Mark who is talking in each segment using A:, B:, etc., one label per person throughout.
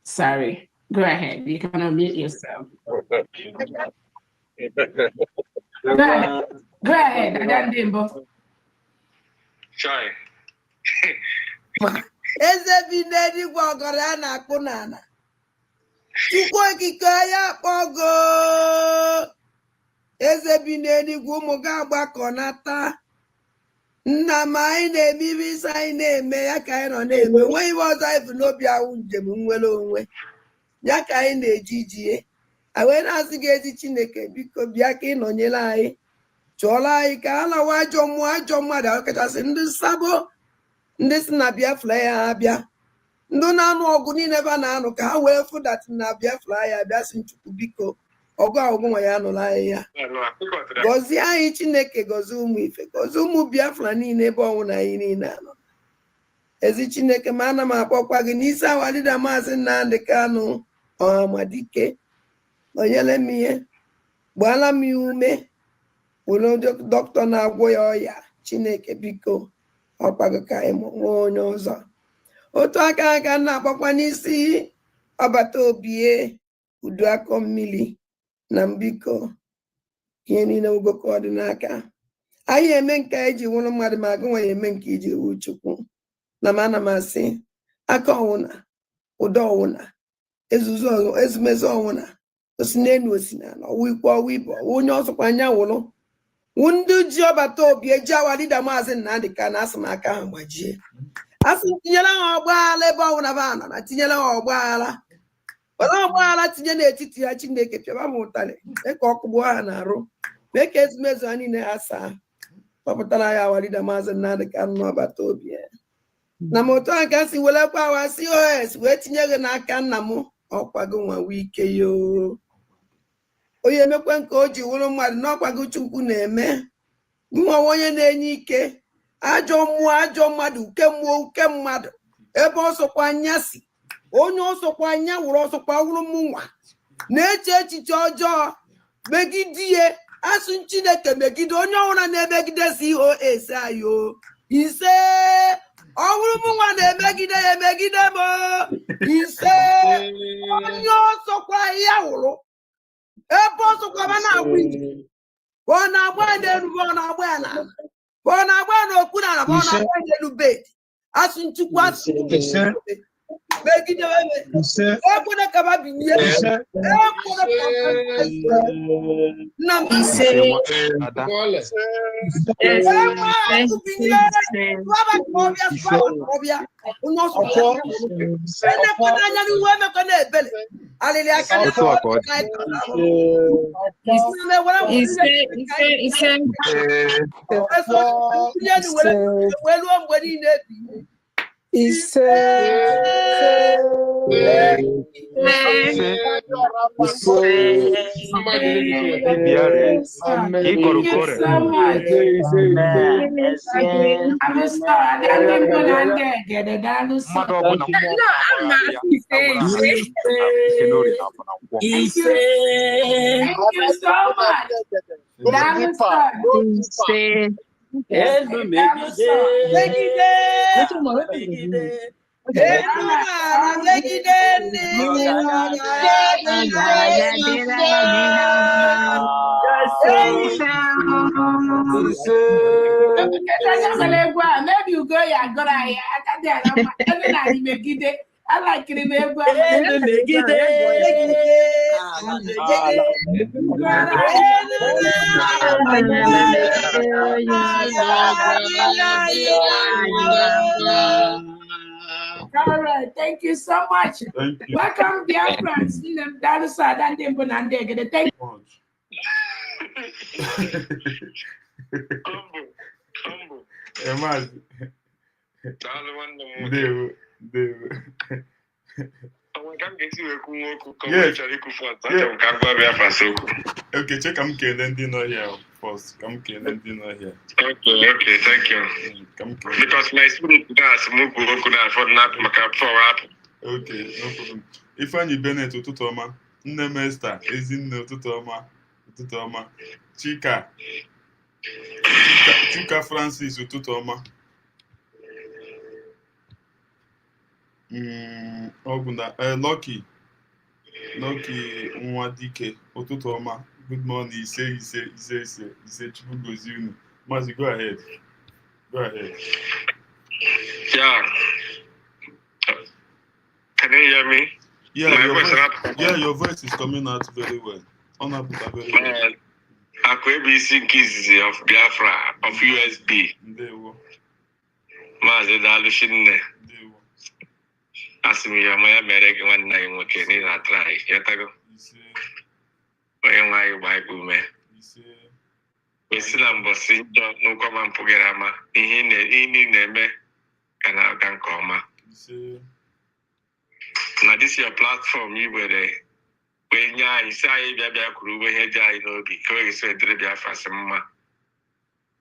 A: Sorry. Go ahead. You can unmute yourself. Go ahead. Adandimbo.
B: Shy.
C: Ezebinedi gwagara na kunana. Chukwu kikaya pogo. Ezebinedi gumu gaba nata. Nna m anyị na-ebibi isi anyị na-eme ya ka anyị nọ na-eme nwe iwe ọzọ anyị bụ n'obi ahụ njem nwere onwe ya ka anyị na-eji jie wee na-asị gị ezi Chineke biko bịa ka ị nọnyere anyị chụọrọ anyị ka a lawa ajọ mmadụ ahụ kachasị ndị nsabo ndị si na Biafra ya ha bịa ndị na-anụ ọgụ niile ebe a na-anụ ka ha wee fụdatị na Biafra ya bịa si Chukwu biko ọgụ ahụgụ nwa ya nụrụ anyị ya gọzie anyị Chineke gọzie ụmụ ife gọzie ụmụ Biafra niile ebe ọnwụ na anyị niile anọ ezi Chineke ma ana m akpọkwa gị n'isi awalida Maazị Nnamdi Kanu Ọhamadike onyere m ihe gbaala m ya ume were dọkịta na-agwọ ya ọya Chineke biko ọkwago ka anyị nwee onye ọzọ otu aka na-akpọkwa n'isi ọbata obie udu akọ mmiri na mbiko ihe niile ugoko ọdịnaka anyị eme nke anyị ji nwụrụ mmadụ ma agụ nwanyị eme nke iji wu Chukwu na m ana m asị aka ọnwụna ụdọ ọnwụna ezumezu ọnwụna osi n'elu osi n'ala ọwụ ikwu ọwụ ibe ọwụ onye ọsọkwa anya wụrụ wụ ndị ji ọbata obi eji awalida Maazị Nnamdi Kanu asị m aka ha gbajie asị tinyere ha ọgbaghara ebe ọnwụna ba nọ na tinyere ha ọgbaghara ọgbaghara tinye n'etiti ya Chineke pịaba m ụtalị mee ka ọkụgbuo ha na-arụ mee ka ezumezu ha niile ha saa kpọpụtara ya awalida Maazị Nnamdi Kanu n'ọbata obi ya na m otu aka si welekwa awa COS wee tinye gị n'aka nna m ọkwago nwa wike yo onye emekwe nke o ji wụrụ mmadụ n'ọkwago Chukwu na-eme nwa onye na-enye ike ajọ mmụọ ajọ mmadụ uke mmụọ uke mmadụ ebe ọsọkwa anya si onye ọsọkwa anya wụrụ ọsọkwa wụrụ mụnwa na-eche echiche ọjọọ megide ihe asụ Chineke megide onye ọbụla na-emegide COS ayo ise ọwụrụ mụnwa na-emegide ya emegide m ise onye ọsọkwa ya wụrụ ebe ọsọkwa ma na-agba ije ọ na-agba ya n'elu ọ na-agba ya n'ala ọ na-agba ya n'okpuru ala ọ na-agba ya n'elu bed asụ Chukwu asụ megide ekwere ka ba binye ekwere ka nna m ise maybe you go ya gora ya megide I like it megide all right, thank you so much. Welcome, dear friends. Thank you.
D: Okay, check I'm killing here first. I'm killing here.
B: Okay, thank you. Because my spirit does move for not for
D: Okay, no problem. If I need Bennett to Toma, Nemesta is in the Toma, Chika Francis to Toma. Lucky Nwadike ụtụtụ ọma. Good morning. Ise Chukwu gozie unu. Mazi, go ahead.
B: Yeah. Can you hear me?
D: Yeah, your voice is coming out very well. Very well.
B: Akwebisi Nkizizi of Biafra of USB.
D: Ndewo.
B: Mazi Adauchu nne.
D: Ndewo.
B: Asị m ya ma ya mere gị nwanne anyị nwoke n'ihi na try yatago. Onye nwe anyị gbaa ikpe ume. Esi na mbọsị njọ n'ụkọma mpụgara ama ihe na-eme ka na-aga nke ọma. Na this your platform you were when you say bịa kwuru ụgbọ ihe dị anyị n'obi ka oge so edere Biafra sị mma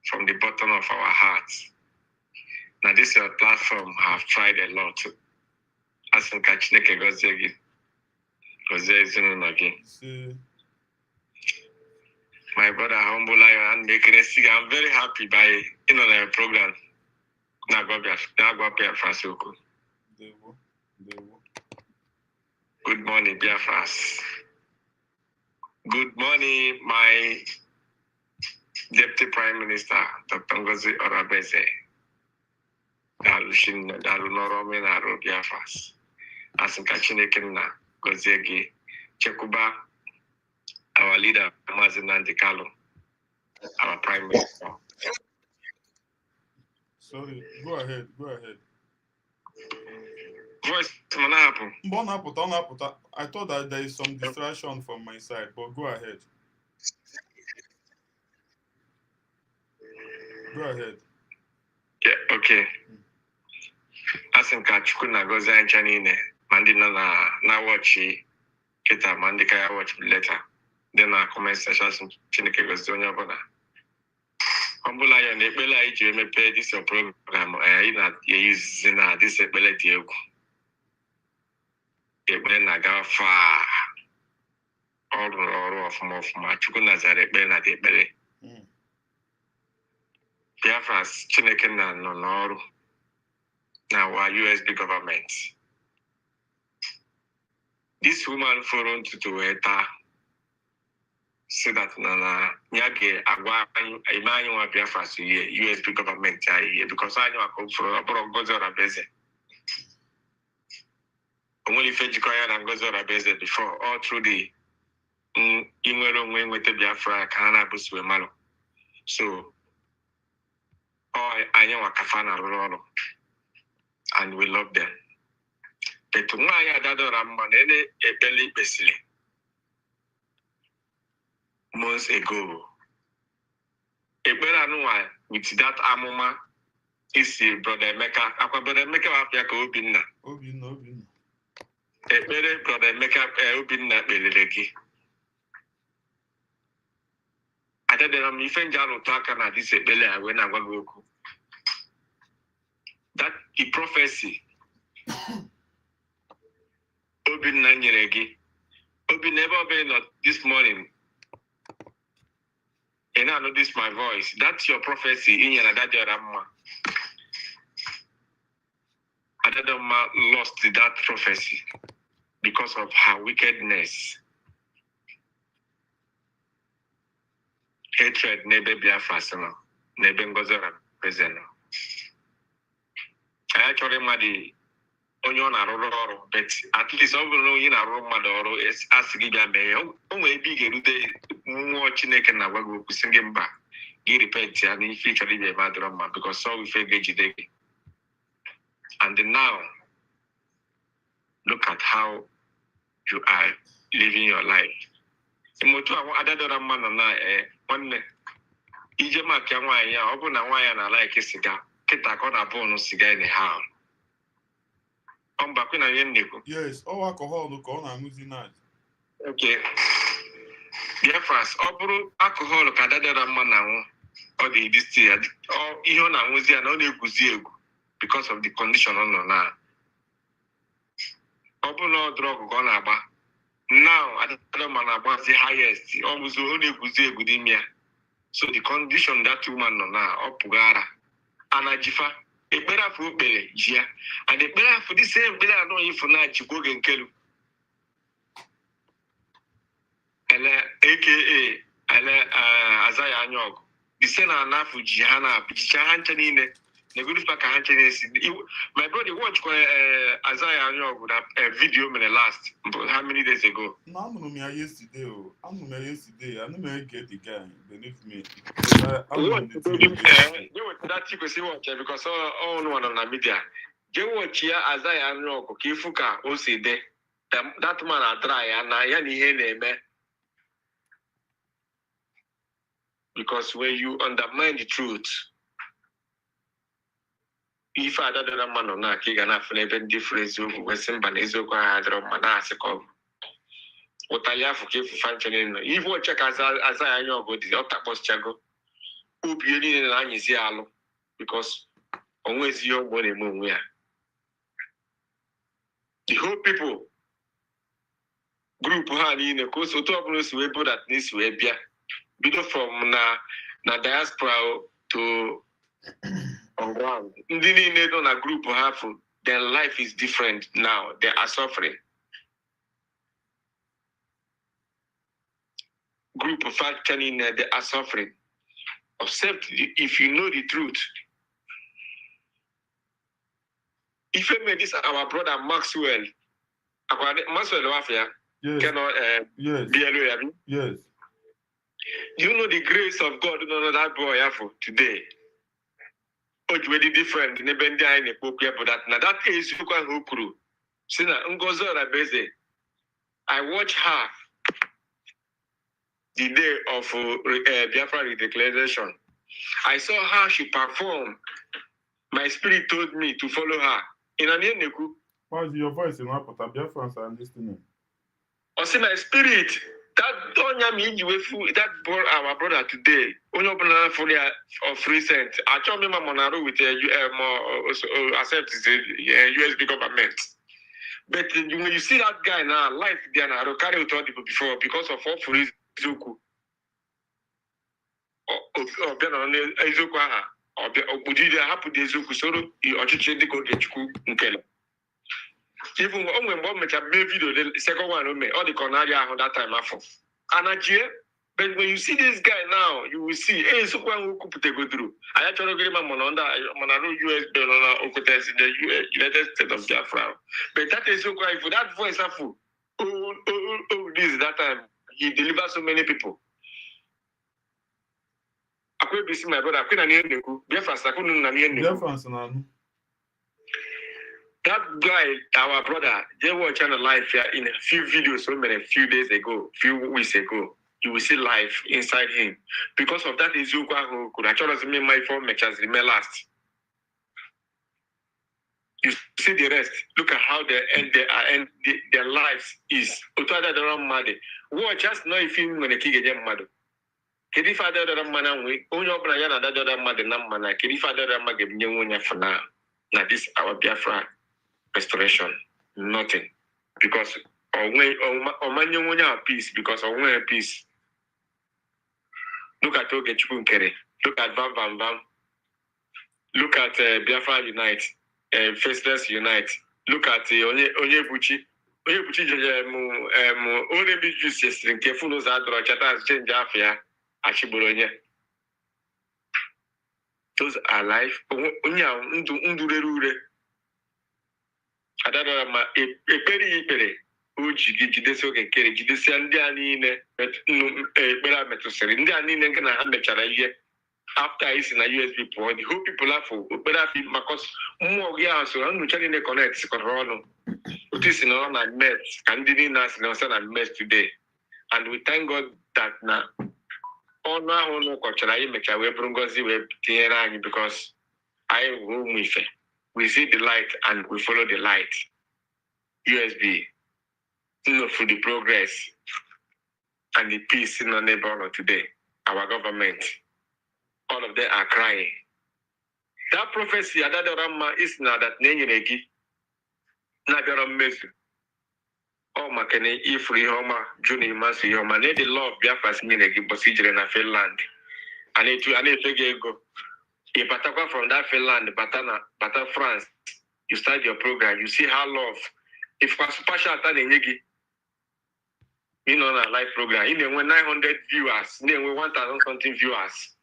B: from the bottom of our hearts. Na this your platform have tried a lot. Asị ka Chineke gọzie gị, gọzie ezinụlọ gị. My brother Humble Lion and Mekenesi, I'm very happy by the program. Good morning, Biafras. Good morning, my Deputy Prime Minister, Dr. Ngozi Orabeze. Dalunoromi na Biafras. Asinka Chineke na Goziegi Chekuba. Our leader, Mazen Nandikalo, our Prime Minister.
D: Sorry, go ahead.
B: Voice, Manapu.
D: I thought that there is some distraction from my side, but go ahead.
B: Yeah, okay. Asinka Chukuna goes and Chanine, Mandina na watch Kita Mandika watch later. Then our comment section Chineke goes on your brother. Humble Lion, the Bella pay this program, using this ability. A Benaga far all of my Chukunaza, Bena de Bele. Biafras, Chineke na Nonoru. Now our USB government. This woman forum to ETA. So that Nana Yage Agua Emmanuel Biafra USB government because I know I come from abroad Gozora Beze. Only Fejikoya and Gozora Beze before all through the Imero wing with the Biafra Kana Buswe Malo. So I know a Kafana Roro and we love them. But to my Dado Ramanene a belly basically. Months ago, a better with that amoma is brother Mecca. Our brother Mecca Apiaka Obina. A better brother Mecca Obina Belegi. I don't know if Jalo Takana this a bella when I go. That the prophecy Obina Nyeregi. Obi never been this morning. And I know this my voice. That's your prophecy in your Adadama. Adadama lost that prophecy because of her wickedness. Hatred nebe Biafra seno. Nebe Ngozora Prezeno. I actually made onyo na roro, but at least overall in a room madoro is asking me, only big more Chineke na wago singing back. He repent and he featured a bad drama because so we feel day. And now look at how you are living your life. Imotu adadora man na one ijema kyanwa ya obu na nwa ya na like cigar. Kita ko na bonu cigar in the house.
D: Yes, all alcohol no go na muzi night.
B: Okay. Dear fast, all alcohol ka dadara mma na nwo. All the this year, all ihe na muzi na ọ na-eguzi egwu because of the condition on na. All no drug go na agba. Now, adadara mma na agba the highest. Almost ọ na-eguzi egwu dị mia. So the condition that woman no na ọ pụgara anajifa ekpere afọ okpere ji ya and ekpere afọ dị same ekpere anọ ifo na jikwa oge nkelu ele aka ele azaya anya ọgụ ise na anafụ ji ha na-apụchicha ha nche niile na egodifa ka ha nche na-esi my brother watch azaya anya ọgụ na video mere last how many days ago
D: no anụrụ m ya yesterday I no may get the guy beneath me
B: that kwesịrị watch because all one na media je watch ya azaya anya ọgụ ka ifu ka o si dị that man atry ya na ihe na-eme. Because when you undermine the truth, if I don't know man or not, you're gonna have even difference of Western is okay. I don't know. What I have to functioning. If you check as I know about the other post chago, who be in line is yellow because always your money moon where the whole people group in a course of us we put at this way. Bido from na diaspora to on ground. Ndị niile nọ na group have their life is different now. They are suffering. Group of functioning, they are suffering. Except if you know the truth. If you made this our brother Maxwell Wafia,
D: yes. Yes.
B: You know the grace of God, you know that boy for today. Oh, very different. But that is who crew. I watch her the day of Biafra declaration. I saw how she performed. My spirit told me to follow her. In an eneku.
D: Why is your voice in what Biafrans are listening?
B: I see my spirit. That brought our brother today. Only of recent. I told me my monaro with accept the USB government. But when you see that guy now, life there now, I carry with all people before because of all for Izuku. Or Ben on Izuku, or Budida happen to Izuku, so you are to the good Nkele. Even when one make a video, the second one all the Conaria on that time after. But when you see this guy now, you will see, hey, so who could go through? I actually get my monanda USB in the United States of Biafra. But that is so quite for that voice of this that time he delivered so many people. I could be see my brother, I couldn't hear the Biafra. That guy, our brother, they were channel live here in a few videos a few days ago, few weeks ago. You will see life inside him. Because of that, Izuka who could actually my phone matches remain last. You see the rest. Look at how they end their lives is. Watch just know if you when a kid get mad. Kedi father that man we only open a yana that mother namana. Kedi father that mag give for now. Now this our Biafra restoration. Nothing. Because or peace because of peace. Look at Ogechukwu Nkere. Look at Bam Bam Bam. Look at Biafra Unite, Faceless Unite. Look at Onyebuchi. Onyebuchi only be used yesterday. Careful those adro chata change afia Achiboronya. Those are life. Onya ndurerure. Adada ma eperi. Jidesi oge nkere jidesi ndị a niile ekpere metụsịrị ndị a niile nke na ha mechara ihe after isi na USB pụọ the whole people afọ okpere afọ maka mmụọ gị ahụ so nyocha niile connect sikọrọ ọnụ otu isi nọ na net ka ndị niile asị na ọsọ na met today and we thank God that na ọnụ ahụ n'ụkọchara anyị mechara wee bụrụ ngozi wee tinyere anyị because anyị bụ ụmụ ife we see the light and we follow the light. USB for the progress and the peace in our neighborhood today. Our government, all of them are crying. That prophecy, Adadorama, is not that Nenegi, Nagaram Mesu. Oh, Makane, Ifri Homa, Juni Masi Homa, the law of Biafra's Nenegi procedure in a fair land. I need to go. If Batakwa from that Finland, Bata France, you start your program, you see how love. If partial in on a live program, in the 900 viewers, in the 1,000 something viewers.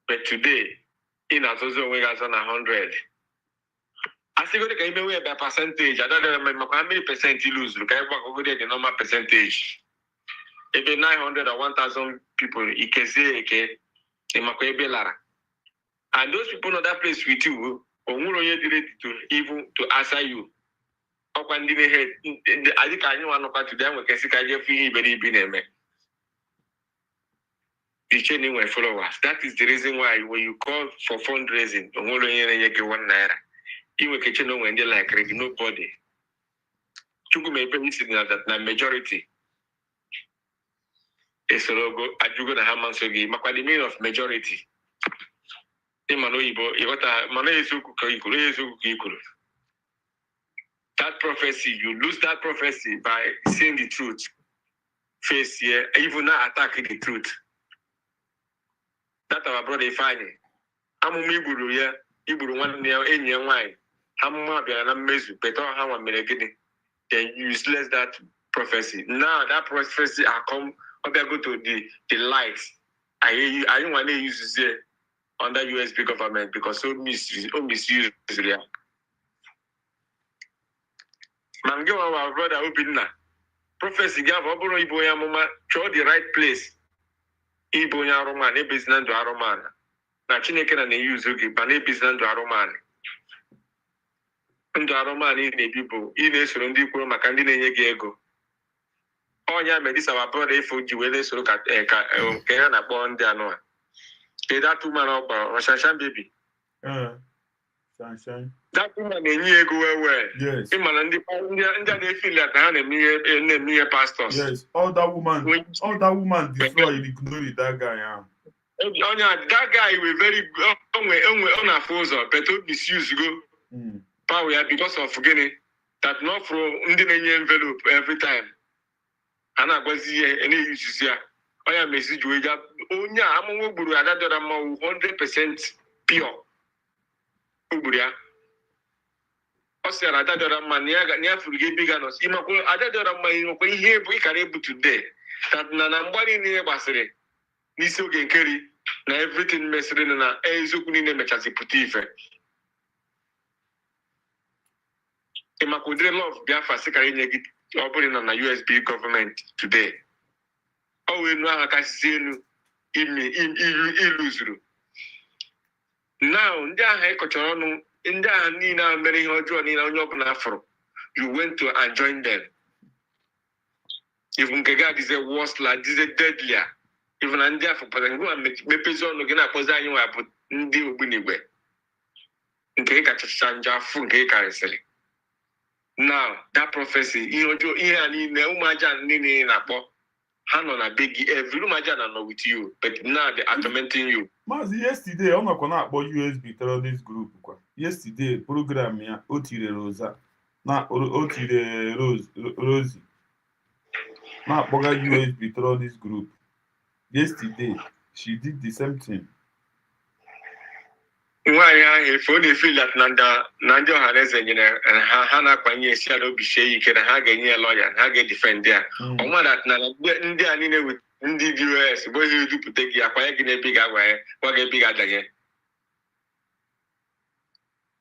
B: But today, in a thousand we got on 100. I see what can be by percentage. I don't remember how many percent you lose. Look, I work the normal percentage. If 900 or 1,000 people, you can say, and those people know that place with you, or to even to answer you. Or when they head, I think I know one to them, we can see Kaja very been the changing my followers. That is the reason why when you call for fundraising, you 1 naira. You will catch no when they like nobody. You may be sitting at that majority. It's a logo. You go to Haman Sogi. Makwa the meaning of majority. That prophecy, you lose that prophecy by saying the truth. Face here, even not attacking the truth. That our brother Ifani. I'm a Miburu here. Iburu 1 year, 8 year wine. I'm more than a measure, but how I'm making it. Then useless that prophecy. Now that prophecy I come, I'll go to the lights. I don't want to use it under USB government because so misuse it. Mango our brother open na prophecy gave Oboro Iboya Mama show the right place. Iboya Roman, a business to Aroman. Na Chineke na use but a business to Aroman. Ndụ arụmanụ ị na-ebibu ị na-esoro ndị kwuru maka ndị na-enye gị ego ọnya medisa wapụrụ ifo ji wee na-esoro ka ha na-akpọ ndị anụ a that woman ọkpọrọ Shanshan baby that woman na-enye ego wee ịmana ndị a na-efili ka ha na-eme ihe pastors.
D: Yes, all that woman destroy the glory that guy ahụ.
B: Onye that guy were very ọ na-afụ ụzọ but o misuse go power because of getting that not from ndị envelope every time. And I was here any uses here. I am message we got onye among Uburu Adadora 100% pure. Uburia. Osera Adadora man near forget biganos. Imako Adadora man when here we can able today. That Nanambari near Basere. Niso can carry na everything messing na ezukuni ne mechasi putife. Imakudre love Biafra Sekari Negit operating on a USB government today. Oh, we know how to see you illusory. Now, in that Hekochano, in that Nina, Mary Hojo, Nina, Afro, you went to and joined them. Even Gagad is a worse like this, a deadlier. Even Andia for Patango and Mepizon, Lugana Pozano, I put Ndi Ubiniwe. Nkeka Chanja Funkeka is selling. Now that prophecy, you know, here and in the Umajan Nini Napo, Hanon a big every Umajan are with you, but now they are tormenting you.
D: Mas yesterday, I'm not gonna about USB terrorist group. Yesterday, program here, Otire Rosa, not Otire Rosie, not Boga USB terrorist group. Yesterday, she did the same thing.
B: Why if only feel that Nando has and Hana Panya shadow be shake and Hagen lawyer and Hagen defend there. Or that India with India US, where you do to take your quiet in a big away, what a big again.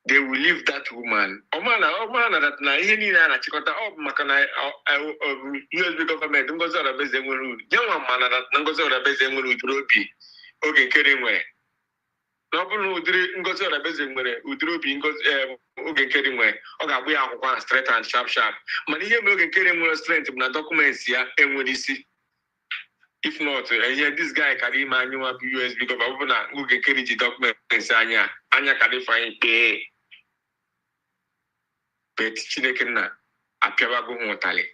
B: They will leave that woman. Oh man, that Nahina Chicota of Macana USB government, don't go to the best young man that Nangos or the best with Ruby. Okay, kidding way. No one goes on a business with drooping okay, carrying way. Okay, we are one straight and sharp. Money you carrying more strength in the documents here and when you see. If not, this guy carry man you up US because I open who can carry the documents Anya can find pay. But Chinekena appear go Motale.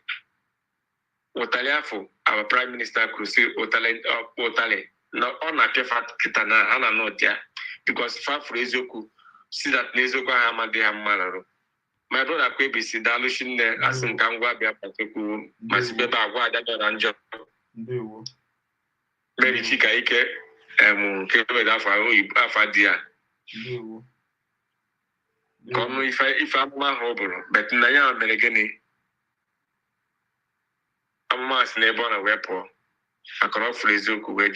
B: Otaliafo, our Prime Minister Kusi Otale. No, on a Pefat Kitana, Hana not there. Because far from Ezoku, see that Nezoka Hamadi Hamanaro. My brother Quaby see Dalushin there, as in Kangwa Biapaku, Masibeba, Wada Anjo. Mary Chika Ike, Kebe da afa dia. Come if I'm my hobble, but na ya meregeni. I'm mas neighbor na wepo. I cannot phrase you we.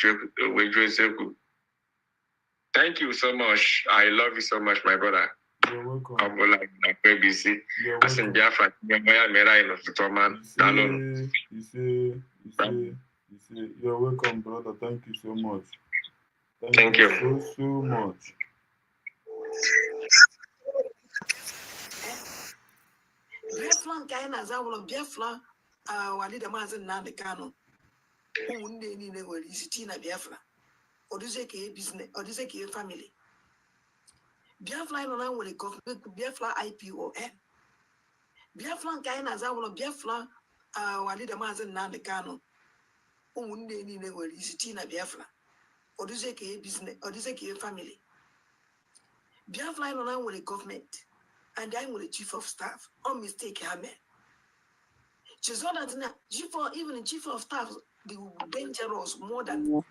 B: Thank you so much. I love you so much, my brother.
D: You're welcome.
B: I'm like BBC.
D: You're
B: As in
D: welcome. You're welcome, brother. Thank you so much.
B: Thank you.
D: So much.
C: Biafra nke anyị na-aza ụlọ Biafra walide maazị Nnamdi Kanu ụmụnne niile nwere isi tii na Biafra ọdịze ka e family Biafra anyị nọ na nwere gọọmenti Biafra IPON Biafra nke anyị na-aza ụlọ Biafra walide maazị Nnamdi Kanu ụmụnne niile nwere isi tii na Biafra ọdịze ka e family Biafra anyị nọ na nwere gọọmenti and I will a chief of staff. On mistake, Hamed. She's not that even in chief of staff, they will be dangerous more than.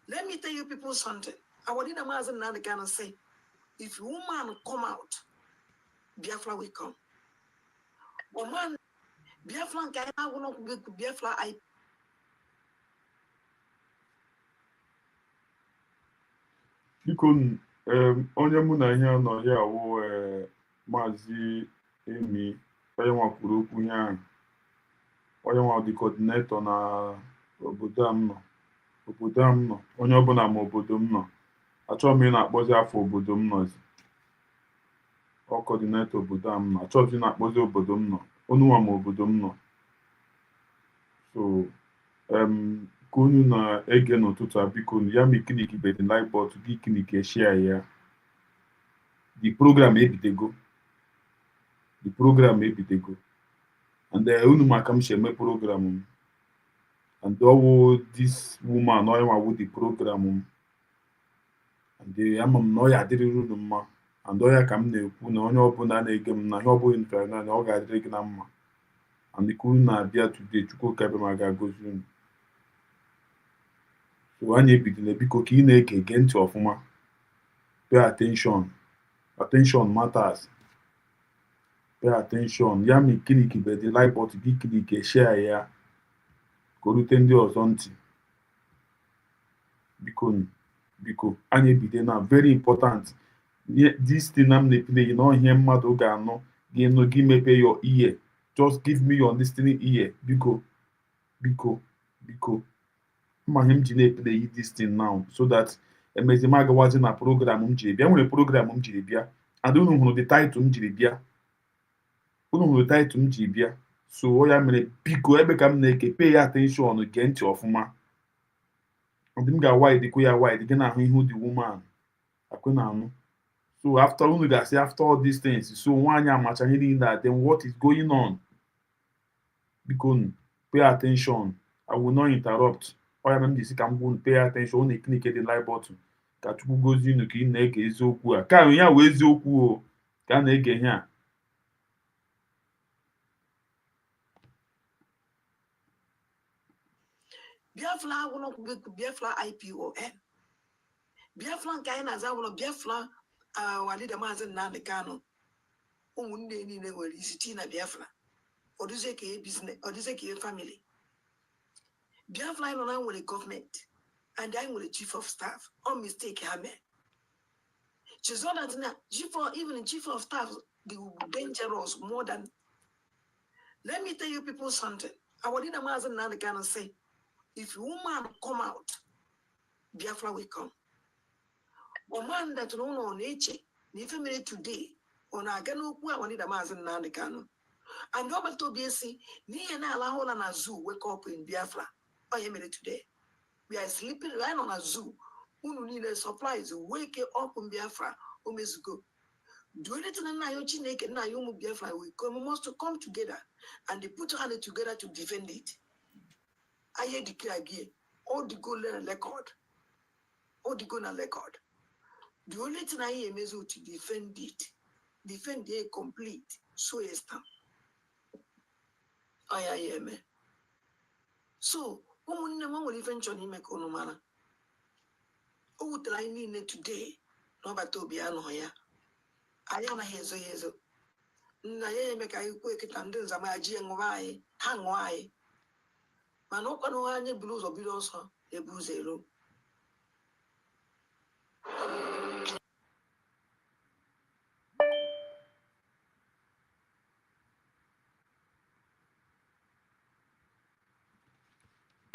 C: Let me tell you people something. I would in a mazan now can say, if woman come out, Biafra will come. Woman, Biafra can I will not be Biafra.
D: Onye mụ na ihe nọ ya wụ Maazị Emi onye nwa kwuru okwu ihe ahụ onye nwa dị coordinator na obodo m nọ onye ọbụla ma obodo m nọ achọghị m ị na-akpọzi afọ obodo m nọzi ọ coordinator obodo m nọ achọghị ị na-akpọzi obodo m nọ onu nwa ma obodo m nọ so ka unu na-ege n'ụtụtụ a biko ya ma ikiniki be the light bot gị ikiniki eshia ya the program ebidego and unu maka m si eme program m and ọwụ this woman onye nwa the program m and ama m na ọ ya adịrịrị unu mma and ọya ka m na-ekwu na onye ọbụla na-ege m na ihe ọbụla nfere n'anya ọ ga-adịrị gị na mma and ka unu na-abịa today Chukwu ka ebe ma ga-agọzi unu so anyị ebidola biko ka ị na-ege ntị ọfụma pay attention matters pay attention ya ma ikiniki be the light bot gị kiniki share ya ka o rute ndị ọzọ ntị biko anyị ebido na very important this thing I'm na-eplay na ihe mmadụ ga-anụ gị mepe your ear just give me your listening ear biko ma ihe m ji na-eplay this thing now so that emezi m agawazi na program m jiri bịa nwere program m jiri bịa and unu hụrụ the title m jiri bịa so ya mere biko ebe ka m na-eke pay attention gee ntị ọfụma ndị m ga-wide kwe ya wide gị na-ahụ ihu the woman akwe na-anụ so after unu ga-asị after all these things so nwaanyị amacha ihe niile then what is going on biko pay attention I will not interrupt oya m ji si ka m gwa pay attention unu eklinike the live button ka Chukwu gozie unu ka ị na-ege eziokwu a ka ahụ ya wee eziokwu o ka a na-ege ihe a
C: Biafra agwụnọ Biafra IPON Biafra nke anyị na-aza ụlọ Biafra walide maazị Nnamdi Kanu ụmụnne niile nwere isi tii na Biafra ọdịze ka e family Biafra anyị nọ na nwere gọọmenti and anyị nwere chief of staff on mistake Hamed she's not that now even chief of staff they will be dangerous more than. Let me tell you people something. I want to maazị Nnamdi Kanu say if woman come out Biafra will come. Woman that no on nature, if mere today, on a ganoku, I wanted a mazen Nnamdi Kanu. And Robert Tobiesi, ni and Alahola na zoo wake up in Biafra. I am today. We are sleeping right on a zoo. Unu need a supplies, wake up in Biafra, go. Do anything na yo Chineke na yo mu Biafra we come must to come together and they put hands together to defend it. I hear declare again, all the go learn record. All the go na record. The only thing I hear is to defend it complete. So is that. I hear me. So, woman will eventually make on mana. O wutere anyị niile today n'ọbata obi anọ ya. Anyị anaghị ezo ya ezo. Nna ya eme ka anyị kwuo kịta ndị nzama ya ji ṅụba anyị, ha ṅụọ anyị. Mana ọkwanụ anyị buru ụzọ bido ọsọ ebu ụzọ ero.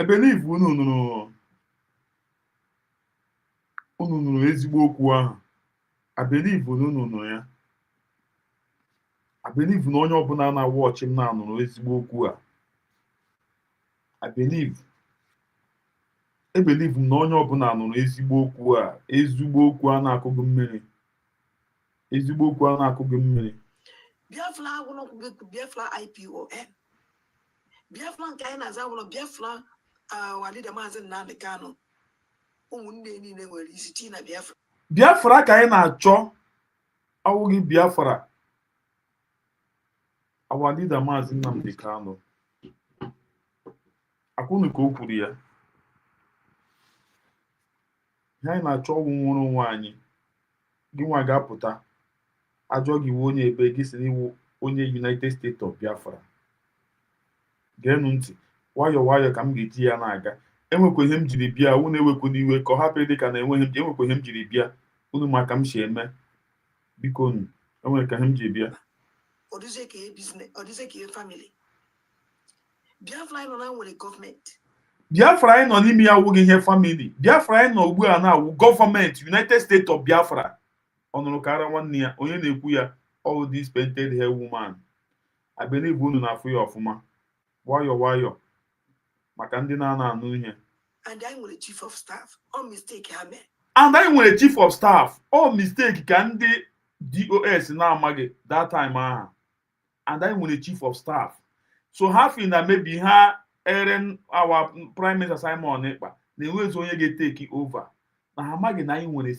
D: I believe unu nụrụ ezigbo okwu ahụ. I believe unu nụrụ ya. I believe na onye ọbụla na-watch m na-anụrụ ezigbo okwu a. I believe na onye ọbụla nụrụ ezigbo okwu a. Ezigbo okwu a na-akụghị mmiri. Ezigbo okwu a na-akụghị mmiri.
C: Biafra agwụrụ Biafra IPON. Biafra nke anyị na-aza agwụrụ Biafra walida Maazị Nnamdi Kanu. Ụmụnne niile nwere isi tii na Biafra.
D: Biafra ka anyị na-achọ, awụghị Biafra our leader Maazị Nnamdi Kanu. Akwụnụ ka o kwuru ya. Ihe anyị na-achọ ọgwụ nwụrụ onwe anyị. Gị nwa ga-apụta ajọ gị wụ onye ebe gị si n'iwu onye United States of Biafra. Geenụ ntị nwayọọ nwayọọ ka m ga-eji ya na-aga. Enwekwa ihe m jiri bịa, unu ewekwa n'iwe ka ọ hapụ dị ka na enwekwa ihe m jiri bịa. Unu ma ka m si eme. Biko unu, enwere ka ihe m ji bịa.
C: Ọ dịzie ka business, ọ dịzie ka family. Biafra anyị nọ na nwere gọọmenti.
D: Biafra anyị nọ n'ime ya awụghị ihe family. Biafra anyị nọ ugbu a na-awụ gọọmenti United States of Biafra. Ọ nụrụ ka ara nwanne ya, onye na-ekwu ya, all this painted hair woman. I believe unu na-afụ ya ọfụma. Nwayọọ nwayọọ maka ndị na-ana anụ ihe.
C: And anyị nwere chief of staff. All mistake ha mee.
D: And anyị nwere chief of staff. All mistake ka ndị DOS na-amaghị that time aha. And anyị nwere chief of staff. So ha fi na maybe ha eren our prime minister Simon Ekpa na-enwezi onye ga-eteki over. Na ha amaghị na anyị nwere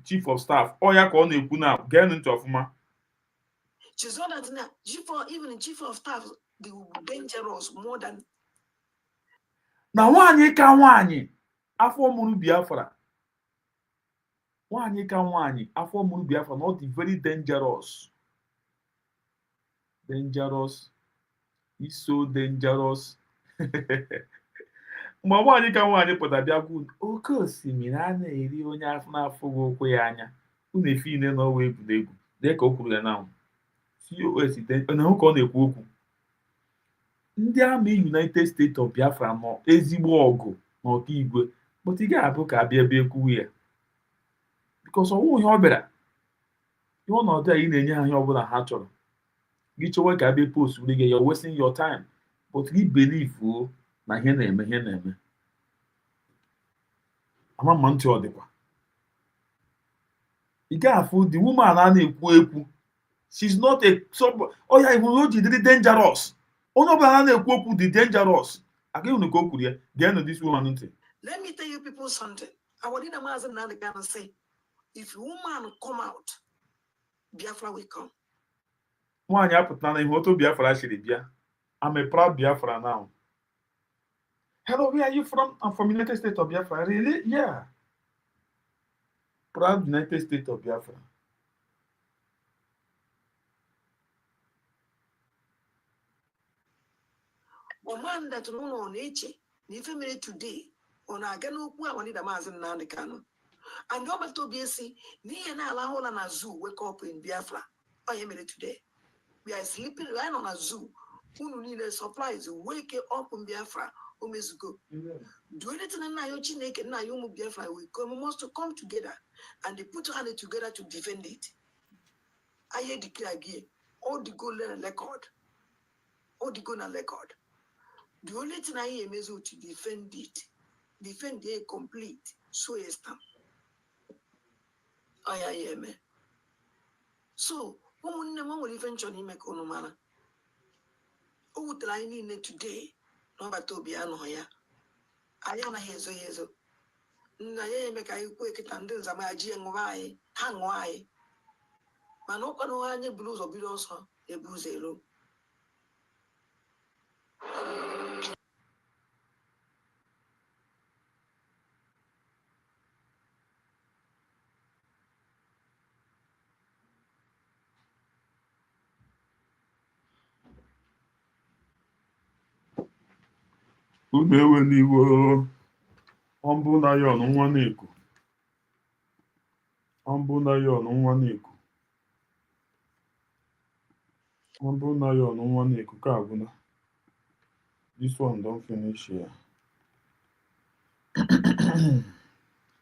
D: chief of staff. Ọ ya ka ọ na-ekwu na geenụ ntị ọfụma.
C: Even chief of staff they will be dangerous more than.
D: Na nwaanyị ka nwaanyị afọ mụrụ Biafra. Nwaanyị ka nwaanyị afọ mụrụ Biafra not very dangerous. Dangerous. It's so dangerous. Mgbe nwaanyị ka nwaanyị pụtara bịa gwu oke osimiri a na-eri onye afọ na-afụghị okwu ya anya. Unu efe ine n'ọwa egwuregwu dee ka o kwuru ya na COS na ka ọ na-ekwu okwu. Ndị amị United States of Biafra nọ ezigbo ọgụ na ọkaigwe but ị ga-abụ ka abịa ebe ekwuwe ya because ọwụ ihe ọ bịara ihe ọnọdụ a ị na-enye ha ihe ọbụla ha chọrọ gị chọwa ka abịa post uri gị you're wasting your time but gị believe na ihe na-eme ama mma ntị ọ dịkwa ị ga-afụ the woman a na-ekwu ekwu she's not a oh ya ihu o ji dị dangerous. Onye ọbụla na-ekwu okwu dị dangerous. Agaghị unu ka o kwuru ya. Geenụ this woman ntị.
C: Let me tell you people something. Our leader Maazị Nnamdi Kanu say, if a woman come out, Biafra will come.
D: Nwaanyị apụtara na ihe otu Biafra siri bịa. I'm a proud Biafra now. Hello, where are you from? I'm from United States of Biafra. Really? Yeah. Proud United States of Biafra.
C: Woman that no on nature, if mere today, on a gano one leader Maazị Nnamdi Kanu. And go back to BSC, near na Alahola na zoo, wake up in Biafra. I am here today. We are sleeping right on a zoo. Who need a surprise? Wake up in Biafra. Who must go? Do anything and now you're naked. Now you move Biafra. We must come together and they put hands together to defend it. I declare again, all the golden record. All the golden record. The only thing I am is to defend it. Defend it complete. So yes, I am. So, woman will eventually make Onomana. Oh, try need today. No, but to be anoya. I am a hezo. Naye make I quick it and then some IG and why, hang why. Manoko no blues or bills, a buzero.
D: unu ewe n'iwe ọmbụ na ya ọnụ nwa na-eku ọmbụ na ya ọnụ nwa na-eku ọmbụ na ya ọnụ nwa na-eku ka agwụna this one don finish here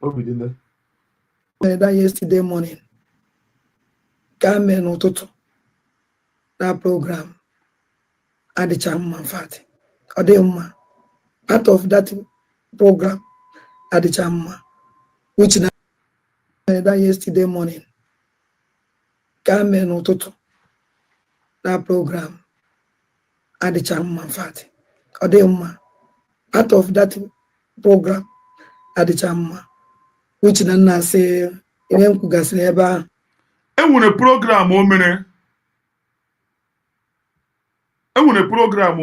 D: obidile
C: that yesterday morning ka mee n'ụtụtụ na program adịcha mma mfat ọ dị mma part of that program adịcha mma which na that yesterday morning ka mee n'ụtụtụ na program adịcha mma mfat ọ dị mma part of that program adịcha mma which na nna sị ihe m kwugasịrị ebe ahụ
D: enwere program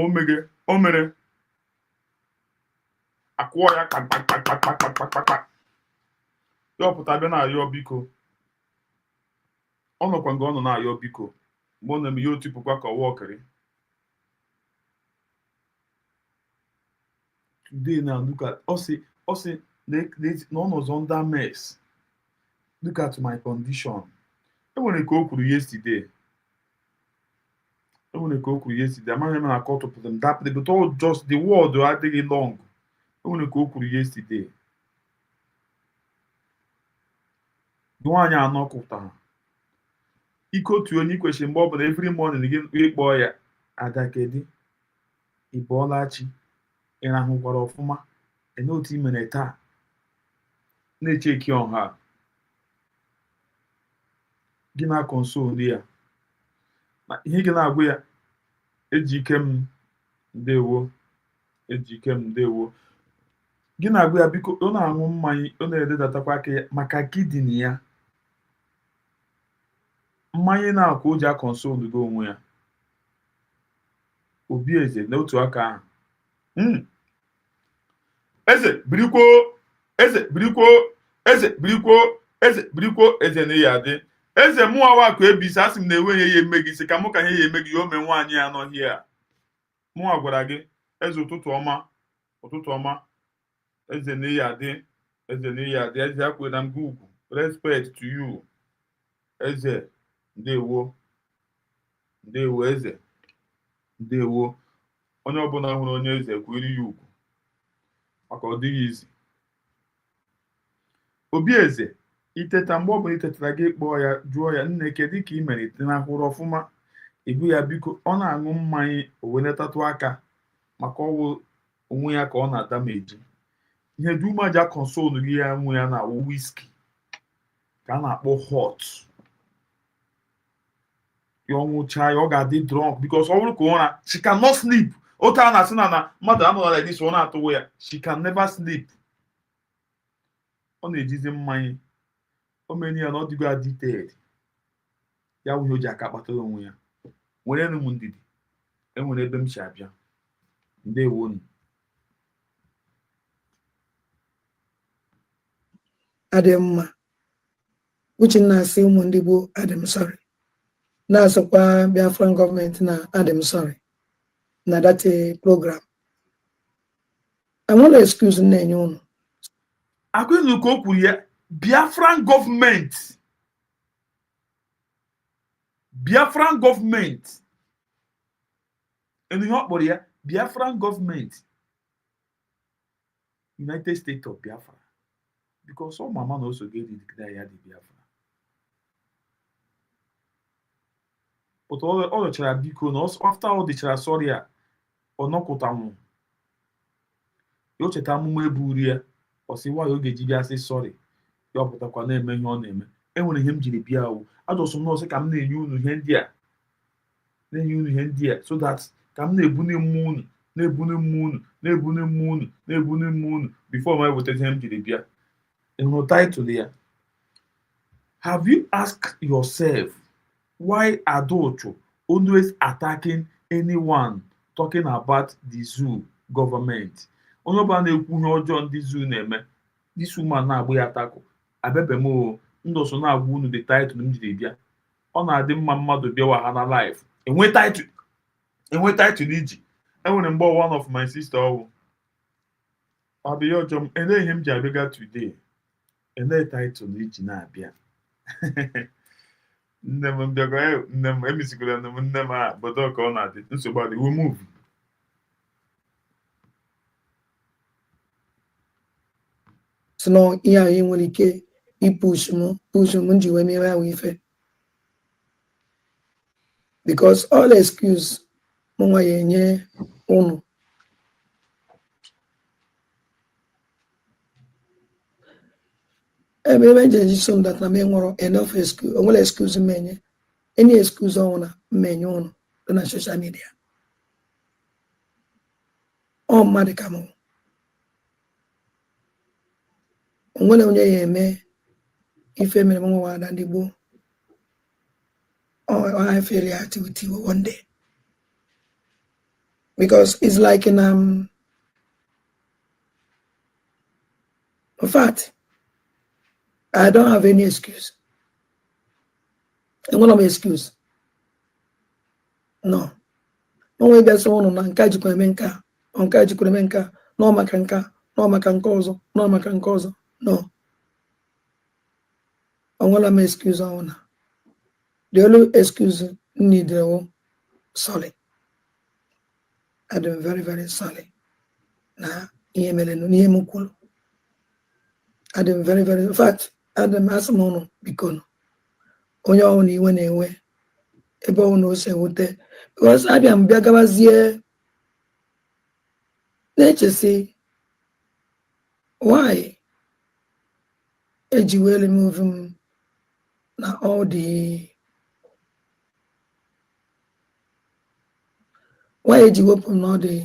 D: o mere akwụọ ya kpakpakpakpakpakpakpakpa ya ọpụta bịa na-ayọ biko ọ nọkwa nga ọ nọ na-ayọ biko mgbe ọ na-eme ya otipụkwa ka ọwa ọkịrị today na look at ọ sị na ọ nọzọ under mess look at my condition enwere ka o kwuru yesterday amaghị m na ka ọ tụpụtara m dapụta but all just the word adịghị long enwere ka o kwuru yesterday nwaanyị anọ kụtara ike otu onye ikwesịrị mgbe ọ bụla every morning gị ịkpọ ya adakedi ịbọọlachi ịrahụkwara ọfụma ene otu i mere taa na-echeki ọha gị na-akọnsol ya na ihe gị na-agwa ya ejike m ndewo gị na-agwa ya biko ọ na-aṅụ mmanya ọ na-ededatakwa aka ya maka kidney ya mmanya na-akwa o ji akọnsol gị onwe ya obi eze n'otu aka ahụ eze birikwo eze na ya adị eze mụnwa akụ ebisi asị m na enweghị ya eme gị isi ka mụ ka ihe ya eme gị ya ome nwaanyị ya anọghị ya mụnwa gwara gị eze ụtụtụ ọma eze na ya adị eze akwere m gị ugwu respect to you eze ndewo eze ndewo onye ọbụla hụrụ onye eze kwere ya ugwu maka ọ dịghị izi obi eze iteta mgbe ọbụla itetara gị kpọọ ya jụọ ya nne kedu ka ị mere itinahụrụ ọfụma ibu ya biko ọ na-aṅụ mmanya o wenetatụ aka maka ọwụ onwe ya ka ọ na-ada meji ihe dumaja konsol gị ya nwe ya na-awụ wiski ka a na-akpọ hot ya ọnwụcha ya ọ ga-adị drunk because ọ bụrụ ka ụra she cannot sleep otu a na-asị na mmadụ anọla like this ọ na-atụwe ya she can never sleep ọ na-ejizi mmanya o meni ya na ọ dịgo addicted ya wụghị o ji aka kpatara onwe ya nwere m ndidi enwere ebe m si abịa ndewonu
C: adị mma uche na-asị ụmụ ndị gboo adị m sorry na-asịkwa Biafran gọọmenti na adị m sorry na that program enwere excuse na-enye unu
D: akwụghị ka o kwuru ya Biafran gọọmenti enu ihe ọ kpọrọ ya Biafran gọọmenti United States of Biafra because ọ mama na oso ga-edikida ya dị Biafra but ọ rụchara biko na after ọ dịchara sorry ya ọ nọkụtanwụ ya o cheta amụma eburu ya ọ sị nwaanyị oge ji bịa sị sorry ya ọ pụtakwa na-eme ihe ọ na-eme enwere ihe m jiri bịa awụ ajọsọ m nọọsị ka m na-enye unu ihe ndị a so that ka m na-ebuni mmụọ unu before ma eweta ihe m jiri bịa ịhụrụ title ya have you asked yourself why Adauchu always attacking anyone talking about the zoo government onye ọbụla na-ekwu ihe ọjọọ ndị zoo na-eme this woman na-agba ya atakụ abebe m ndọsọ na-agwa unu the title m jiri bịa ọ na-adị mma mmadụ bịawa ha na life enwe title iji enwere mgbe one of my sister ọwụ Abiyojom, ele ihe m ji abịaga today. Ele title na iji na-abịa. Nne m mbịago nne m emisikwara nne m a bodo ka ọ na-adị nsogbu adị we move.
E: So no ihe anyị nwere ike push m ji wee mere ahụ ife. Because all excuse mụnwa ya enye unu. Ebe nje so that na me nwere enough excuse, onwere excuse menye. Any excuse ọwụna menye unu na social media. Ọ mmadụ ka mụ. Onwere onye ya eme ife mere mụnwa wada ndị gboo. I feel activity one day. Because it's like in fact, I don't have any excuse. And one of my excuse. No. No way that's one on Kaji Kuremenka, on Kaji Kuremenka, no Makanka, no Makankozo, no Makankozo. No. And one of my excuse on. The only excuse need solid. I'm very, very solid. Nah, I'm very, very, in fact, I'm asking mono because onye ọhụrụ iwe na-ewe ebe ọhụrụ ose nwute because abịa m bịa gabazie na-echesi why eji wee remove m na all the why eji wepụ m na all the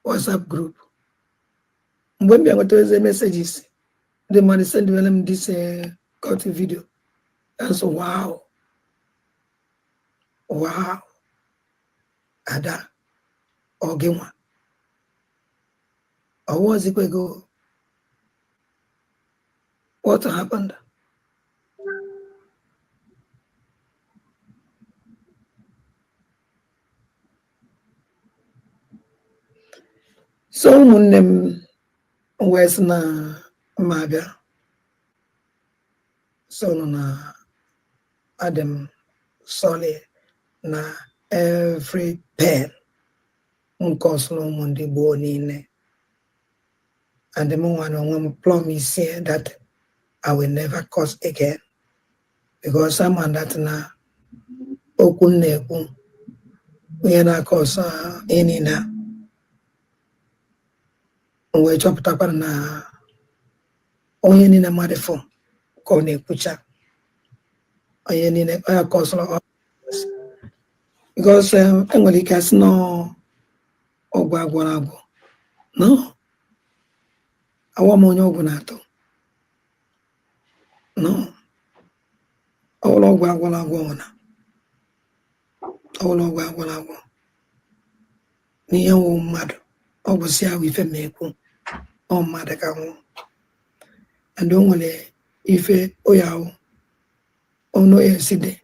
E: WhatsApp group mgbe m bịa nweta messages the man send them this cut video. That's wow. Wow. Ada. Ogewa. Or was it go? What happened? So munem wes na mabia. So na Adam solid na every pen unkoslo mundi bonine. And the one promise here that I will never curse again. Because someone that na okuneku we na curse any na we chop tapar na onye ni na madefo ko ne kucha. Onye ni na curse because anybody can no ogwagwarago. No. Awa monyo gunato. No. All ogwagwarago na. All ogwagwarago. Ni yawo mad. Obusi awi fe meku. O mad ka ho. And only ife oyawo. Ono yeside.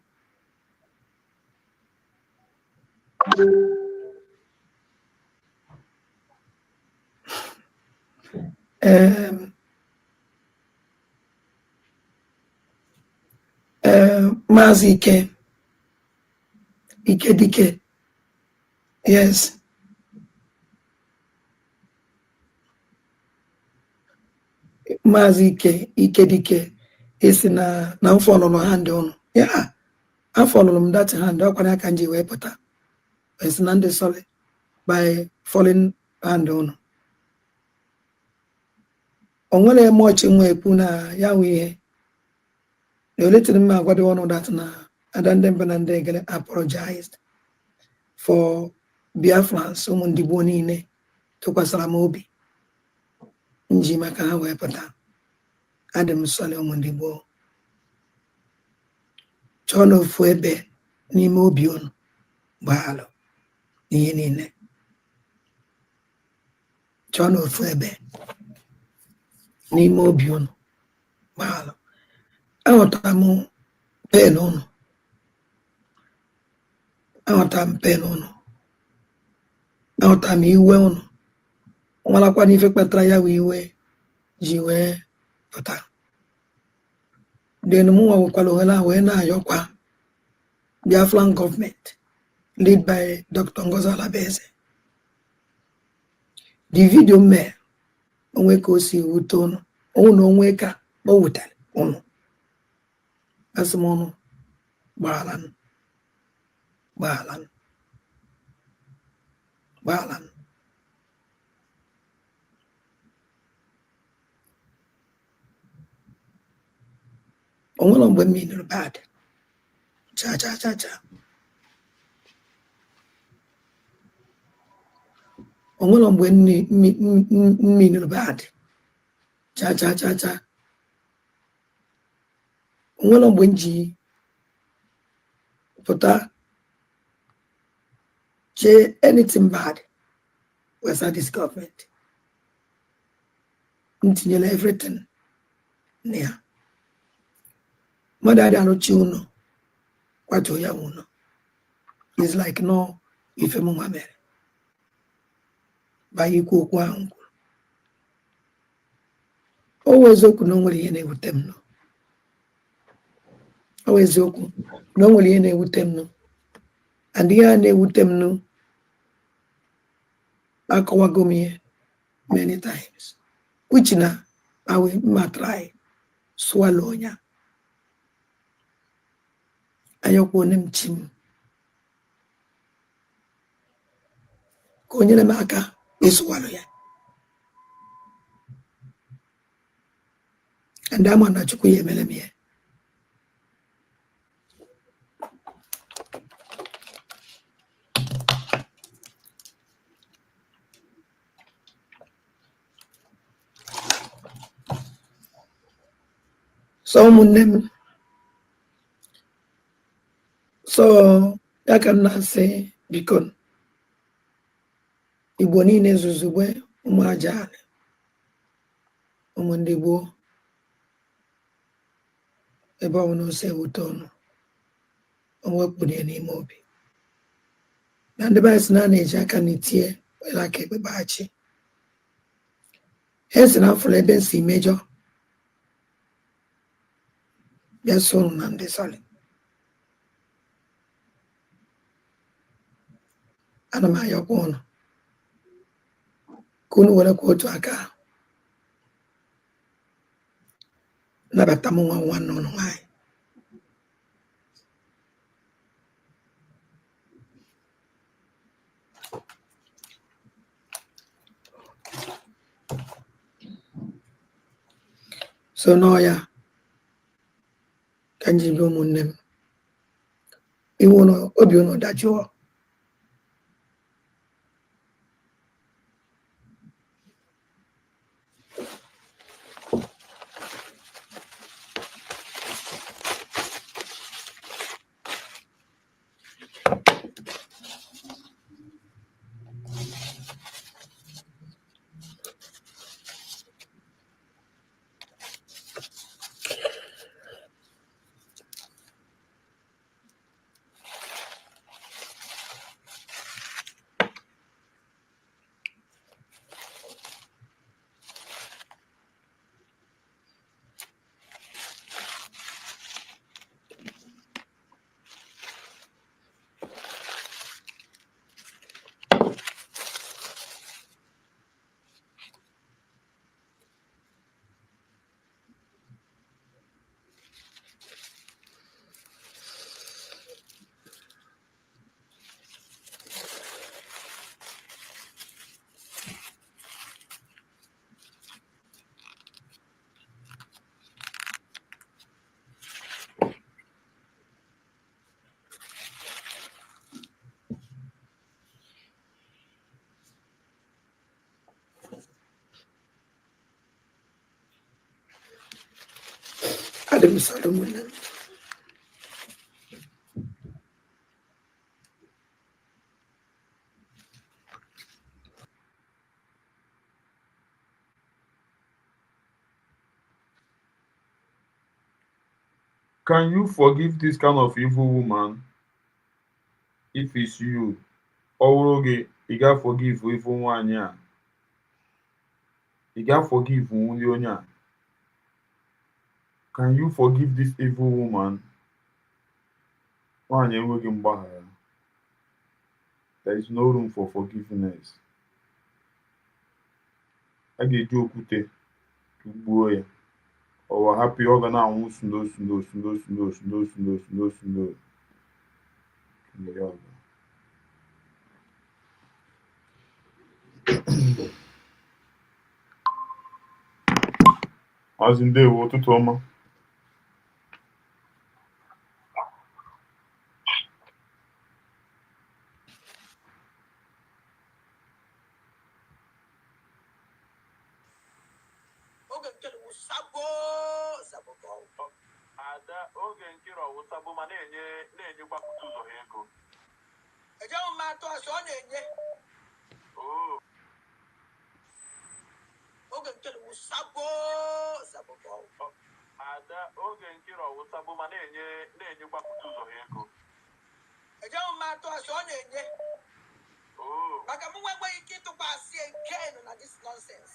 E: Mazi Ike Dike. Yes. Mazi Ike Dike is na follow no hand on. Yeah. I follow them that hand. How can I kanji wepota? It's none solid by falling hand on. Onwere much nwe puna ya we the little man got one of that na Adandem Benandegele apologized for Biafran someone dibonine to Pasalamobi. Njimaka wepota Adam Solomon Dibo Chono Fuebe Nimobion Balo Nienine Chono Fuebe Nimobion Balo Aotamu Penono Aotam Penono Aotam Iweono Onwalakwa n'ife kpatara ya wee iwe ji wee pụta. Then mụnwa nwekwara ohere a wee na-ayọkwa Biafran government led by Dr. Ngozi Alabeze. The video mere onwe ka o si wute ụnụ, ọnwụ na onwe ka o wutere ụnụ, asị m ụnụ gbaghalanụ. Onwere mgbe m minụrụ bad cha. Onwere mgbe m minụrụ bad cha. Onwere mgbe m ji pụta say anything bad was at this government. Ntinyela everything na ya. Mother Adauchu uno kwatu ya uno. It's like no ife mwa mere. Ba ikwu okwu ahụ. Always okwu na onwere ihe na-ewute m no. Always okwu na onwere ihe na-ewute m no. And ihe na-ewute m no akọwago m ihe many times. Which na I will try swallow ya. Ayokwo nem chim. Ka o nyere m aka swallow ya. And ama na Chukwu ya emele m ya. So ụmụnne so ya ka m na-asị biko Igbo niile zuzugbe ụmụ aja anị, ụmụ ndị gboo, ebe ọ bụla ose ewute ọnụ, o wepụrụ ya n'ime obi. Na ndị be si na na-eji aka n'itie were aka ekpebaghachi. Ha si na afụrụ ebe si mejọ bịa so ụnụ na ndị sọlị. Ana m ayọkwa ụnụ ka unu werekwa otu aka nabata m nwanne ụnụ nwanyị. So n'ọya ka m ji bịa ụmụnne m, iwu ụnụ obi ụnụ dajụọ. Adam Solomon.
D: Can you forgive this kind of evil woman? If it's you, Oroge, you gotta forgive evil one, yeah. ị ga-forgive nwunye onye a? Can you forgive this evil woman? Nwaanyị enweghị mgbaghara. There is no room for forgiveness. A ga-eji okwute tụgbuo ya. Ọ hapụ ya, ọ ga na-anwụ slow. Maazị ndewo, ụtụtụ ọma.
B: Ada oge nkiri ọwụsabụ ma na-enyekwa pụta ụzọ ha ego.
C: Ejeghị m atụ ọsọ ọ na-enye. Oge nkiri wụsabụ
B: Ada oge nkiri ọwụsabụ ma na-enyekwa pụta ụzọ ha ego.
C: Ejeghị m atụ ọsọ ọ na-enye. Maka m enweghị ike ịtụkwasị again na this nonsense.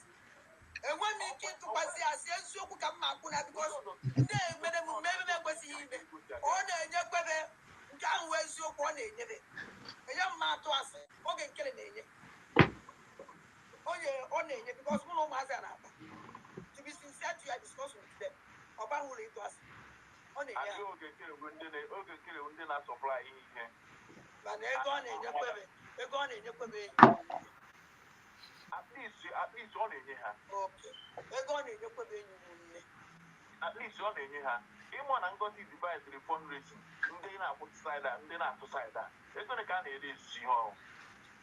C: Enweghị m ike ịtụkwasị asị eziokwu ka m na-akwụ na because ndị emere m mmemme ekwesịghị ime. Ọ na-enyekwebe nke ahụ wee eziokwu ọ na-enyebe. Ejeghị m atụ asị oge nkiri na-enye. Ọ na-enye because mụ na ụmụazị a na-akpa. To be sincere to you, I discuss with them. Ọ baghị ụlọ ịtụ asị. Ọ na-enye ha.
B: Oge nkiri ndị na-asọplai ihe.
C: Mana ego ọ na-enyekwebe enyi.
B: At least ọ na-enye ha.
C: Okay. Ego ọ na-enyekwebe enyi ụmụnne.
B: At least ọ na-enye ha. Ịmụ na Ngozi devised fundraising ndị na-akwụ saịda ndị na-atụ saịda. Ego ka a na-ere ezi ihe ọrụ.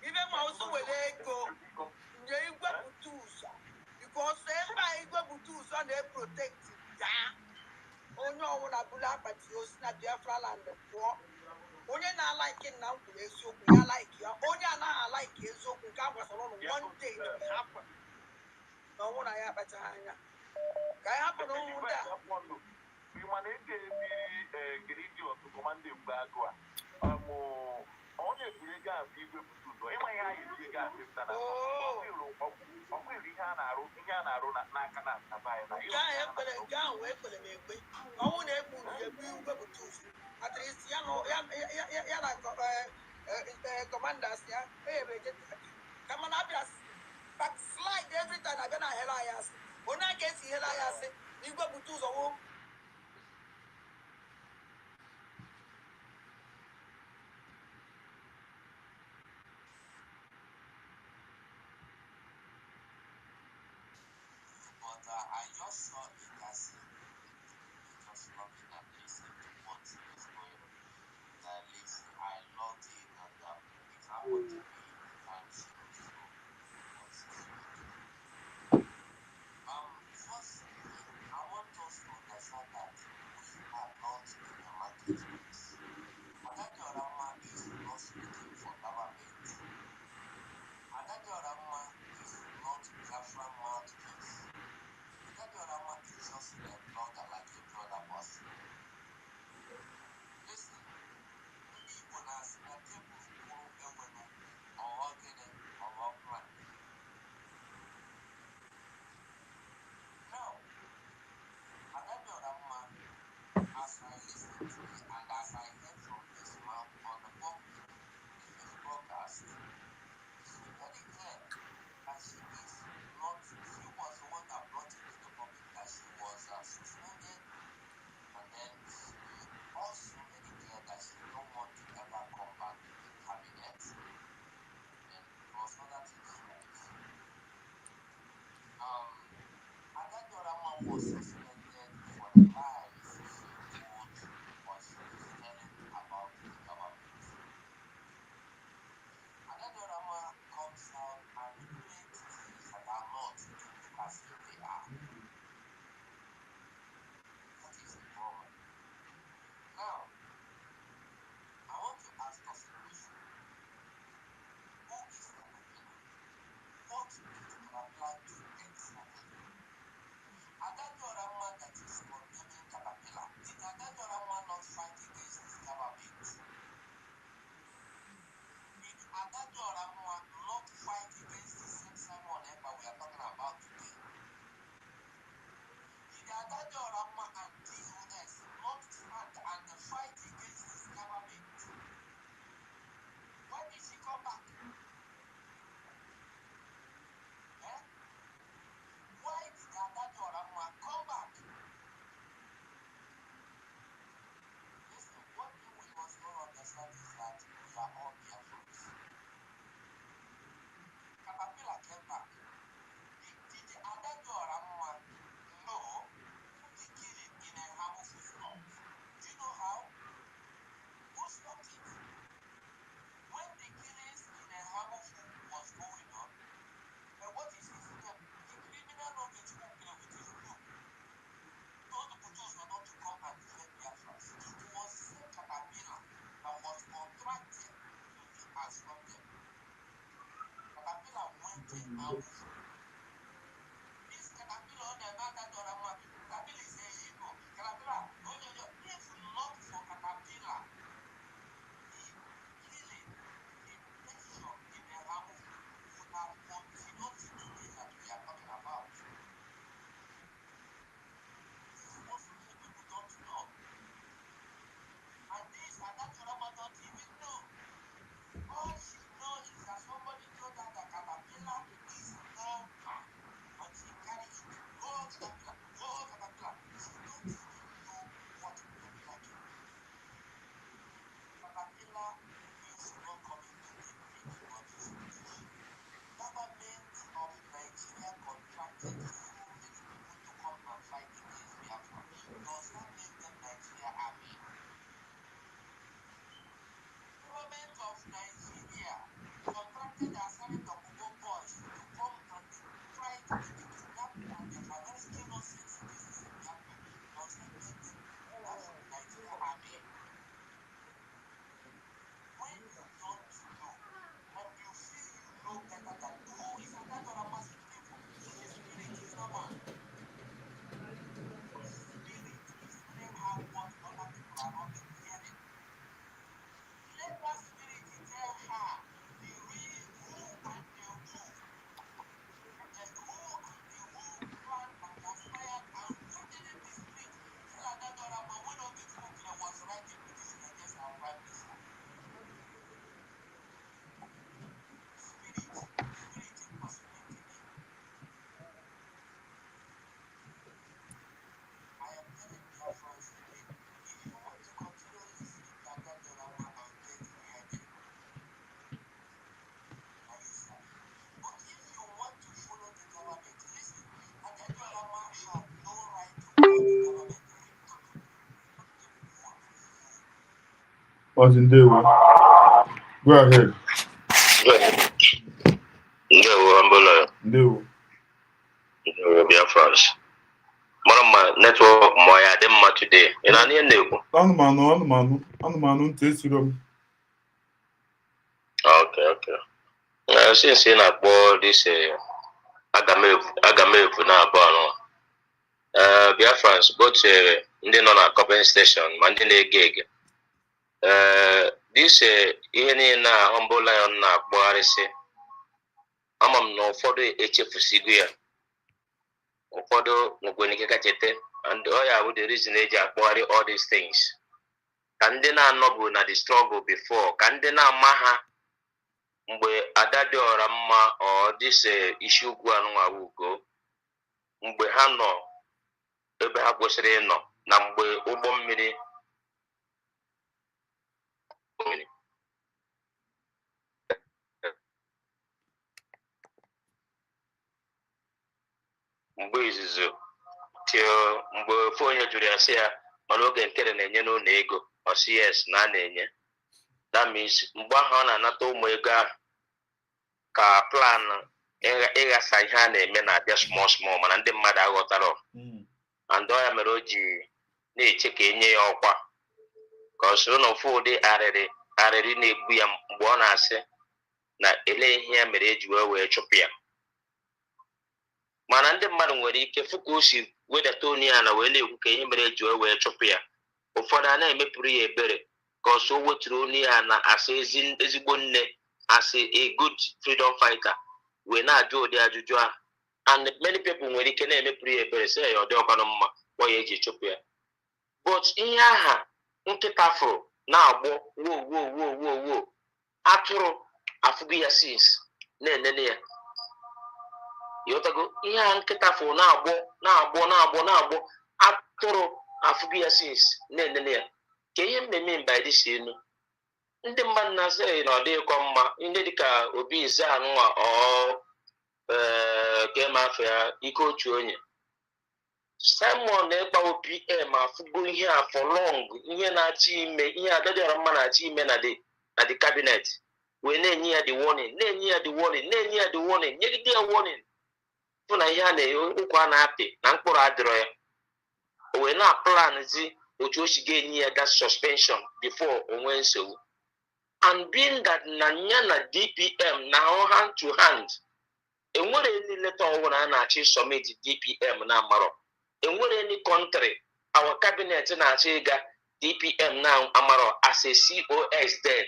C: Ibe ma ụzọ were ego nye igwe bute ụzọ. Because ebe a igwe bute ụzọ na-eprotect gaa. Onye ọbụla bụrụ akpati osi na Biafra land pụọ. Onye na-alaiki nna m kwuru eziokwu ya alaiki ya. Onye anaghị alaiki eziokwu nke a gbasara ụlọ one day to happen. Na ọnwụ na ya akpachaghị anya. Ka anyị hapụ na ụmụ ndị a.
B: Mana ebiri Gridi otu kọmanda mgbe agụ a. Onye eburu ego ahụ igwe bute ụzọ. Ịma ihe anyị ji ego ahụ pụta na ọkụiri ihe a na-arụ n'aka na ntaba anyị.
C: Nke ahụ wee kpere m ekpe. Ọnwụ na-egbu igwe bute ụzọ. At least ya na commanders ya kama na abịa backslide every time abịa na ahịa anyị asị onye a ga-esi ihe anyị asị igwe bute ụzọ wụ
F: I just saw it as just looking at this what is going on. At least I loved it and it happened to me and so firstly, I want us to understand that we are not in a marketplace. Adauchu is not speaking for government. Adauchu is not Biafra mouthpiece. Adauchu is just a blogger like every other person. Listen, ndị Igbo na-asị na tebụl kwụrụ enwenu ọghọ gịnị ọghọ plan. Now, Adauchu, as I listen to it and as I heard from his mouth on the public in his broadcast, it's very clear that she was the one that brought it to the public that she was suspended, and then she also made it clear that she don't want to ever come back in cabinet. And there was other things like this. Adauchu was suspended for the lies she told or she is telling about the government. Adauchu comes out and paints things that are not to look as if they are. That is the problem. Now, I want to ask us a question. Who is the beginner? What it can apply to exactly? Adauchu This caterpillar on the back of caterpillar is a hero. Caterpillar, if not for caterpillar, the killing, the destruction in the Ramu would have continued to today that we are talking about. This is what many people don't know. And this Adauchu don't even know. All she knows is that somebody told her that caterpillar is her. And she carried it. Go caterpillar, go caterpillar. She don't even know what caterpillar can do. Caterpillar is not coming to take anybody's wish. Government of Nigeria contracted so many people to come and fight against Biafra. Does that make them Nigeria army? Government of Nigeria contracted the Asari Dokubo boys to come and fight with the kidnapping and the arrest innocent citizens in Biafra. Does that make them Nigeria army? When you don't know and you feel you know better than who is Adauchu speaking for? His spirit is not man. His spirit is telling her what other people are not hearing. Let that spirit tell her the real who and the who. The who and the who plan that conspired and written in the spirit. Tell Adauchu when all the book that was writing between against our prime minister. Spirit impersonating him. I am telling your friends today, if you want to continue listening to Adauchu and get ready, now you start. But if you want to follow the government, listen, Adauchu had no right to call the government.
D: What's in there? Go ahead. No.
B: Biafrans. Mama network moya dem ma today. Ina ni ndekwu.
D: Anụmanụ ntị esiro m.
B: Okay. Since you na-akpọ this agamefu na abụọ no. Biafrans both ndị nọ na copying station ma ndị na-ege ege. This ihe niile na Humble Lion na-akpọgharịsị. Ama m na ụfọdụ echefusigo ya. Ụfọdụ nwekwana ike kachete, and ya bụ the reason eji akpọgharị all these things. Ka ndị na-anọbụ na the struggle before, ka ndị na-ama ha mgbe Ada dị ọra mma ọ dịse isi ugwu anụnwa ugo, mgbe ha nọ ebe ha kwesịrị ịnọ, na mgbe ụgbọ mmiri mgbe izuzu till mgbe ofe onye jụrụ ya sị ya mana oge nkere na-enye n'ụlọ ego ọ sị yes na a na-enye. That means mgbe ahụ ọ na-anata ụmụ ego ahụ ka plan ịghasa ihe a na-eme na-abịa small mana ndị mmadụ aghọtara. And ọ ya mere o ji na-eche ka enye ya ọkwa ka ọ soro na ofu ụdị arịrị na-egbu ya mgbe ọ na-asị na ele ihe ya mere eji wee chụpụ ya. Mana ndị mmadụ nwere ike fụ ka o si wedata onye ya na wee na-ekwu ka ihe mere eji wee chụpụ ya. Ụfọdụ a na-emepụrụ ya ebere ka ọ so wetụrụ onye ya na asị ezigbo nne, asị a good freedom fighter wee na-ajụ ụdị ajụjụ ahụ. And many people nwere ike na-emepụrụ ya ebere sị ya ọ dị ọkwanụ mma kpọ ya eji chụpụ ya. But ihe aha nkịta fụrụ na-agbọ wo atụrụ afụgo ya since na-enene ya. Yotago ihe a nkịta fụrụ na-agbọ atụrụ afụgo ya since na-enene ya. Ka ihe mmemme mba dị enu ndị mmadụ na-asị na ọ dịghịkọ mma ndị dịka Obi Ize anụnwa kemafia ike otu onye Simon na-ekpawo PM afụgo ihe a for long, ihe na-achị ime, ihe Adauchu mma na-achị ime na the cabinet wee na-enye ya the warning, nyegide ya warning fụ na ihe a na-ụkwa a na-apị na mkpụrụ adịrọ ya. O wee na-aplanzi otu o si ga-enye ya that suspension before onwe nsogbu. And being that na ya na DPM na hand to hand enwere any letter ọwụrụ a na-achị submit DPM na amarọ. Enwere any country our cabinet na-achị ịga DPM na amarọ as a COS then.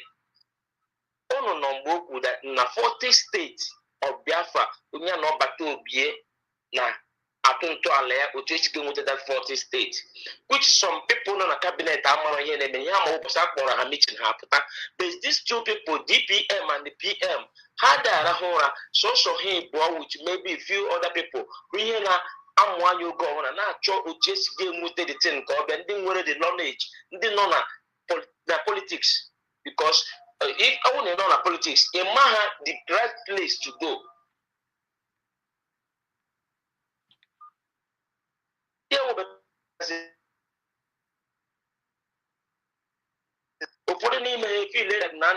B: Unu nọ mgbe okwu that na 40 states of Biafra onye na ọbata obie na atụntụ ala ya otu esi ga-enweta that 40 states, which some people nọ na cabinet amara ihe na-eme ihe ama ụbọchị akpọrọ ha meeting ha pụta. But these two people, DPM and the PM, ha darahụ ụra sọsọ ha ịbụọ with maybe a few other people bụ ihe na-amụ anya oge ọbụla na-achọ otu esi ga-enweta the thing ka ọ bịa ndị nwere the knowledge ndị nọ na politics, because if I want to know na politics, a man the right place to go. Ụfọdụ n'ime ha feel na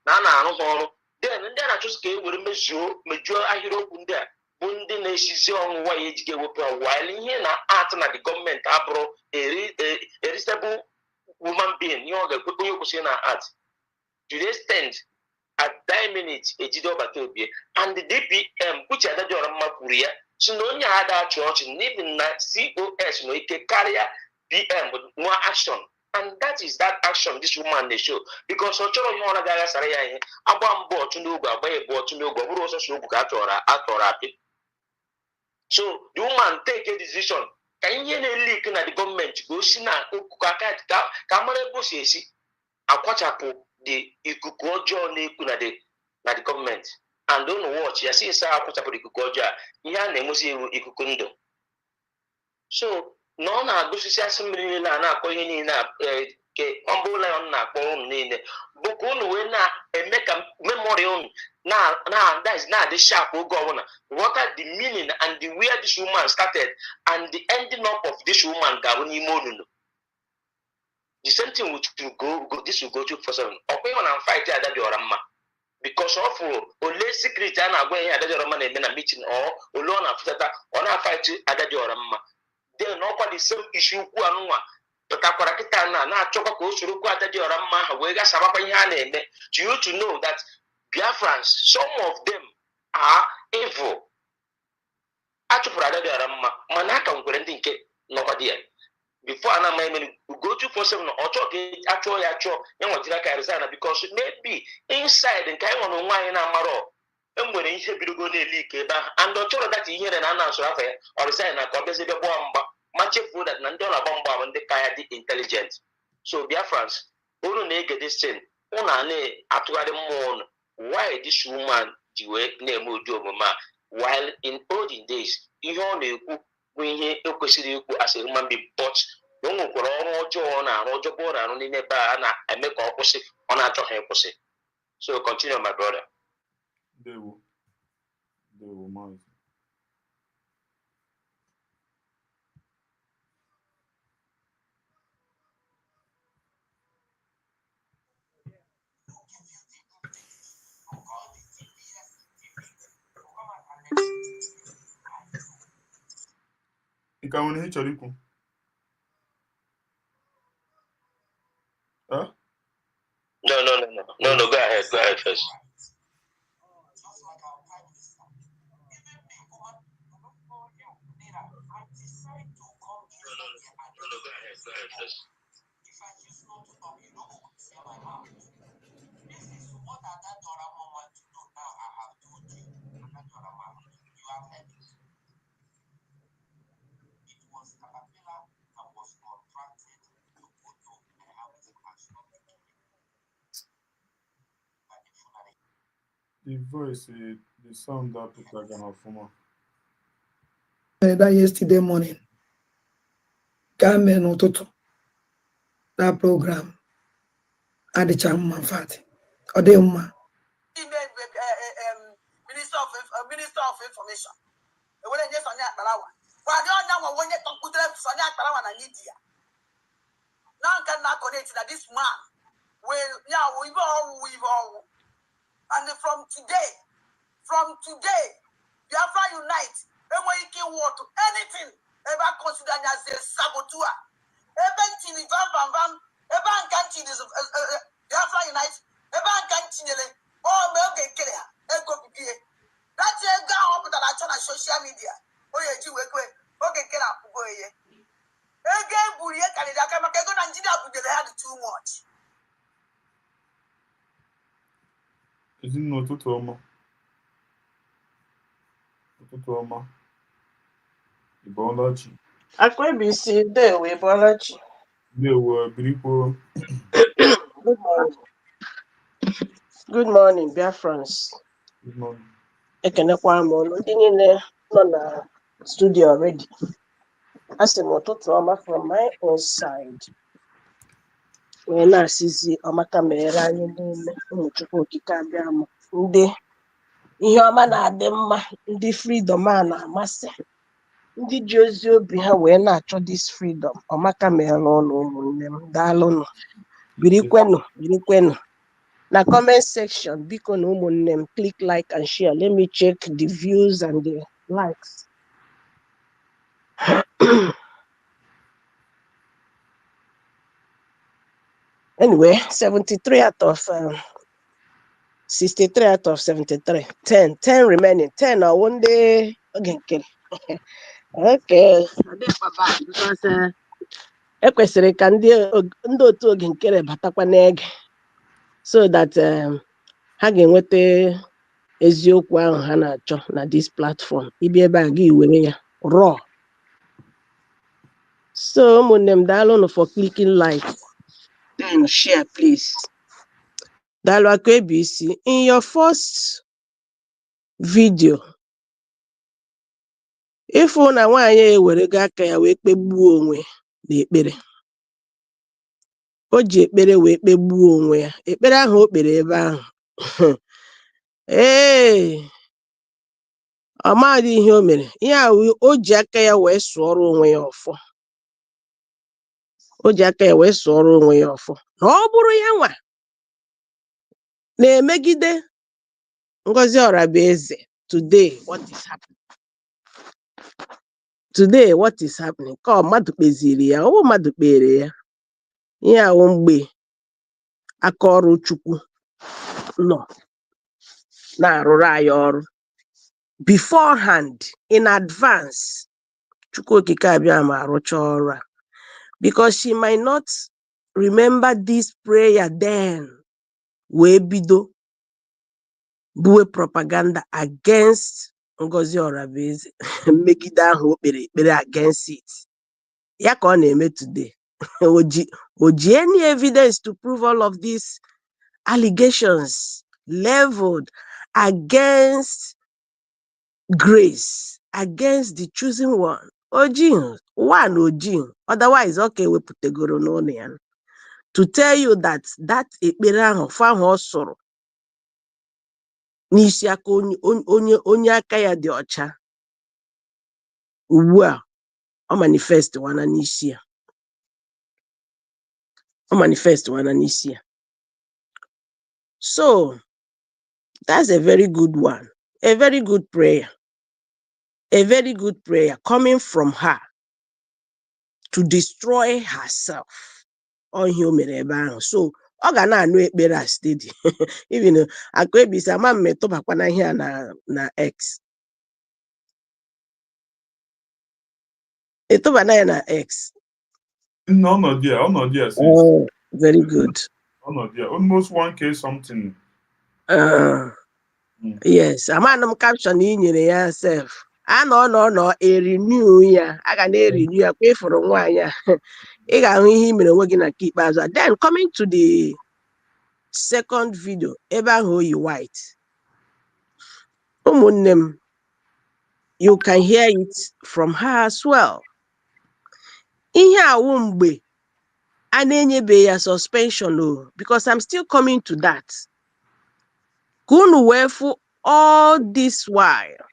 B: na-arụghị ọrụ, then ndị a na-achọsi ka e were mejuo ahịrịokwu ndị a bụ ndị na-esizi ọnwụwa ya ejighị ewepụ while ihe na-atụ na the gọọmenti abụrụ a reasonable woman being ihe ọ ga-ekwe onye kwụsịrị na art to the extent at that minute ejide ọbata obie and the DPM kwuchi Adauchu mma kwuru ya si na onye a Adauchu ọchị n'ihi na COS nwere ike karịa PM nwa action, and that is that action this woman dey show because ọ chọrọ ihe ọ na-agaghị asara ya ihe agba mbọ ọchụ n'ogwe agba ya bụ ọchụ n'ogwe ọ bụrụ ọsọsọ ogwu ka atọrọ apị. So the woman take a decision ka ihe na-elik na the gọọmenti ka o si na ka mara ebe o si esi akwachapụ the ikuku ọjọọ na-ekwu na the gọọmenti and unu watch ya si nsa akwachapụrụ ikuku ọjọọ a ihe a na-enwezi ewu ikuku ndụ. So na ọ na-agụsisi asị mmiri niile a na-akpọ ihe niile ke ọbụla ya na-akpọ unu niile bụ ka unu wee na-eme ka memori unu na-adị sharp oge ọbụla ghọta the meaning and the where this woman started and the ending up of this woman ga-abụ n'ime onunu. The same thing this will go to for 7. Ọkwa ihe na fight Adauchu mma because of ole secret a na-agwa ihe Adauchu mma na-eme na meeting ole ọ na-afụtata ọ na-fight Adauchu mma. Then ọkwa the same issue ukwu anụnwa pụtakwara kịta na-achọkwa ka o soro okwu Adauchu mma ha wee gasabakwa ihe a na-eme to you to know that Biafrans, some of them are evil. Achụpụrụ Adauchu mma mana aka nwere ndị nke nọkwa dị ya before ana maybe go to for 7 or talk achọ ya nwetara ka resign because maybe inside nke anyị nwere nwaanyị na-amara enwere ihe bidogo na-eli ike ebe ahụ and ọ chọrọ data ihe na answer afọ ya or resign na ka ọ bịazi bịa gbaa mgba ma chefuo that na ndị ọ na-agba mgba bụ ndị ka ya dị intelligent. So Biafrans, unu na-ege this thing unu na-atụgharị mmụọ unu why this woman ji wee na-eme ụdị omume a while in olden days ihe ọ na-ekwu bụ ihe ekwesịrị ikwu as a human being but o nwekwara ọrụ ọjọọ na-arụ ọjọọ ọ na-arụ n'ime ebe a na-eme ka ọ kwụsị ọ na-achọghị ịkwụsị. So continue my brother.
D: Ndewo maazị. Ị ka nwere ihe ị chọrọ ikwu? Huh?
B: No, go ahead first.
F: If I choose not to talk, you know who could see my mouth. This is what Adauchu want to know. Now I have told you, Adauchu, you have heard it. It was Caterpillar that was contracted to go to a house and stop the killing.
D: The voice, the sound that people are gonna form.
E: That yesterday morning, came in that program at the Chamman Fat or the Minister of Information. When I just on that Balawa. Well, I don't know when you talk to them, Sonia Balawa and Lydia. Now can not connect that this man will now we've all. And from today, Biafra unite. Everyone you can walk to anything ever considered as a saboteur. Even till the Van, ever can't Biafra unite, ever can't oh, okay, that's a guy that
F: social media. Onye ji wekwe oge nke na-apụgo ihe. Ego eburu ihe karịrị aka maka ego Nigeria butere ha dị too much.
D: Ezinụlọ ụtụtụ ọma. Ụtụtụ ọma. Ịbọọlachi.
G: Akwebisi ndewo Ịbọọlachi.
D: Ndewo birikwo.
G: Good morning. Good morning, Biafrans.
D: Good morning.
G: Ekenekwa m unu ndị niile nọ na studio already. Asị m ụtụtụ ọma from my own side. Wee na-asịzi ọmaka meghere anyị niile ụmụ Chukwu okike abịa m ndị ihe ọma na-adị mma, ndị freedom a na-amasị, ndị ji ozi obi ha wee na-achọ this freedom. Ọmaka meghere ọnụ ụmụnne m, daalụnụ. Birikwenụ. Na comment section, biko na ụmụnne m, click like and share. Let me check the views and the likes. Anyway, 73 out of 63 out of 73. 10 remaining. 10 are one day. Okay. Okay. Because ekwesịrị ka ndị otu oge nkere batakwa n'ege so that ha ga-enweta eziokwu ahụ ha na-achọ na this platform. Ibi ebe a gị were ya raw. So ụmụnne m, daalụnụ for clicking like and share please. Daalụ Akwebisi. In your first video, ịfụ na nwaanyị ewerego aka ya wee kpegbuo onwe n'ekpere. O ji ekpere wee kpegbuo onwe ya. Ekpere ahụ o kpere ebe ahụ. Ọ maghị ihe o mere. Ihe ahụ o ji aka ya wee sụọrọ onwe ya ọfọ. O ji aka ya wee sụọrọ onwe ya ọfọ. Na ọ bụrụ ya nwa na-emegide Ngozi Orabueze. Today what is happening? Ka mmadụ kpeziri ya, ọ mmadụ kpere ya. Ihe ahụ mgbe aka ọrụ Chukwu nọ na-arụrụ anyị ọrụ. Beforehand, in advance, Chukwu okike abịa ma arụcha ọrụ a. Because she might not remember this prayer then. Wee bido buwe propaganda against Ngozi Orabueze. Megide ahụ o kpere ekpere against it. Ya ka ọ na-eme today. O ji any evidence to prove all of these allegations leveled against grace, against the chosen one. Ojii. Otherwise, okay, wepụtegoro n'ụlọ ya. To tell you that ekpere ahụ fa ahụ ọ sụrụ n'isi aka onye aka ya dị ọcha. Ugbu a ọ manifest wana n'isi ya. So that's a very good one. A very good prayer. A very good prayer coming from her to destroy herself. On human ebe ahụ. So ọ ga na-anụ ekpere a steady. Even Akwebisi ama m metụbakwana ihe a na X. Etụbana ya na X.
D: No, dear.
G: Oh, very good.
D: Dear. Almost 1K something.
G: Yes, amanụ m caption ị nyere ya self. Anọ renew ya. A ga na-renew ya kwa ịfụrụ nwaanyị a. Ị ga-ahụ ihe mere onwe gị na nke ikpeazụ. Then coming to the second video, ebe ahụ oyi white. Ụmụnne m, you can hear it from her as well. Ihe awụ mgbe a na-enyebe ya suspension because I'm still coming to that. Ka unu wee fụ all this while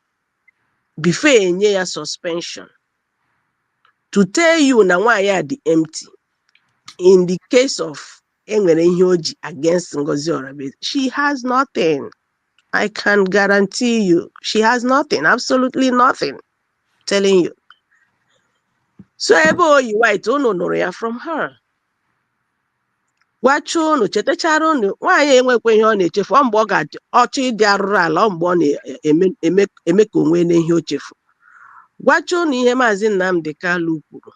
G: before enye ya suspension. To tell you na nwaanyị a dị empty. In the case of enwere ihe oji against Ngozi Orabueze, she has nothing. I can guarantee you, she has nothing, absolutely nothing. Telling you. So ebe oyi white unu nụrụ ya from her. gwachuo unu chetachara unu nwaanyị enwekwa ihe ọ na-echefu ọ mgbe ọ ga-adị ọchọ ịdị arụrụ ala ọ mgbe ọ na-eme ka onwe n'ihe o chefu gwachuo unu ihe maazị Nnamdi Kalu kwuru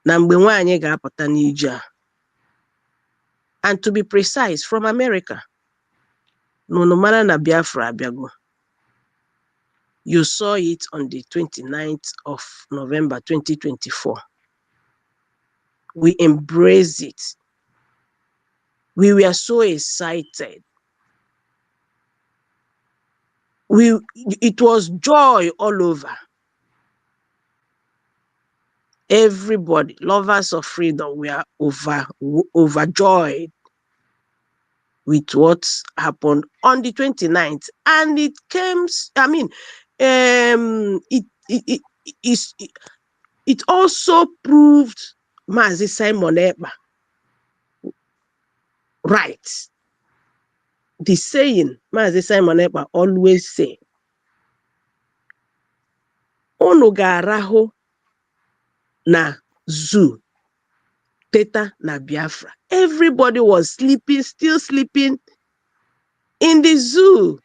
G: na mgbe nwaanyị ga-apụta n'ije a and to be precise from America n'unu mara na Biafra abịago. You saw it on the 29th of November 2024. We embraced it. We were so excited. It was joy all over. Everybody, lovers of freedom, were overjoyed with what happened on the 29th. And it came, I mean, it also proved Mazi Simon Ekpa right. The saying Mazi Simon Ekpa always say, "Unu ga-arahụ na zoo, teta na Biafra." Everybody was sleeping, still sleeping in the zoo,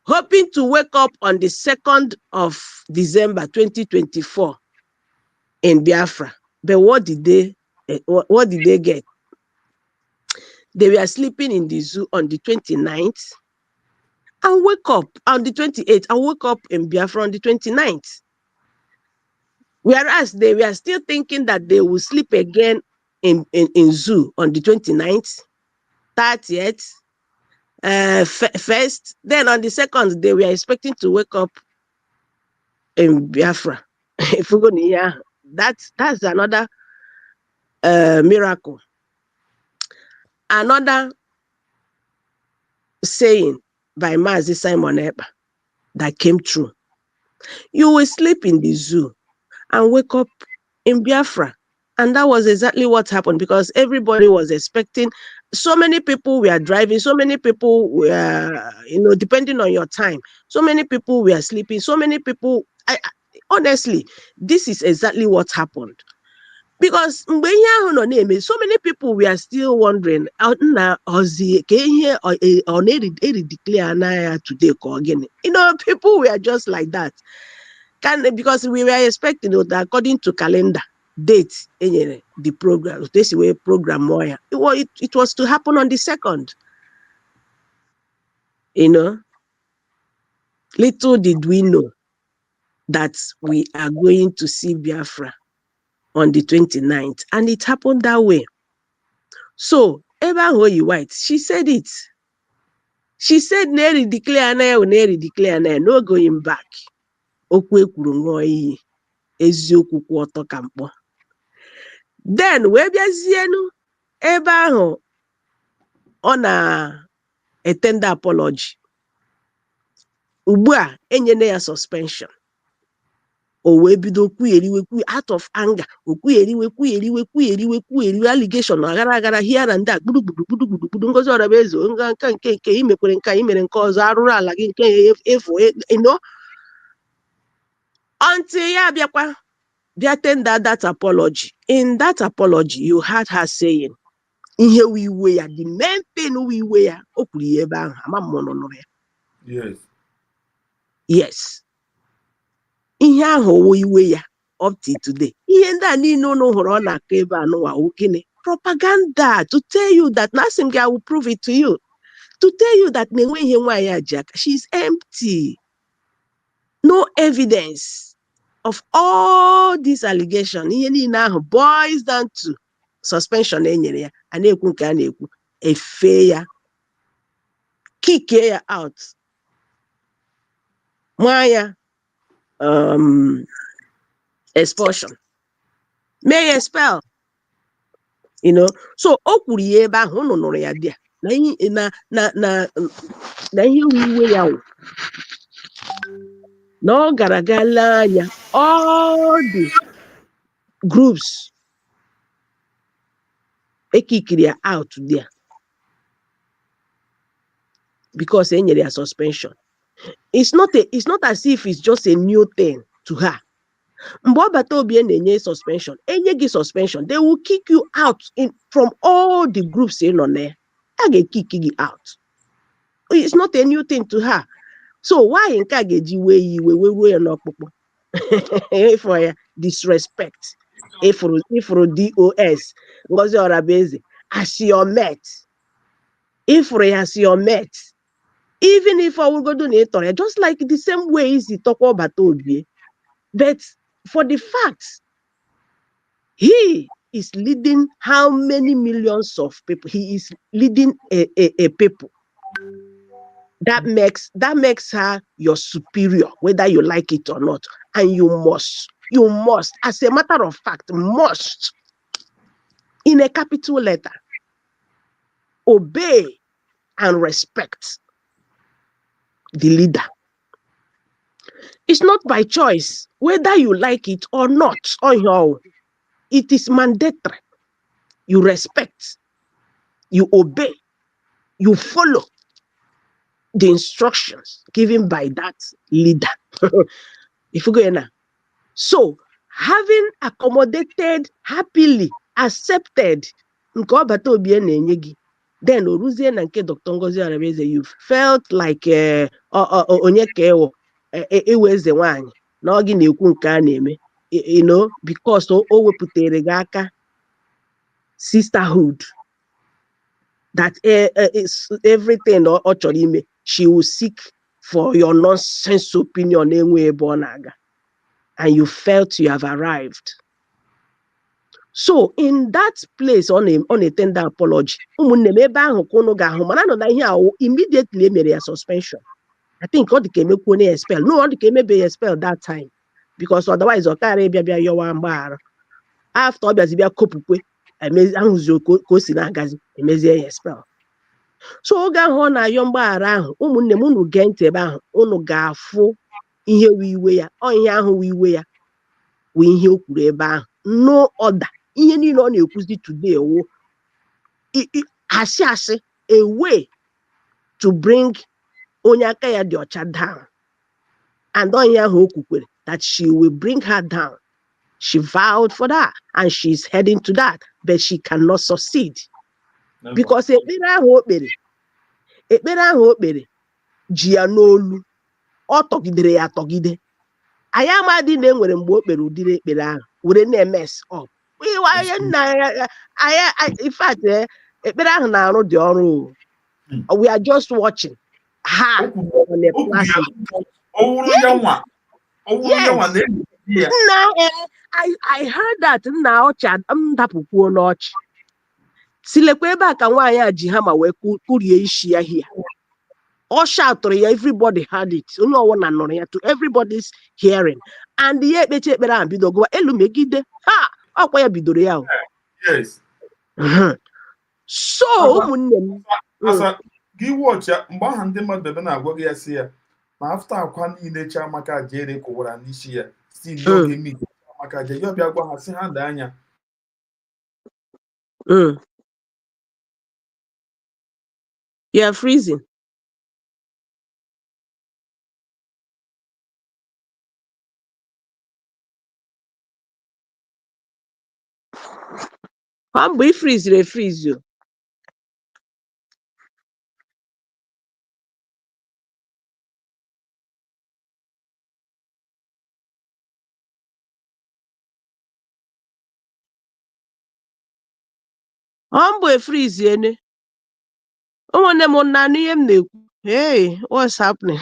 G: hoping to wake up on the 2nd of December 2024 in Biafra. But what did they get? They were sleeping in the zoo on the 29th and wake up on the 28th and wake up in Biafra on the 29th. Whereas they were still thinking that they will sleep again in zoo on the 29th, 30th, first. Then on the 2nd, they were expecting to wake up in Biafra. If we're going to hear, that's another miracle. Another saying by Mazi Simon Ekpa that came true. You will sleep in the zoo and wake up in Biafra. And that was exactly what happened, because everybody was expecting. So many people were driving, so many people were, depending on your time, so many people were sleeping, so many people, honestly, this is exactly what happened. Because so many people were still wondering, declare today again. People were just like that. Because we were expecting that according to calendar, date, the program, this way program, it was to happen on the 2nd. Little did we know that we are going to see Biafra on the 29th, and it happened that way. So, Eba Hoyi White, she said it. She said, Neri declare no going back. Okwe kwuru ṅụọ iyi, eziokwu kwụ ọtọ ka mkpọ. Then wee bịazienu ebe ahụ ọ na-etenda apology. Ugbu a enyene ya suspension. O wee bido kwugheriwe out of anger. O kwugheriwe allegation agara here and there gburugburu Ngozi Orabezo nke imekwere nke imere nke ọzọ arụrụ ala gị nke efu until ya bịakwa bịa tender that apology. In that apology, you heard her saying, ihe wiwe ya, the main thing wiwe ya, o kwuru ya ebe ahụ, ama m nụrụ ya.
D: Yes.
G: Yes. Ihe ahụ wiwe ya up till today. Ihe ndị a niile unu hụrụ ọ na-akọ ebe a n'ụwa gịnị? Propaganda to tell you that nothing I will prove it to you. To tell you that na-enwe ihe nwaanyị a ji aka, she's empty. No evidence of all these allegations. Ihe niile ahụ boils down to suspension enyere ya, a na-ekwu nke a na-ekwu, efe ya, kick ya out, maa ya expulsion, mee ya expel. So o kwuru ya ebe ahụ, unu nụrụ ya dị na ihe iwe ya wụ na ọ gara lee anya all the groups ekikiri ya out there because enyere ya suspension. It's not as if it's just a new thing to her. Mgbe ọbata obi na-enye suspension, enye gị suspension, they will kick you out from all the groups ị nọ na ya. A ga-kick gị out. It's not a new thing to her. So why nke a ga-eji wee ya iwe wee ruo ya n'ọkpụkpụ? For ya disrespect. Ifuru DOS Ngozi Orabueze as your mate. Ifuru ya as your mate. Even if I will go do it, just like the same way he talk about Obi. But for the fact, he is leading how many millions of people? He is leading a people. That makes her your superior, whether you like it or not. And you must, as a matter of fact, must, in a capital letter, obey and respect the leader. It's not by choice, whether you like it or not. It is mandatory. You respect, you obey, you follow the instructions given by that leader. If you go in now. So, having accommodated, happily accepted, nke ọbata obi na-enye gị, then oruzie na nke Dr. Ngozi Arabueze, you felt like onye ka ewe eze nwanyị na ọ gị na-ekwu nke a na-eme, because o wepụtere gị aka sisterhood, that everything ọ chọrọ ime, she will seek for your nonsense opinion enwe ebe ọ na-aga, and you felt you have arrived. So in that place on a tender apology, ụmụnne m ebe ahụ ka unu ga-ahụ mana nọ na ihe ahụ immediately emere ya suspension. I think ọ dị ka emekwu onye expel. No, ọ dị ka emebe ya expel that time, because otherwise ọ karịa bịa yọwa mgbaghara. After ọ bịazi bịa kopukwe, ahụzi ka o si na-agazi, emezie ya expel. So oge ahụ ọ na-ayọ mgbaghara ahụ, ụmụnne m unu gee ntị ebe ahụ, unu ga-afụ ihe wụ iwe ya. Ọ ihe ahụ wụ iwe ya wụ ihe o kwuru ebe ahụ. No other. Ihe niile ọ na-ekwuzi today wụ asị a way to bring onye aka ya dị ọcha down. And ọ ihe ahụ o kwukwere that she will bring her down. She vowed for that and she's heading to that, but she cannot succeed. Because ekpere ahụ o kpere ji ya n'olu, ọ tọgidere ya atọgide. Anyị amadị na enwere mgbe o kpere ụdịrị ekpere ahụ were na-emes up. In fact, ekpere ahụ na-arụ dị ọrụ. We are just watching her on a platform. Yes. I heard that nna ọcha m dapụkwuo n'ọchị. Silekwa ebe a ka nwaanyị a ji hama wee kụrie isi ya hia. Ọ shoutụrụ ya, everybody heard it. Onye ọwụna nụrụ ya, to everybody's hearing. And ihe ekpechi ekpere ahụ bido gụwa elu megide. Ha! Ọkwa ya bidoro ya.
D: Yes.
G: So ụmụnne m.
D: Asa gị watch ya mgbe ahụ ndị mmadụ ebe na-agwa gị ya si ya na after akwa niile Chiamaka jere kụwara n'isi ya si n'oge meet Chiamaka je ya bịa gwa ha si ha daa anya.
G: You are freezing. Ọ bụ ifriziri efrizi o. Ọ bụ efrizi ene. Ụmụnne m na anụ ihe m na-ekwu. Hey, what's happening?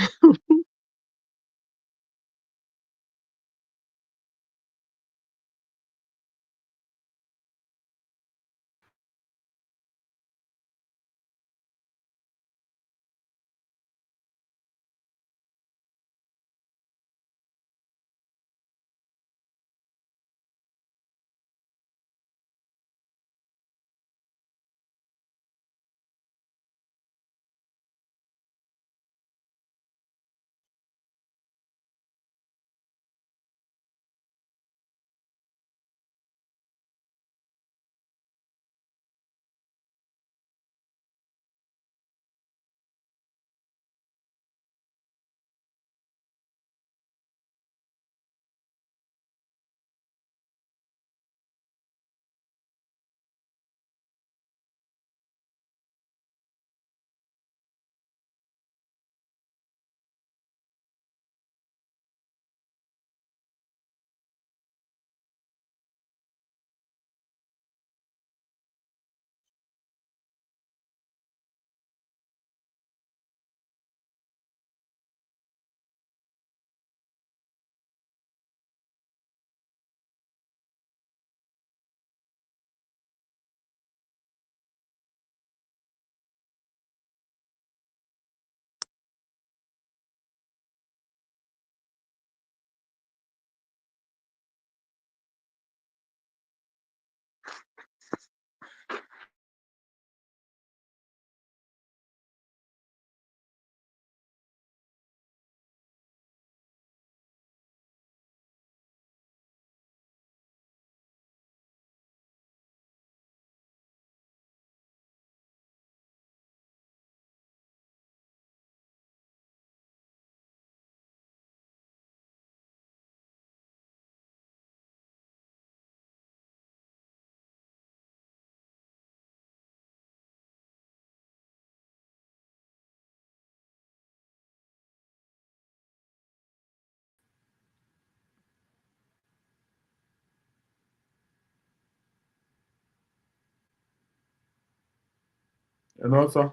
D: And also,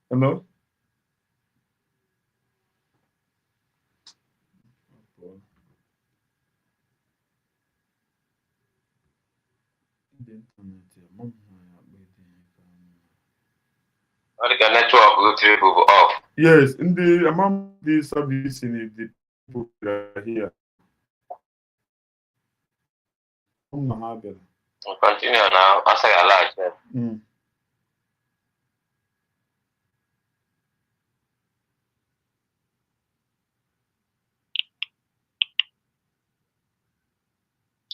D: hello?
B: What the network go triple off?
D: Yes, in the among the service in the people that are here.
B: Continue now. I say a lot.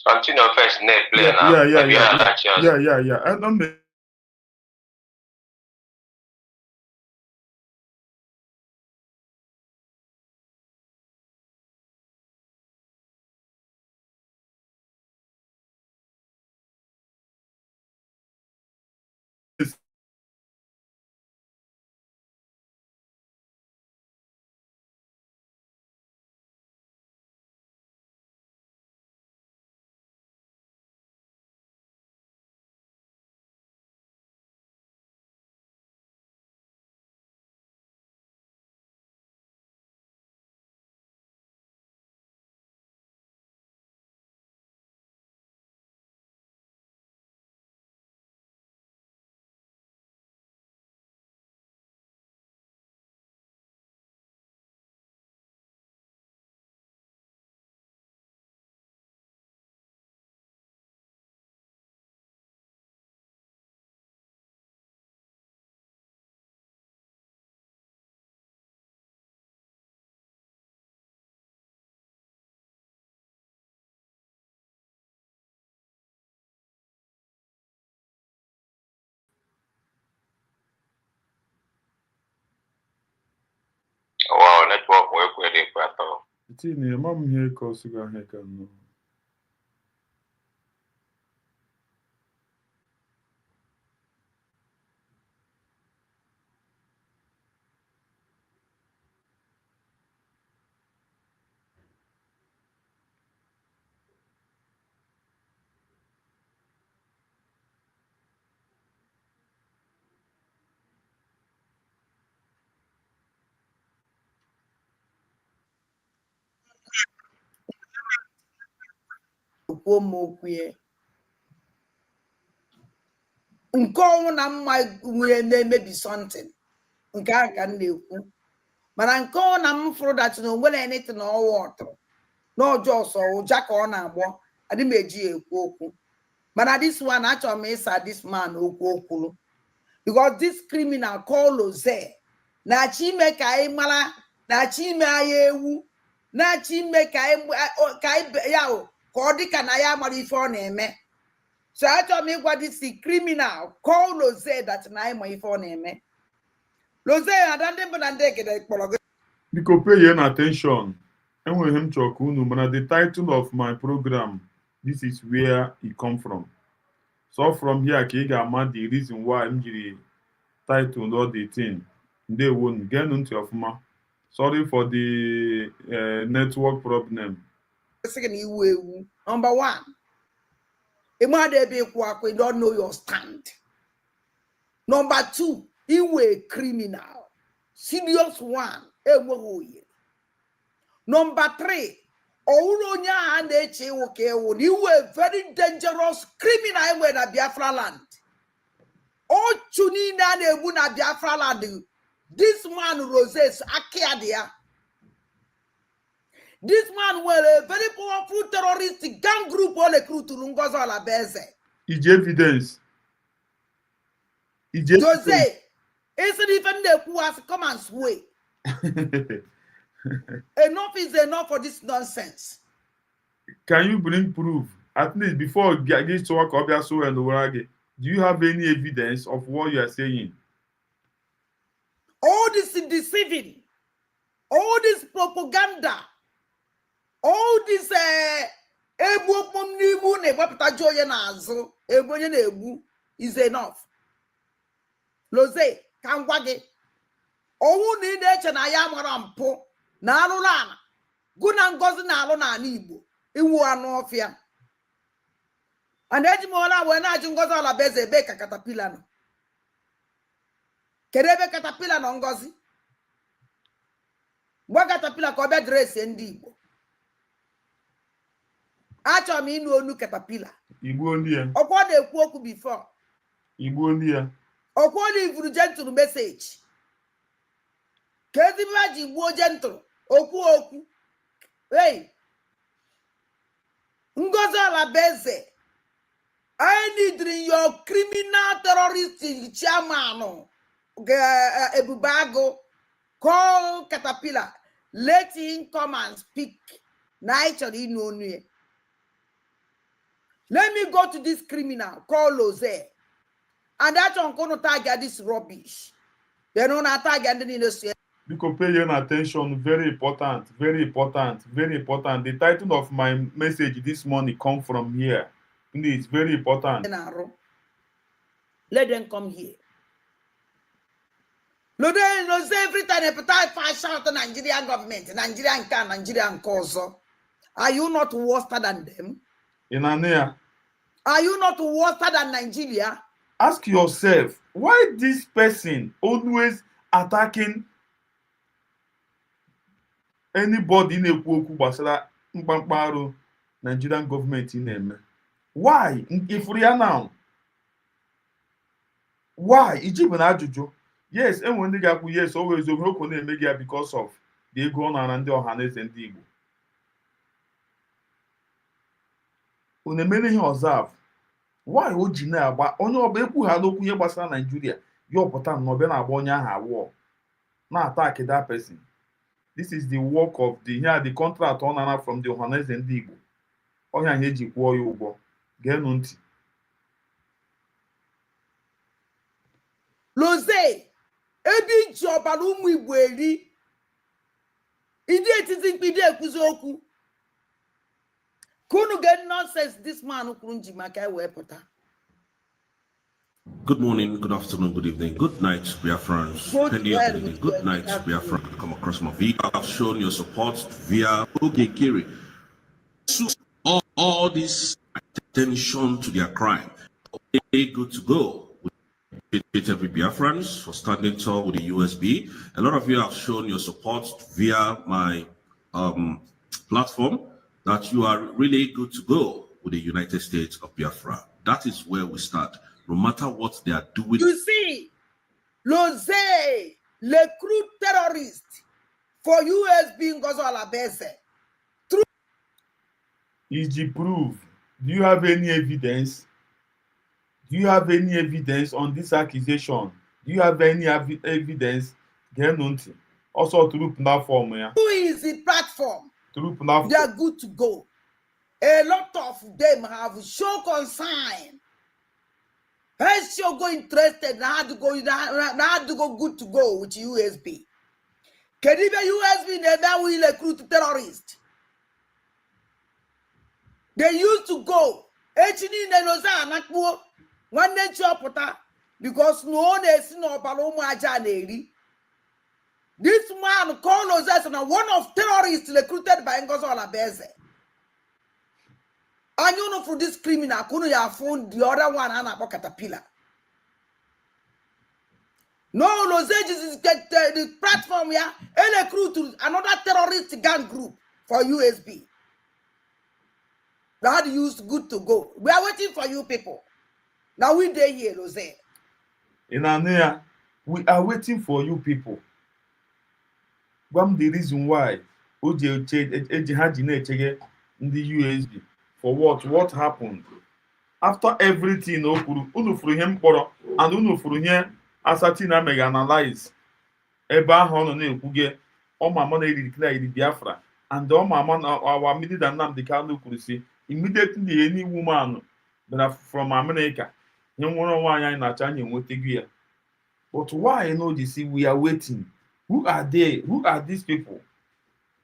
B: Continue first net play now.
D: Yeah. I don't know.
B: Wow, network work with it, Prato.
D: It's in the mom here cause you got heck no.
C: kwuo m okwu ya nke ọnwụ na mma nwere na-emebi something nke ahụ ka m na-ekwu mana nke ọnwụ na m fụrụ dachi na onwere anything na ọwa ọtụrụ n'ọjọọ ọsọ ụja ka ọ na-agbọ adị m eji ya ekwu okwu mana this one achọrọ m ịsa this man okwu okwuru because this criminal called Oze na-achọ ime ka anyị mara na-achọ ime anyị ewu na-achọ ime ka anyị ya ka ọ dị ka na ya mara ife ọ na-eme. So achọrọ m ịgwa this criminal called Oze that na anyị ma ife ọ na-eme. Oze ada ndị mbụ na ndị egede kpọrọ gị.
D: Biko pay attention. Enweghị m chọrọ ka unu mana the title of my program, this is where it come from. So from here ka ị ga-ama the reason why m jiri title all the thing. Ndewo unu geenụ ntị ọfụma. Sorry for the network problem.
C: Number one, you don't know your stand. Number two, you a criminal. Serious one. Number three, you a very dangerous criminal in Biafra land. Oh, Chunina na Biafra land. This man Roses Akiadia. This man was a very powerful terrorist gang group all recruit to Lungozo Alabeze.
D: Is evidence.
C: Jose, isn't even the who has come and sway. Enough is enough for this nonsense.
D: Can you bring proof? At least before get to work Obiaso and Orage, do you have any evidence of what you are saying?
C: All this deceiving, all this propaganda, all this is enough. Loze can wage. Oh, need nature na yamarampo, na alulana, good and gozen alona nibu, iwu anofia. And Ejimola when I Ngozi Alabeze beka caterpillar no. Kedebe caterpillar no Ngozi. Gwa caterpillar ko be dress ndi Igbo. Achọ m inu onu caterpillar.
D: Igbo ndị ya.
C: Okwo na-ekwu okwu before.
D: Igbo ndị ya.
C: Okwo livuru gentle message. Kezi maji gbuo gentle. Okwu. Hey. Ngozi Alabeze. I need your criminal terrorist chairman. Ebubago. Call Caterpillar. Let him come and speak. Night or in. Let me go to this criminal called Loze. And that's on going to target this rubbish. They don't attack and then
D: Because pay attention, very important, very important, very important. The title of my message this morning come from here. It's very important.
C: Let them come here. Loze every time they shout to Nigerian government, Nigerian cause. Are you not worse than them? Are you not worse than Nigeria?
D: Ask yourself, why this person always attacking anybody in a basala Nigerian government in them? Why? If we are now, why? Adauchu. Yes, and when they get yes, always over media because of the ego and the Ohanes and the Igbo. Unemene observe. Why would you know about only obeku had oku gbasara Nigeria? Your potam no be na agbonya ha war. Na attack that person. This is the work of the contract on from the Ohanes and the Igbo. Onya ihe ji kwuo ya ụgwọ. Geenụ ntị.
C: Loze ebi ji ọbara ụmụ Igbo eri. Idi etiti mkpidi ekuzi okwu. Kunu get nonsense this man ukurunji maka wepota.
H: Good morning, good afternoon, good evening, good night, Biafrans. Good night, Biafrans. Come across my video. I've shown your support via Ogekiri. All this attention to their crime. Okay, good to go. We appreciate every Biafrans for standing tall with the USB. A lot of you have shown your support via my platform that you are really good to go with the United States of Biafra. That is where we start. No matter what they are doing.
C: You see, Loze, recruit terrorists for USB Ngozi Alabeze.
D: EG proof. Do you have any evidence? Do you have any evidence on this accusation? Do you have any evidence? Also, to look now for me.
C: Who is the platform? They are good to go. A lot of them have show concern. Has show go interested now to go good to go with USB. Can even USB never will recruit terrorists? They used to go. One day because no one is no Paloma. This man called us one of terrorists recruited by Ngozi Alabeze. And you know for this criminal, couldn't you have found the other one and about Caterpillar? No, Loze is the platform here and recruit another terrorist gang group for USB. That used good to go. We are waiting for you people. Now we there here, Loze.
D: In Anea, we are waiting for you people. One the reason why the USB for what happened after everything unu furu him kpọrọ and unu furu here asatina mega analyze ebe ahụ nọ na-ekwuge ọmama na declare the Biafra and ọmama our immediate Nnamdi Kanu kwuru si immediately any woman from America nye nwere nwaanyị anyị na-acha anyị enwetego ya. But why we are waiting? Who are they? Who are these people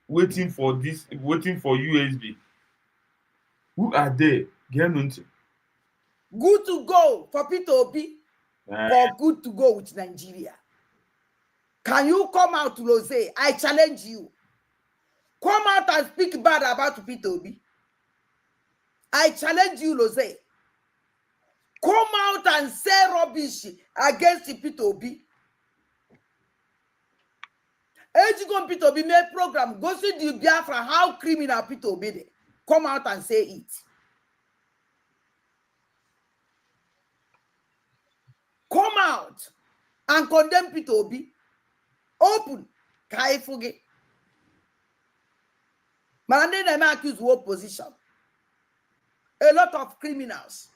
D: waiting for this? Waiting for USB? Who are they? Good
C: to go for Peter Obi, or good to go with Nigeria. Can you come out to Loze? I challenge you. Come out and speak bad about Peter Obi. I challenge you, Loze. come out and say rubbish against Peter Obi. Ejigon Peter Obi made program, go see the Biafra, how criminal Peter Obi did. Come out and say it. Come out and condemn Peter Obi. Open. Kai forget. Man, they may accuse opposition. A lot of criminals.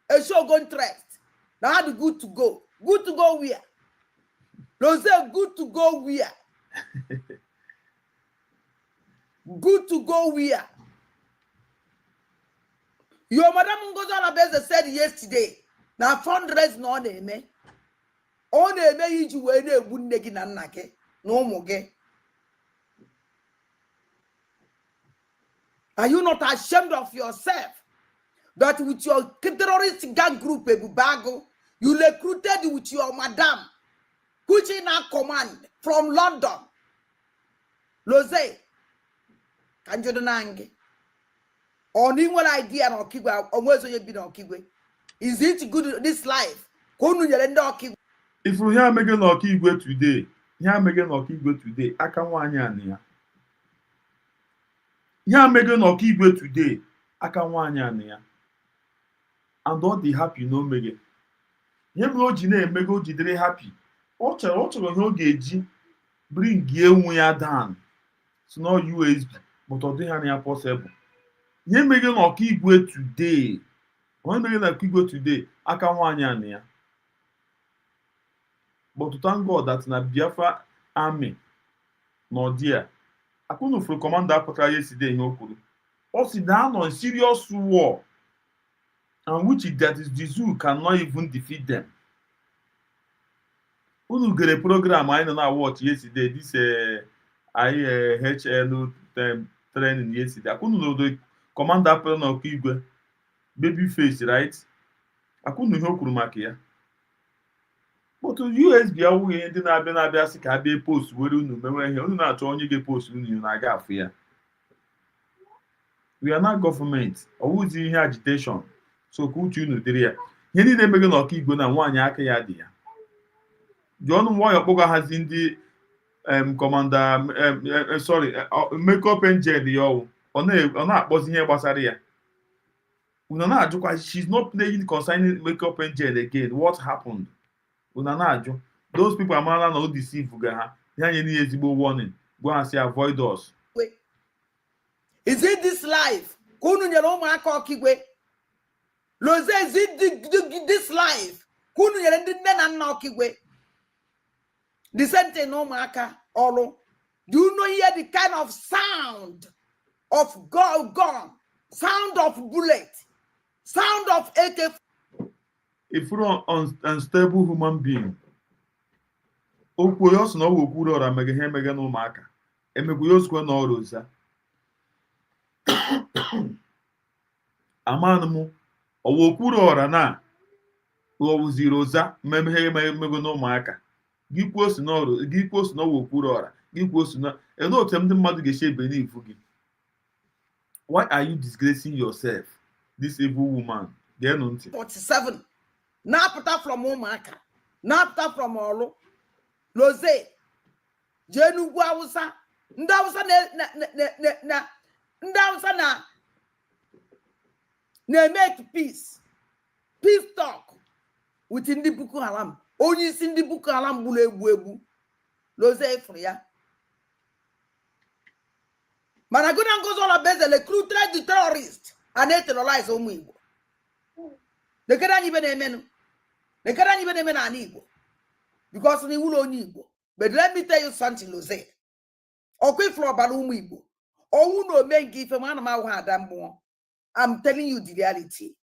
C: A shogun threat. Now the good to go. Good to go where? No say good to go where? Good to go where? Your Madam Ngozola Beze said yesterday. Now fundraise no name. On name iji wee na-egbu nne gị na nna gị na ụmụ gị. Are you not ashamed of yourself that with your terrorist gang group Ebubago, you recruited with your madam, which in a command from London? Loze, can you deny? Or one idea no kigwe, or where's you been on kigwe? Is it good this life?
D: If you hear Megan or Kigwe today, hear Megan or Kigwe today, I can one year. Hear Megan or Kigwe today, I can one year. And all the happy no Megan. Hear me, Jine, Mego, Jidre happy. Ocha, no gauge, bring you down. It's not USB, but I don't have possible. Hear Megan or Kigwe today. When Megan or Kigwe today, I can one year. But to thank God that na Biafra army no there. I couldn't for commander Patra yesterday in Okuru. Also down on serious war, and which that is the zoo cannot even defeat them. Unu get a program I know watch yesterday. This IHL training yesterday. I couldn't know the commander Patra no Kigwe baby face, right? I couldn't know Okuru Makia. But USB awughị ndị na-abịa sị ka abịa post were unu mewe ihe unu na-achọ onye ga-post unu na-aga afụ ya. We are not government. Ọwụzi ihe agitation. So ka uche unu dịrị ya. Ihe niile emege na ọkaigwe na nwaanyị aka ya dị ya. Jụọnụ nwayọ kpọga hazi ndị commander makeup angel ya ọwụ. Ọ na-akpọzi ihe gbasara ya. Unu na-ajụkwa she's not playing concerning makeup angel again. What happened? Those people are not no deceive ha. Warning. Go and say avoid us.
C: Is it this life? Is it this life? The same thing no maka olo. Do you know here the kind of sound of gun, sound of bullet, sound of AK?
D: If you're an unstable human being, okwu so na okwuru ora mege no maka. Emeguyos kwa no roza. Amanmu okwuru ora na owozi roza mege no maka. Gikwo so na okwuru ora. Gikwo so na eno otem ndị mmadụ ga-eche believe gị. Why are you disgracing yourself, this evil woman?
C: 47. Napata from Omaka, napata from Olo, Loze, Jenu Guausa, Ndausa na make peace talk within the Boko Haram. Only in the Boko Haram bulebu, Loze for ya. Managuna goes on a base, recruited the terrorist and they terrorize Omibo. They can't even amen. They can't even amen an Igbo. Because they will only Igbo. But let me tell you something, Lose. Okay, for Balum Igbo. Oh, no, men give a man of my more. I'm telling you the reality.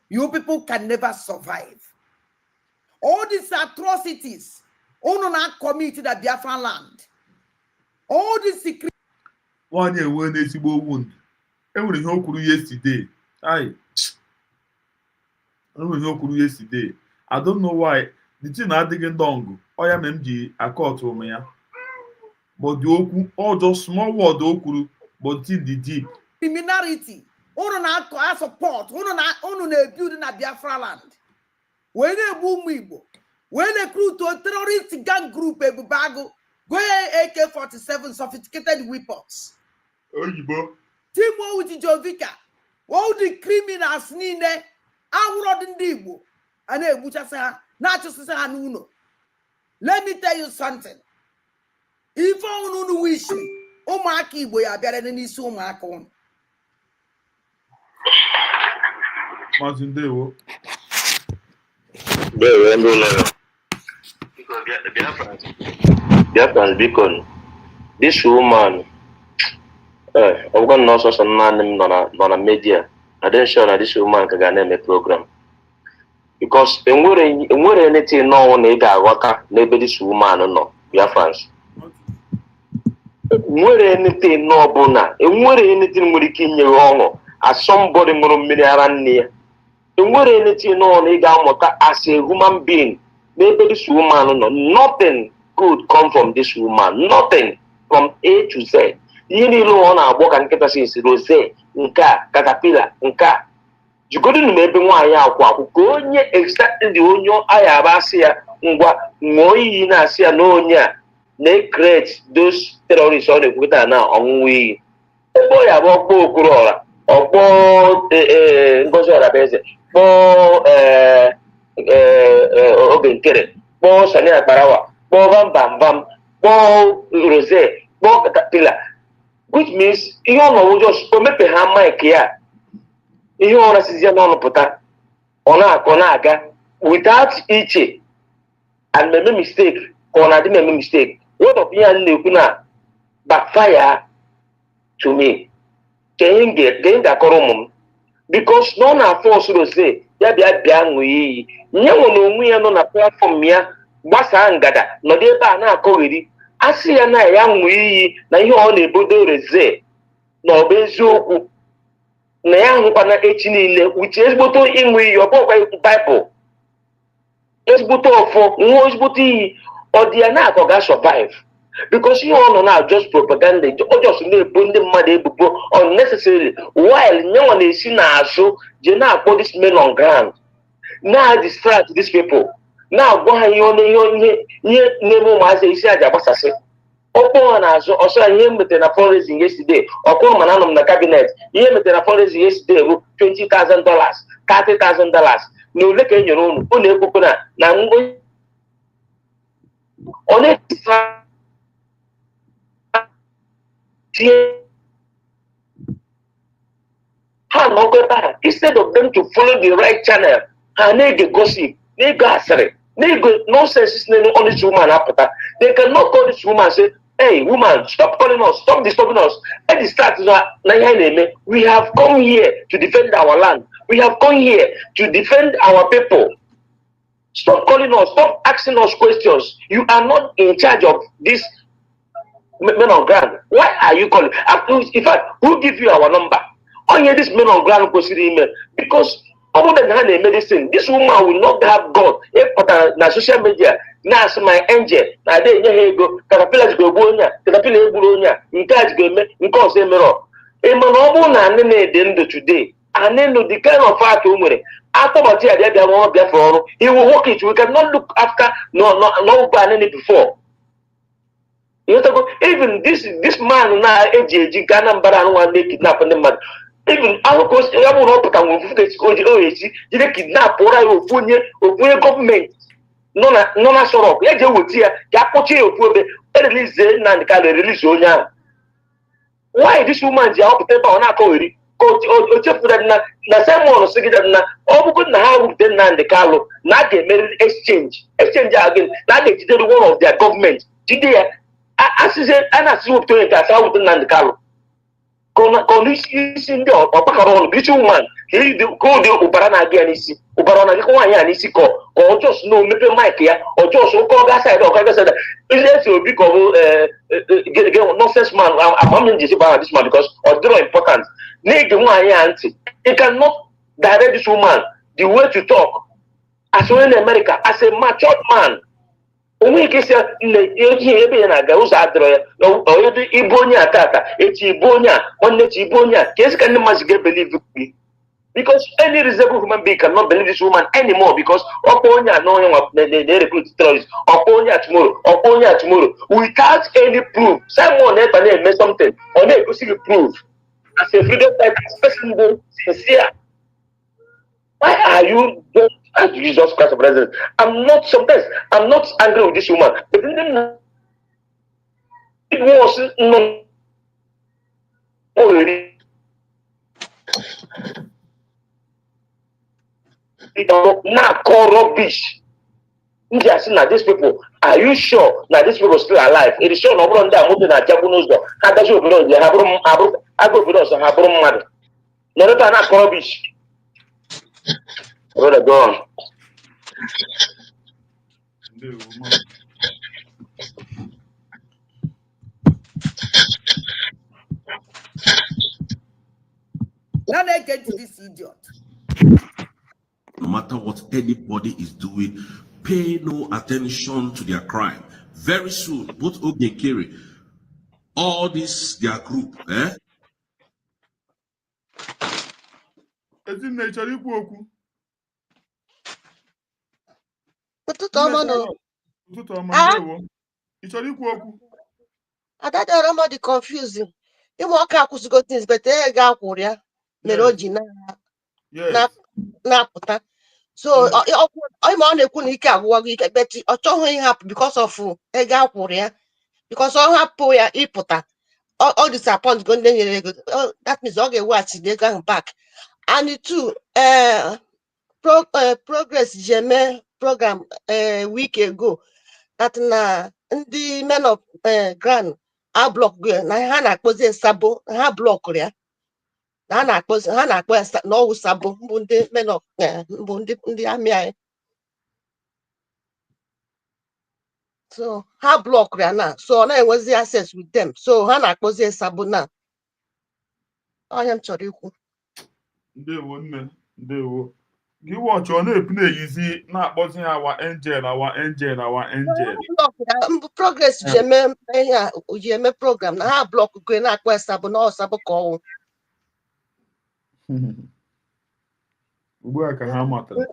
C: You people can never survive. All these atrocities, all not committed at Biafran land. All these secret.
D: One year when they see wound. Every who could yesterday. Yesterday. I don't know why the thing I digging down. I am MG a court to me. But the oku all just small word okuru, but in the deep.
C: Criminality unu na support unu na-ebuild na Biafra land wee na-egbu ụmụ Igbo wee recruit a terrorist gang group Ebubago go AK-47 sophisticated weapons
D: Oyibo
C: Timo with Jovika all the criminals niile awụrụ dị ndị Igbo a na-egbuchasị ha na-achụsịsị ha n'ụlọ. Let me tell you something. If unu wish ụmụaka Igbo ya bịara n'isi ụmụaka unu.
D: Mazindewo.
I: Biafrans, because this woman, I'm going to know some name on a media. I didn't show that this woman can name a program. Because we're anything no one ega waka maybe this woman no Biafrans. We're anything no bona. We're anything we can wrong as somebody more million near. We're anything no one ega as a human being. Maybe this woman no nothing good come from this woman. Nothing from A to Z. You need to work and get us in Rose, Nka, Caterpillar, Nka. You couldn't maybe one ya go exactly the onyo ayabasia ngwa moi na sia no nya they create those terrorists on the Twitter now on we boy about Kurora or ngozo la beze bo obenkere bo sania parawa bo bam bam bo rose bo Caterpillar, which means you know just to make her mic here. Ihe ọra sizi n'ọnụ pụta ọ na-aga without iche and make mistake ka ọ na-adị make mistake. What of ihe na-ekwu na backfire to me ga-akọrọ ụmụ m because nọ na force Rose ya bịa ṅụọ iyi nye nwere onwe ya nọ na platform ya gbasaa ngada nọdụ ebe a na-akọgheri asị ya na ya ṅụọ iyi na ihe ọ na-ebodo Rose na ọ bụ eziokwu na ya hụkwana echi niile uche ezigboto ịṅụ iyi ọ bụkwa Bible ezigboto ọfọ nwa ezigboto iyi ọ dị ya na-akọ ga survive because ihe ọ nọ na just propaganda ọ just na-ebo ndị mmadụ ebubo unnecessarily while nyenwa na-esi n'azụ je na-akpọ this men on ground na-distract these people na-agwa ha ihe na-eme ụmụazị isi aja gbasasị ọkpọ ha n'azụ ọsọ ihe metere na fundraising yesterday ọkụrụ mana anọ m na cabinet ihe metere na fundraising yesterday bụ $20,000 $30,000 na ole ka e nyere unu ekwukwu na ọ na-etisa ha nọkọ ebe ha instead of them to follow the right channel ha na-ege gossip na-ege asịrị na-ege nonsense on this woman apụta. They cannot call this woman and say, hey woman, stop calling us, stop disturbing us. At the start, we have come here to defend our land. We have come here to defend our people. Stop calling us, stop asking us questions. You are not in charge of this men on ground. Why are you calling? In fact, who give you our number? Only this men on ground because other than her medicine, this woman will not have God. If na social media, na my angel, na de nye go, Caterpillar go bonya, Caterpillar buronya, nkaj go me, nko se mero. E manobu na nene dendo today. Aneno the kind of fact umure. After what he had done, therefore, he will walk it. We cannot look after no ban before. You know, even this man na eji Ghana mbara one day kidnap the man. Even our course, I will not put on kidnap or I will put your government. No, sort of. Let you with here, Yapoche, release and can release Onya. Why this woman is out paper on our cory? Coach na same one say that na obu na ha then na the Carlo, not get married exchange again, not the one of their government. Did they as I see what to it as how then the Carlo. Condition the Opakaron, this woman, he go the Ubarana again, Ubarana, and is or just no maybe Mike here, or just so called that side or said, is a big nonsense man. I'm not this man because or very important. Need the one auntie. You cannot direct this woman the way to talk as well in America as a matured man. onwe ike isi eji ebe ya na-aga ụzọ adịrọ ya ọdụ ibu onye a tata echi ibu onye a nwanne echi ibu onye a ka esi ka ndị mmadụ ga-ebelieve gị because any reasonable human being cannot believe this woman anymore because ọkpọ onye a na onye nwa na-recruit terrorist ọkpọ onye a tomorrow without any proof. Simon Ekpa na-eme something ọ na-egosi gị proof as a freedom fighter person bụ sincere. Why are you just as Jesus Christ of Nazareth? I'm not angry with this woman. But then it was no already. Now call rubbish. India say now these people, are you sure now these people still alive? It is sure no one that moving at Japanese door. How does you belong? They have room, I go with us, I have room mad. No, not call rubbish. Brother, go on.
C: Now they get to this idiot.
H: No matter what anybody is doing, pay no attention to their crime. Very soon, both Oge and Kiri, all this, their group,
J: Ụtụtụ ọma nọ.
D: Ụtụtụ ọma ndewo. Ị chọrọ ikwu okwu?
J: Adadara m dị confusing. Ịmụ ọka akwụsịgo things but ga-akwụrụ ya mere o ji na-apụta. So ịma ọ na-ekwu na ike agwụwago ike but ọ chọghị ịhapụ because of ego akwụrụ ya. Because ọ hapụ ya ịpụta ọ disappoint go ndị nyere ego. That means ọ ga-eweghachi ego ahụ back. And two, progress ji eme program week ago that na ndị men of grand a block na ha na-akpọzi sabo ha block ya ha na-akpọ ya na ọwụ sabo bụ ndị men of bụ ndị amị anyị so ha block ya na so ọ na-enwezi access with them so ha na-akpọzi sabo na onye m chọrọ ikwu
D: ndewo nne ndewo gị watch ọ na-epu na-eyizi na-akpọzi ya awa angel
J: progress ji eme program na ha blọk gwe na-akpọ esabụ na ọsabụ ka ọnwụ
D: ugbu a ka ha matara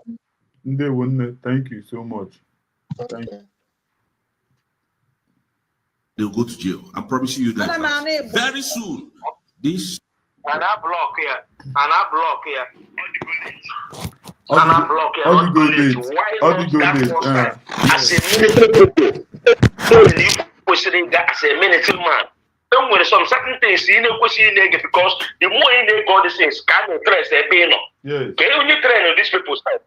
D: ndewo nne thank you so much. Thank you.
H: They'll go to jail. I'm promising you that very soon. This
I: and I block here. All the
D: good
I: as a military people, as a military man. Don't worry, some certain things you know because the more you know all these things, can you trace a pain?
D: Yes.
I: Can you train on these people's side?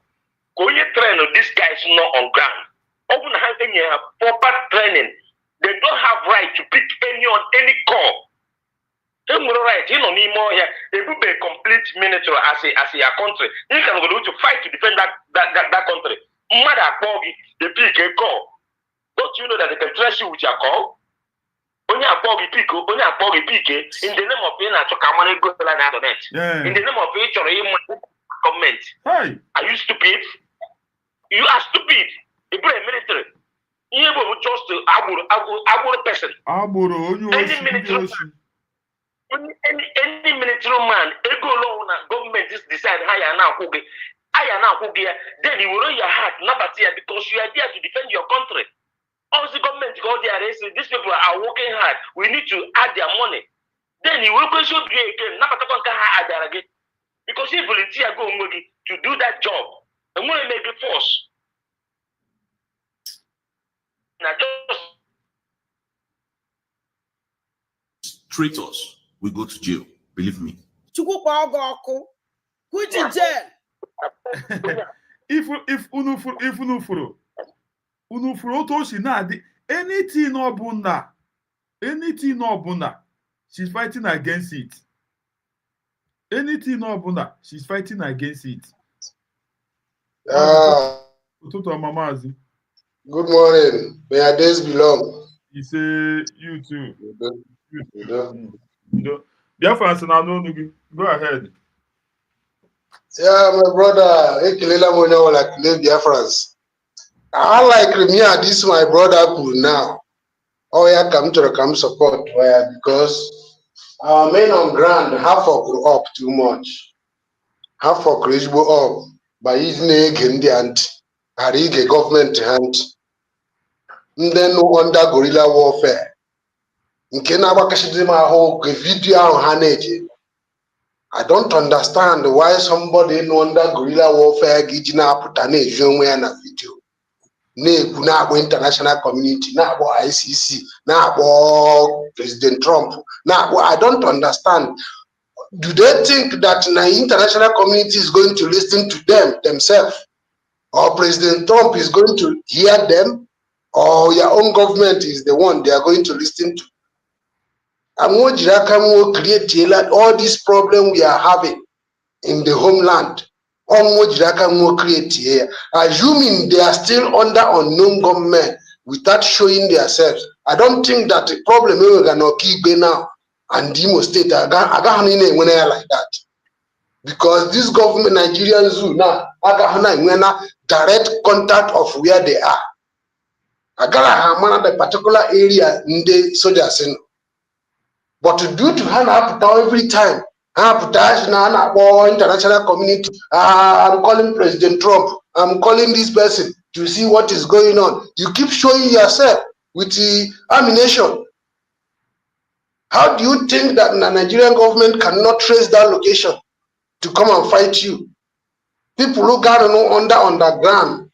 I: Can you train on these guys not on ground? Open having proper training. They don't have right to pick any call. Right, you know, they will be a complete military as a country. You can go to fight to defend that country. Mother they pick a call. Don't you know that they can trace you with your call? Only a poggy pick, in the name of being a Chokamani go like that on it. In the name of each or comment.
D: Hey.
I: Are you stupid? You are stupid. You play military. You will just a person. Any military. Any military man, ego alone, government just decide how you now cook it. Then you will know your heart, not because you are there to defend your country. All the government go there, they say these people are working hard. We need to add their money. Then you will question again, not again. Because if volunteer go to do that job, I'm going to make it force. Now just
H: traitors will go to jail. Believe me.
C: Which in jail?
D: If unufuru otoshi na anything obuna, she's fighting against it. Anything obuna, she's fighting against it.
K: Good morning. May your days be long.
D: He say you too. Go ahead.
K: Yeah, my brother, Ekilela Monya like Biafrans. I like Remia, this my brother cool now. Oh yeah, come support where because our men on ground half of up too much. Half of crazy up by his name and the ant. Harige government hand. Then no under guerrilla warfare. Nke na-agbakashịdị m ahụ ka vidiyo ahụ ha na-eji. I don't understand why somebody no under guerrilla warfare ga-eji na-apụta na-eji onwe ya na vidiyo. Na-ekwu na-akpọ international community, na-akpọ ICC, na-akpọ President Trump, na-akpọ I don't understand. Do they think that the international community is going to listen to them themselves? Or President Trump is going to hear them? Or your own government is the one they are going to listen to? And what create all this problem we are having in the homeland? Create here, assuming they are still under unknown government without showing themselves. I don't think that the problem is gonna keep now and Imo State like that. Because this government, Nigerian zoo now, direct contact of where they are. I got the particular area in the soldiers in. But due to hand up every time, international community, I'm calling President Trump, I'm calling this person to see what is going on. You keep showing yourself with the ammunition. How do you think that the Nigerian government cannot trace that location to come and fight you? People who got underground,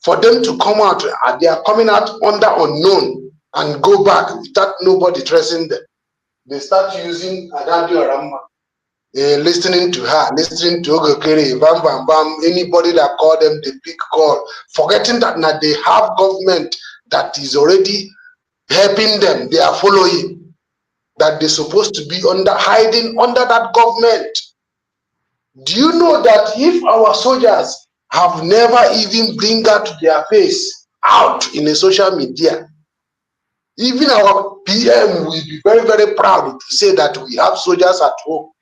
K: for them to come out, they are coming out under unknown and go back without nobody tracing them. They start using Adauchu Rama, listening to her, listening to Ogokere, bam, bam, bam, anybody that call them, the big call, forgetting that now they have government that is already helping them, they are following, that they're supposed to be hiding under that government. Do you know that if our soldiers have never even bring out their face out in the social media, even our PM will be very, very proud to say that we have soldiers at home.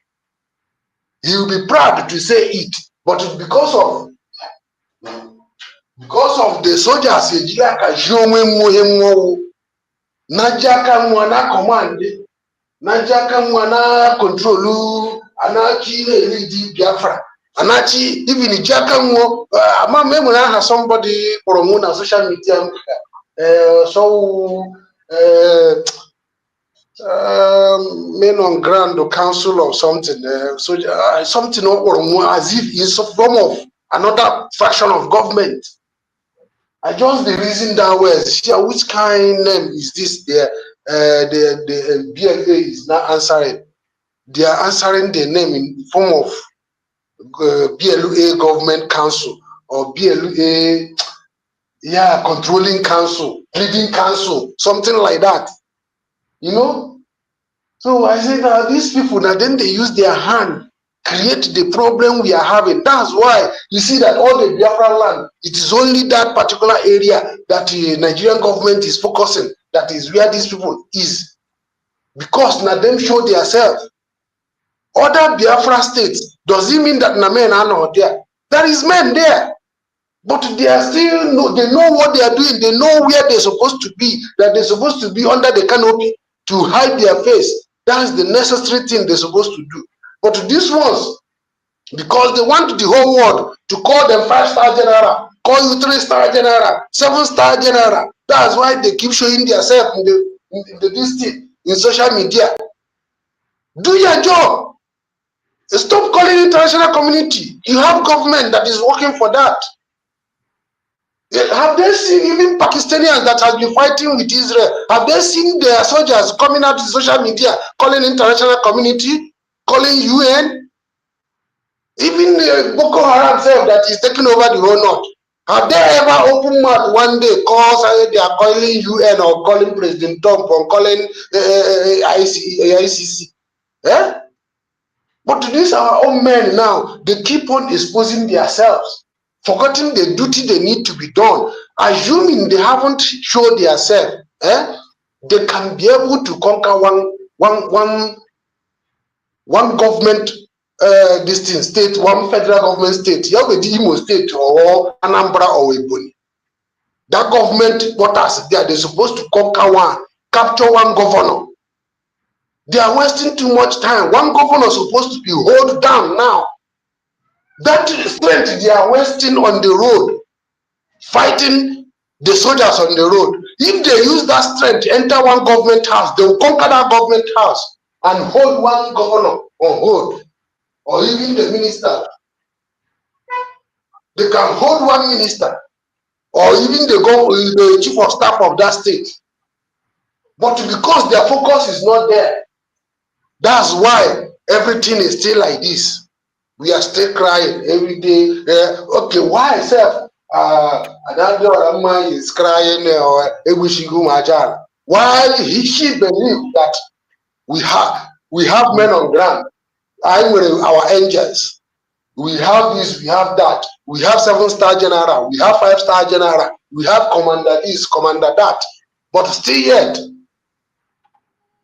K: He will be proud to say it, but because of the soldiers, Najaka mwana command, Najaka mwana control, Anachi lead Biafra, Anachi even Jaka mo. Has somebody promote on social media, men on ground council or something, something or as if it's a form of another fraction of government. I just the reason that was which kind name is this? The BLA is not answering. They are answering the name in form of BLA government council or BLA, yeah, controlling council, leading council, something like that. You know? So I say that these people, now then they use their hand, create the problem we are having. That's why you see that all the Biafra land, it is only that particular area that the Nigerian government is focusing, that is where these people is. Because now them show themselves. Other Biafra states, does it mean that na men are not there? There is men there. But they are still, they know what they are doing, they know where they're supposed to be, that they're supposed to be under the canopy to hide their face. That's the necessary thing they're supposed to do. But these ones, because they want the whole world to call them 5-star general, call you 3-star general, 7-star general. That's why they keep showing themselves in this thing, in social media. Do your job. Stop calling international community. You have government that is working for that. Have they seen even Pakistanians that have been fighting with Israel? Have they seen their soldiers coming out to social media, calling international community, calling UN? Even the Boko Haram self that is taking over the whole north. Have they ever opened mouth one day, they are calling UN or calling President Trump or calling ICC? Eh? But these are our own men now. They keep on exposing themselves, forgetting the duty they need to be done, assuming they haven't showed themselves. They can be able to conquer one government this thing state, one federal government state, you have the Imo state or Anambra or Ebonyi. That government quarters there, they're supposed to conquer one, capture one governor. They are wasting too much time. One governor is supposed to be held down now. That strength they are wasting on the road, fighting the soldiers on the road. If they use that strength to enter one government house, they will conquer that government house and hold one governor on hold, or even the minister. They can hold one minister, or even the chief of staff of that state. But because their focus is not there, that's why everything is still like this. We are still crying every day. Okay, why self? Adauchu is crying or Ebushigu Majal. Why she believe that we have men on ground. I'm with our angels. We have this, we have that. We have 7-star general. We have 5-star general. We have commander this, commander that. But still yet,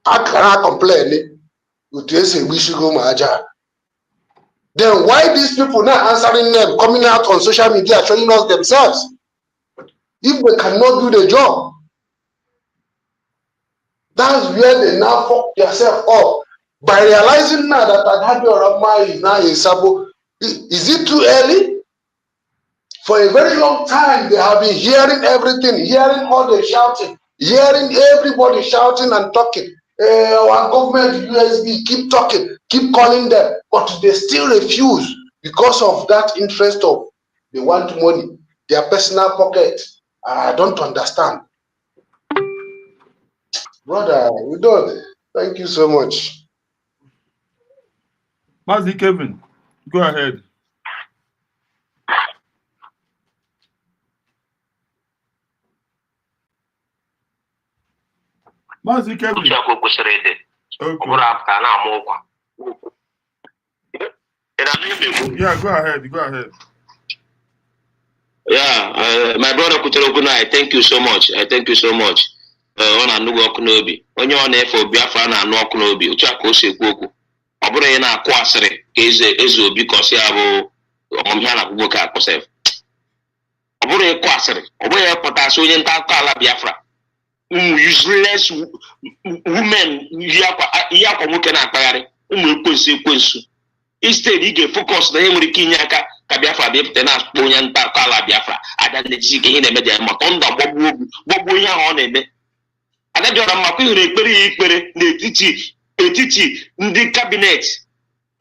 K: I cannot complain. We should go Majal. Then why these people not answering them, coming out on social media, showing us themselves? If they cannot do the job, that's where they now fuck themselves up. By realizing now that Adauchu is now in Sabo, is it too early? For a very long time, they have been hearing everything, hearing all the shouting, hearing everybody shouting and talking. Our government, USB, keep talking, keep calling them, but they still refuse because of that interest of they want money, their personal pocket. I don't understand. Brother, we don't. Thank you so much.
D: Mazi Kevin, go ahead. Mazi Kevin. Okay. Yeah, go ahead. Go ahead.
I: Yeah, my brother Kuterokunai, I thank you so much. I thank you so much. On a new Okunobi. When you're on there for Biafra and Okunobi, Uchako Sekwoku. Obure na Kwasre, Ezo, because you have Omhana Buka Kosef. Obure Kwasre, Obure Potasso, Kala Biafra. Useless women, Yakamukana Pare, Kwensu. Instead, you get focused on him with Kinyaka. Biafra be tenas ponyan ta kala Biafra ada lejike ine media matonda bobu ya honeme ada jora maku ekpere n'etiti ndị cabinet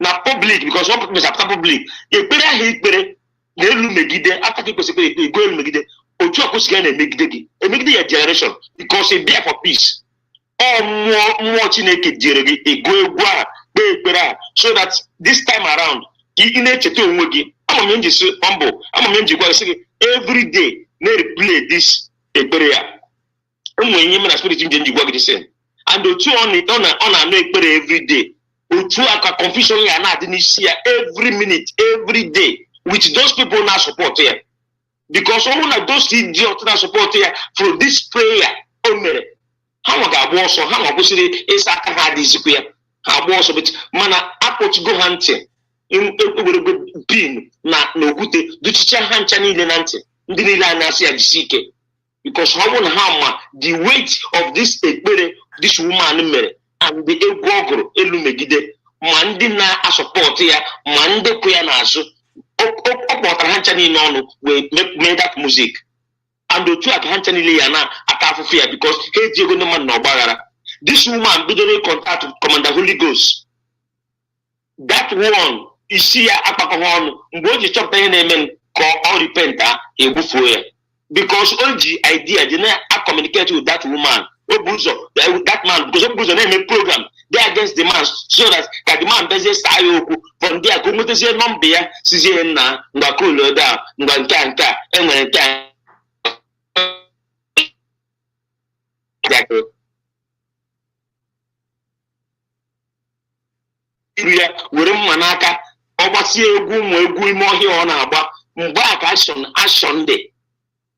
I: na public because one people after public ekpere ahụ ekpere na elu megide after kwesịrị ego elu megide otu akwụsịga na emegide ya generation because it there for peace mmụọ Chineke jere gị ego egwu a kpe ekpere a so that this time around ị na-echeta onwe gị. I'm humble. Every day, they replay this prayer. And the two on every day. Confusion every minute, every day, which those people now support here. Because all of those idiots now support here for this prayer. How go hunting. Pin na n'okwute duchicha ha ncha niile na ntị ndị niile na-asị ya jisike because how on how the weight of this ekpere this woman mere and the egwu ogoro elu megide ma ndị na-asọpọt ya ma ndị kwu ya n'azụ ọ kpọtara ha ncha niile ọnụ wee mee that music and otu aka ha ncha niile ya na-ata afụfụ ya because ha eji ego ndị mmadụ na ọgbaghara. This woman bidoro contact with Commander Holy Ghost. That one isi ya akpakọ ọnụ mgbe o ji chọpụta ihe na-eme ka ọ repenta egbufuo ya because o ji idea dị na communicate with that woman obuzo that man because obuzo na-eme program dey against the man so that ka the man bezie saa ya okwu from there ka o nwetazie nọmba ya sizie nna ngwa kolodo a ngwa nke a enwere nke a ya were mma n'aka ọ gbasie egwu ụmụ egwu ime ọhịa ọ na-agba mgbe a ka ashọn dị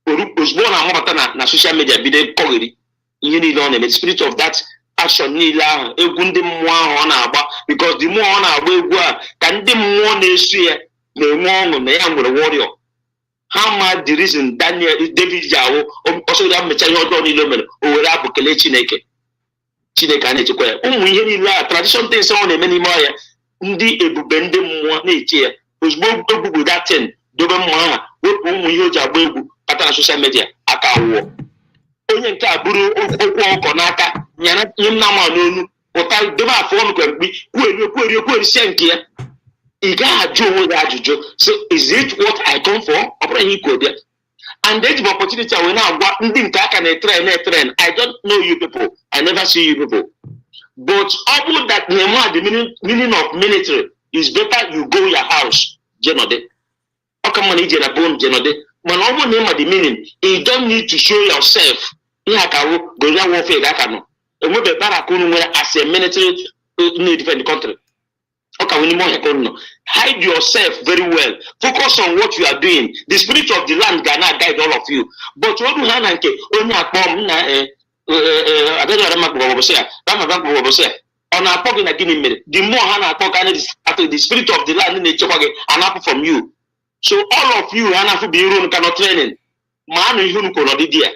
I: ozugbo ọ na-amụpụta na social media bido kọgheri ihe niile ọ na-eme spirit of that passion niile ahụ egwu ndị mmụọ ahụ ọ na-agba because the more ọ na-agba egwu a ka ndị mmụọ na-eso ya na-enwe ọṅụ na ya nwere warrior. Ha ma the reason David ji ahụ ọsọ ya mechaa ihe ọjọọ niile o mere o were abụ kelee Chineke a na-echekwa ya. Ụmụ ihe niile a tradition things ọ na-eme n'ime ọhịa ndị ebube ndị mmụọ na-eche ya ozugbo egbugbu datin dobe mma ha wepụ ụmụ ihe o ji agba egwu kpata na soshal midia aka wụọ. Onye nke a bụrụ okwu ọkọ n'aka nyana nye m na ama n'onu pụta debe afọ ọnụ ka mkpi kwuerisie nke ya. Ị gaghị ajụ onwe gị ajụjụ so is it what I come for? Ọ bụrụ ihe ikwu bịa. And eji m opportunity a wee na-agwa ndị nke aka na-etren I don't know you people, I never see you people, but ọ bụrụ that the meaning of military is better you go your house jenode ọka mma na ije na bone jenode mana ọ bụrụ na ịma the meaning you don't need to show yourself. Ihe aka wụ guerrilla warfare ga aka nọ enwebe barak unu nwere as a military defend the country. Hide yourself very well. Focus on what you are doing. The spirit of the land gonna guide all of you. But what do you have only a bomb na I don't on a pog in a guinea minute. The more Hannah talk the spirit of the land in the chopage and apple from you. So all of you Hannah to be run cannot training. Man you dear.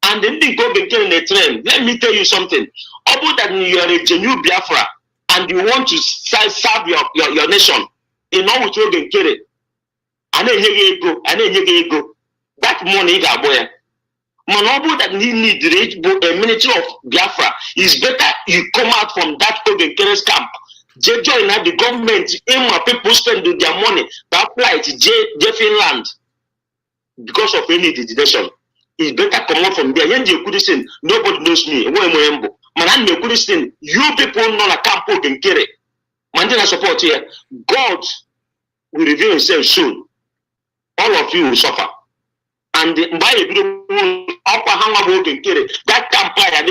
I: And then they go begin in the train. Let me tell you something. About that you are a genuine Biafra. And you want to serve your nation, in all which you can get it. And then you go. That money got boy. Manobu that need a ministry of Biafra is better you come out from that Ogen Keres camp. Join the government, my people spend their money to apply to Finland because of any decision. It's better come out from there. Nobody knows me. Man, you people know a camp can carry. Mandela support here. God will reveal himself soon. All of you will suffer. And by a beautiful upper hammer can carry that campfire.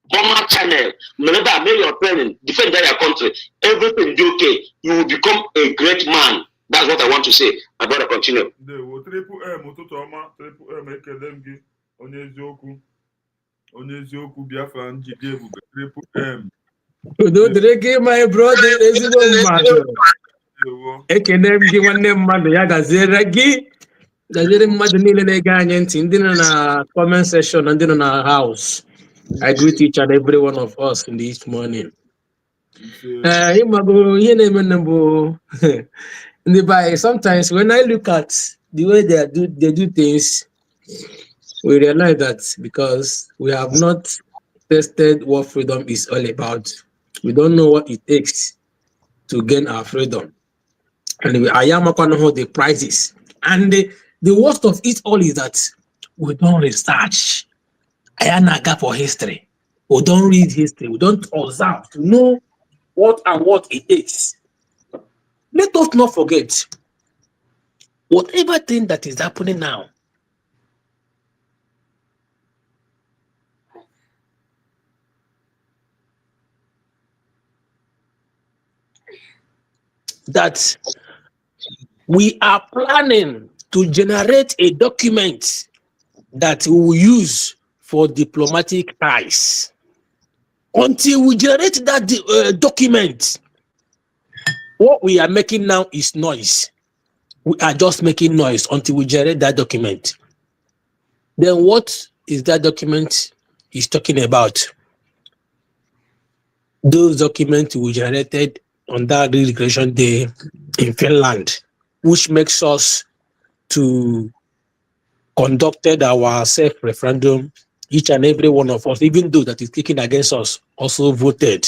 I: Bomber channel, Melada, make your training, defend your country. Everything be okay. You will become a great man. That's what I want to say. I better continue.
D: Triple M ekele m gị onye eziokwu Biafra njide ebube Triple M.
L: Udo dịrị gị my brother ezigbo mmadụ. Ekele m gị nwanne mmadụ ya gaziere mmadụ niile na-ege anyị ntị ndị nọ na comment section na ndị nọ na house. I greet each and every one of us in this morning. Ịmago ihe na-eme na mbụ sometimes when I look at the way they do things, we realize that because we have not tested what freedom is all about, we don't know what it takes to gain our freedom. And I am going to hold the prices. And the worst of it all is that we don't research. I am a gap for history. We don't read history. We don't observe to know what it takes. Let us not forget, whatever thing that is happening now, that we are planning to generate a document that we will use for diplomatic ties. Until we generate that document, what we are making now is noise. We are just making noise until we generate that document. Then what is that document is talking about? Those documents we generated on that Declaration Day in Finland, which makes us to conducted our self-referendum. Each and every one of us, even though that is kicking against us, also voted.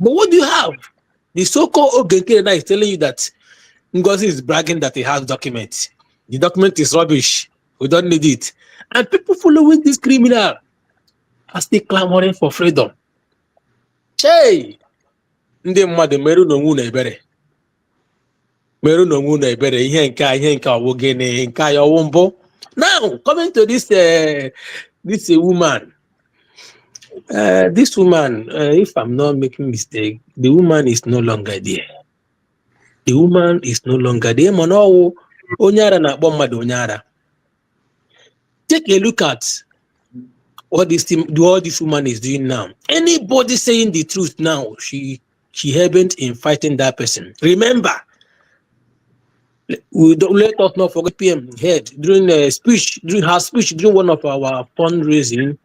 L: But what do you have? The so-called Ogenkere is telling you that Ngozi is bragging that he has documents. The document is rubbish. We don't need it. And people following this criminal are still clamoring for freedom. Hey! Ndị mmadụ merụ n'onwe na ebere. Merụ n'onwe na ebere ihe nke ọwụ gịnị nke ya ọwụ mbụ. Now, coming to this woman. This woman, if I'm not making mistake, the woman is no longer there. The woman is no longer there. Mono onyara na akpọ mmadụ onyara. take a look at what this woman is doing now. Anybody saying the truth now, she haven't in fighting that person. Remember, let us not forget PM head during her speech during one of our fundraising,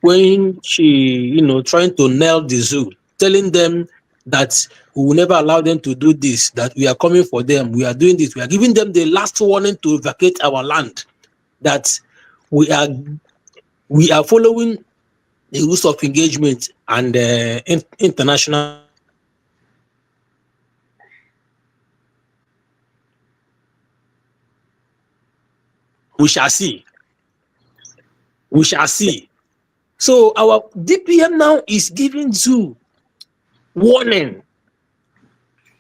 L: when she, trying to nail the zoo, telling them that we will never allow them to do this, that we are coming for them, we are doing this, we are giving them the last warning to vacate our land, that we are following the rules of engagement and international. We shall see. We shall see. So our DPM now is giving zoo warning,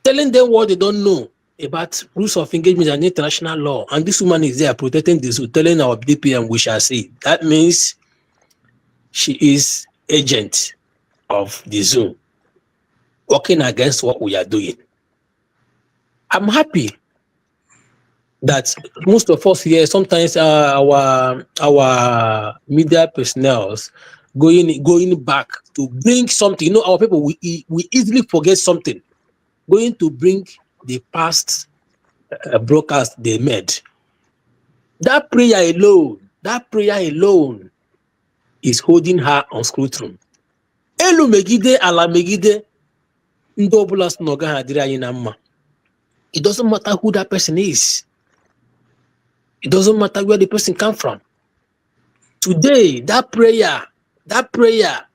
L: telling them what they don't know about rules of engagement and international law. And this woman is there protecting the zoo, telling our DPM we shall see. That means she is agent of the zoo, working against what we are doing. I'm happy that most of us here, sometimes our media personnel going back to bring something. Our people, we easily forget something. Going to bring the past broadcast they made. That prayer alone is holding her on scrutiny. Elu megide, ala megide, ndị ọbụla sị na ọ gaghị adịrị anyị na mma. It doesn't matter who that person is. It doesn't matter where the person come from. Today, that prayer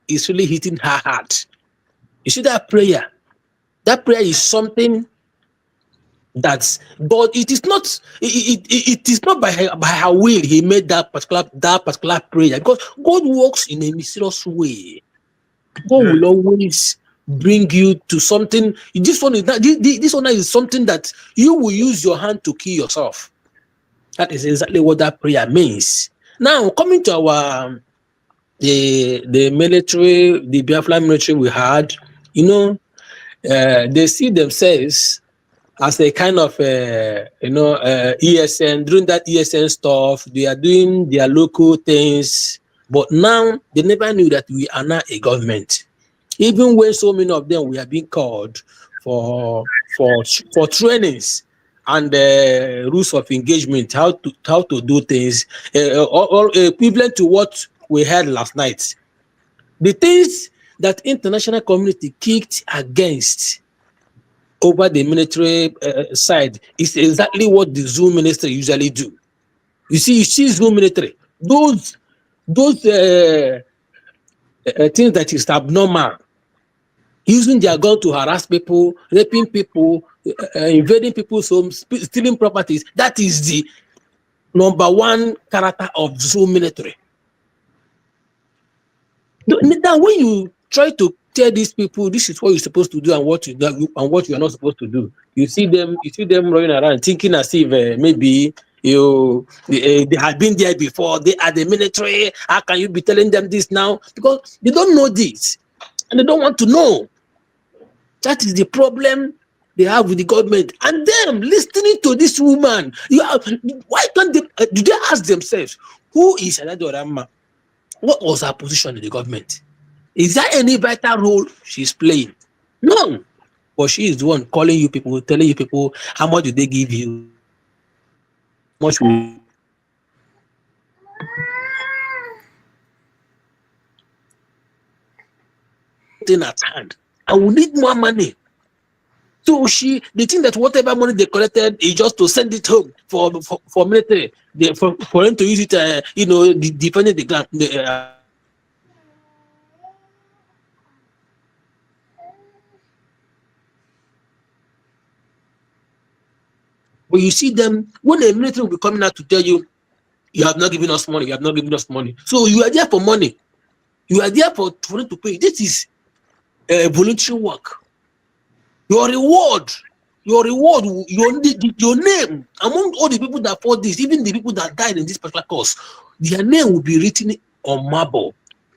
L: is really hitting her heart. You see that prayer is something that God, it is not by her will he made that particular prayer, because God works in a mysterious way. God will always bring you to something. This one is something that you will use your hand to kill yourself. That is exactly what that prayer means. Now, coming to our the military, the Biafran military we had, they see themselves as a kind of ESN. During that ESN stuff, they are doing their local things, but now they never knew that we are now a government. Even when so many of them we are being called for trainings and rules of engagement, how to do things, or equivalent to what we had last night. The things that international community kicked against over the military side is exactly what the Zoom ministry usually do. You see Zoom military, those things that is abnormal, using their gun to harass people, raping people, invading people's homes, stealing properties. That is the number one character of Zoom military. Now, when you try to tell these people this is what you're supposed to do and what you are not supposed to do, you see them running around thinking as if maybe they had been there before. They are the military. How can you be telling them this now? Because they don't know this and they don't want to know. That is the problem they have with the government and them listening to this woman. Why can't they? Do they ask themselves, who is Adauchu Ramma? What was her position in the government? Is there any vital role she's playing? No. But she is the one calling you people, telling you people how much do they give you? How much will at hand, and we need more money. So they think that whatever money they collected is just to send it home for military, for them to use it, defending the ground. But you see them, when the military will be coming out to tell you, you have not given us money, you have not given us money. So you are there for money. You are there for them to pay. This is voluntary work. Your reward, your name, among all the people that fought this, even the people that died in this particular cause, their name will be written on marble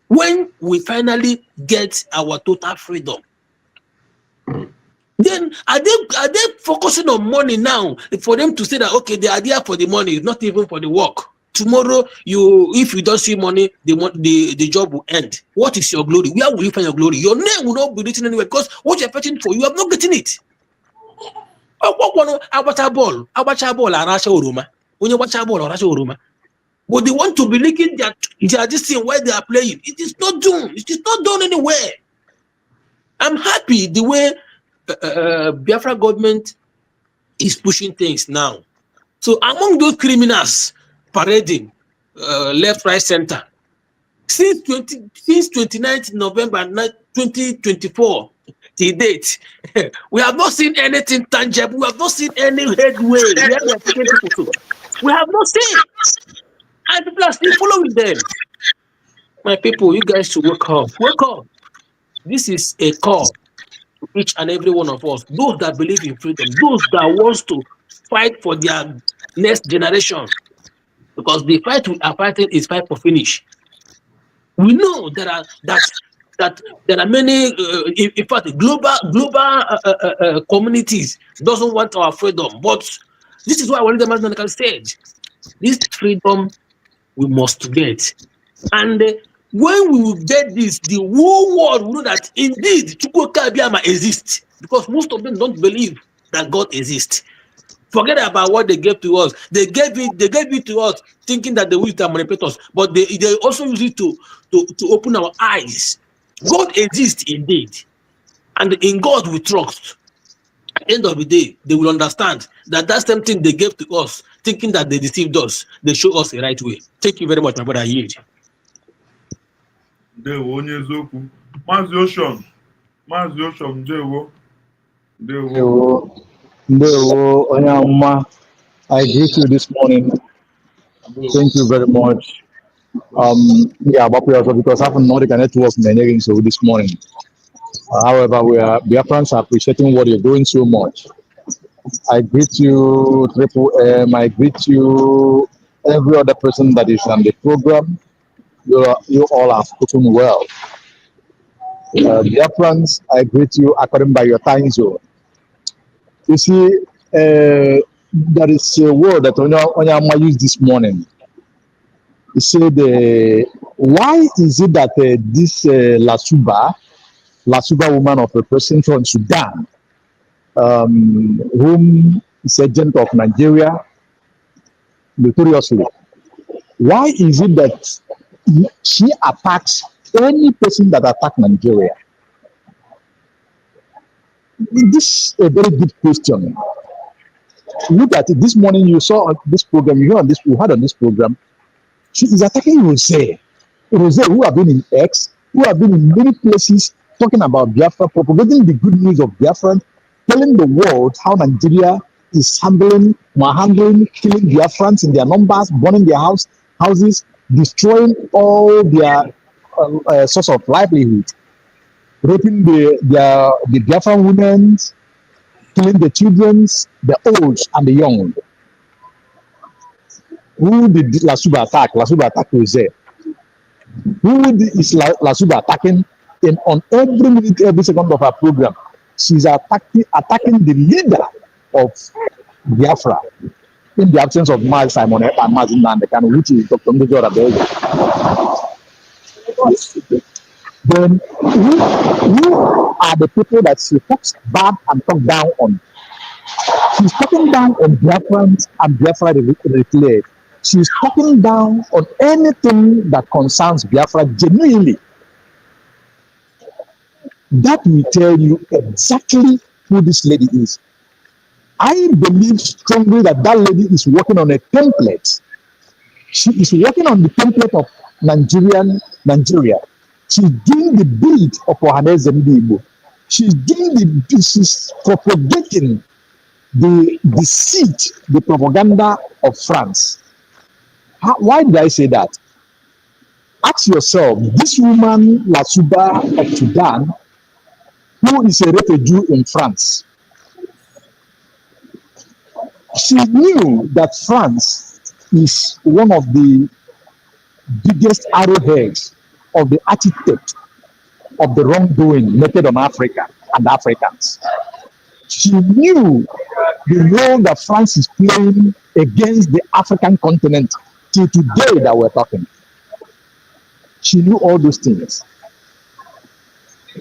L: when we finally get our total freedom. Then are they focusing on money now for them to say that okay, they are there for the money, not even for the work? tomorrow, if you don't see money, the job will end. What is your glory? Where will you find your glory? Your name will not be written anywhere because what you're fighting for, you have not gotten it. Abacha ball, Arasha Oroma. When you watch a ball, Arasha Oroma. But they want to be leaking their this thing where they are playing. It is not done. It is not done anywhere. I'm happy the way Biafra government is pushing things now. So among those criminals parading left, right, center, since 29th November 2024 till date, we have not seen anything tangible. We have not seen any headway where they are taking people to. We have not seen. And people are still following them. My people, you guys should wake up. Wake up. This is a call to each and every one of us. Those that believe in freedom, those that wants to fight for their next generation. Because the fight we are fighting is fight for finish. We know there are many, in fact, global communities doesn't want our freedom. But this is why I want the national stage. This freedom we must get. And when we will get this, the whole world will know that indeed Chukwuka Abiyama exists. Because most of them don't believe that God exists. Forget about what they gave to us. They gave it to us thinking that they will manipulate us, but they also use it to open our eyes. God exists indeed. And in God we trust. At the end of the day, they will understand that that's something they gave to us, thinking that they deceived us. They show us the right way. Thank you very much, my brother. Yield.
D: Ndewo onye eziokwu. Maazị Oshom, ndewo.
M: Ndewo onye amụma. I greet you this morning. Thank you very much. Yeah, but we also because I have not the network managing so this morning. However, Biafrans are appreciating what you're doing so much. I greet you, Triple M. I greet you, every other person that is on the program. You all have spoken well. Biafrans, I greet you according by your time zone. You see, there is a word that Onyama used this morning. He said, why is it that this Lasuba woman of a person from Sudan, whom is agent of Nigeria, notoriously, why is it that she attacks any person that attacks Nigeria? This is a very good question. Look at it. This morning you saw on this program, you heard on this program, she is attacking Rose, who have been in X, who have been in many places talking about Biafra, propagating the good news of Biafra, telling the world how Nigeria is handling, killing Biafrans in their numbers, burning their houses, destroying all their source of livelihood, raping the Biafran women, killing the children, the old and the young. Who did Lasuba attack? Lasuba attacked Rose. Who is Lasuba attacking? And on every minute, every second of our program, she's attacking the leader of Biafra in the absence of Maz Simon and Mazin Nandekan, which is Dr. Mujora Bello. Then who are the people that she talks bad and talk down on? She's talking down on Biafrans and Biafra declared. She's talking down on anything that concerns Biafra genuinely. That will tell you exactly who this lady is. I believe strongly that lady is working on a template. She is working on the template of Nigeria. She's doing the bid of Ohaneze Igbo. She's propagating the deceit, the propaganda of France. Why did I say that? Ask yourself, this woman, Lasuba of Sudan, who is a refugee in France, she knew that France is one of the biggest arrowheads of the architect of the wrongdoing meted on Africa and Africans. She knew the role that France is playing against the African continent till today that we're talking. She knew all those things.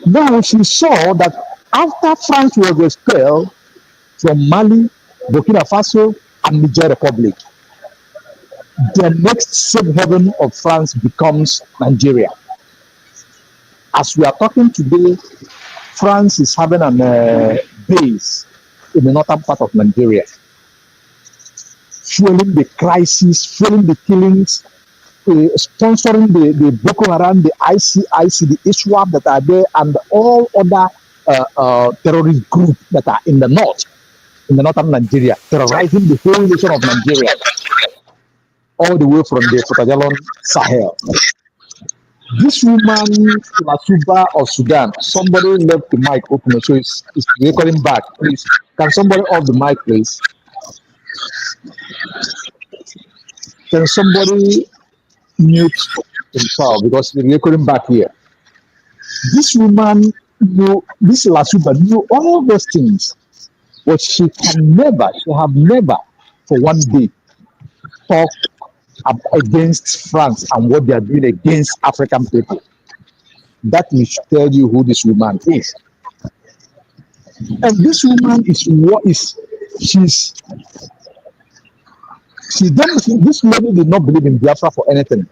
M: Now she saw that after France was expelled from Mali, Burkina Faso, and Niger Republic, the next safe haven of France becomes Nigeria. As we are talking today, France is having a base in the northern part of Nigeria, fueling the crisis, fueling the killings, sponsoring the Boko Haram, the ICIC, the ISWAP that are there, and all other terrorist groups that are in the north, in the northern Nigeria, terrorizing the whole nation of Nigeria, all the way from the Futajalon Sahel. This woman, Lasuba of Sudan, somebody left the mic open, so it's recording back. Please, can somebody off the mic, please? Can somebody mute himself because the recording back here? This woman knew, this Lasuba knew all those things, but she have never for one day talk against France and what they are doing against African people. That will tell you who this woman is. And this woman is what is this lady did not believe in Biafra for anything.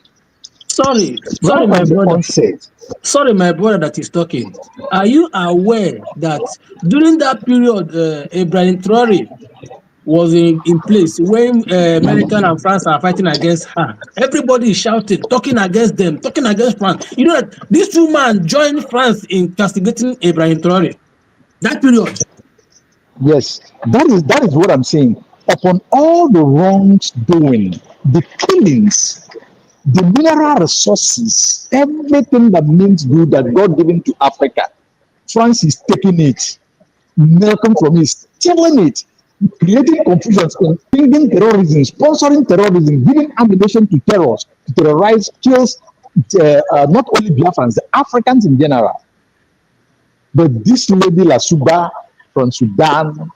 L: Sorry,
M: Right
L: my
M: from the
L: brother.
M: onset.
L: Sorry, my brother that is talking. Are you aware that during that period, Ibrahim Traore was in place when American and France are fighting against her? Everybody is shouting, talking against them, talking against France. You know that this woman joined France in castigating Ibrahim Traore. That period.
M: Yes, that is what I'm saying. Upon all the wrongs doing, the killings, the mineral resources, everything that means good that God given to Africa, France is taking it, Malcolm from it, stealing it, creating confusions, bringing terrorism, sponsoring terrorism, giving ammunition to terrorists, to terrorize, kills not only Biafrans, the Africans in general. But this lady Lasuba from Sudan,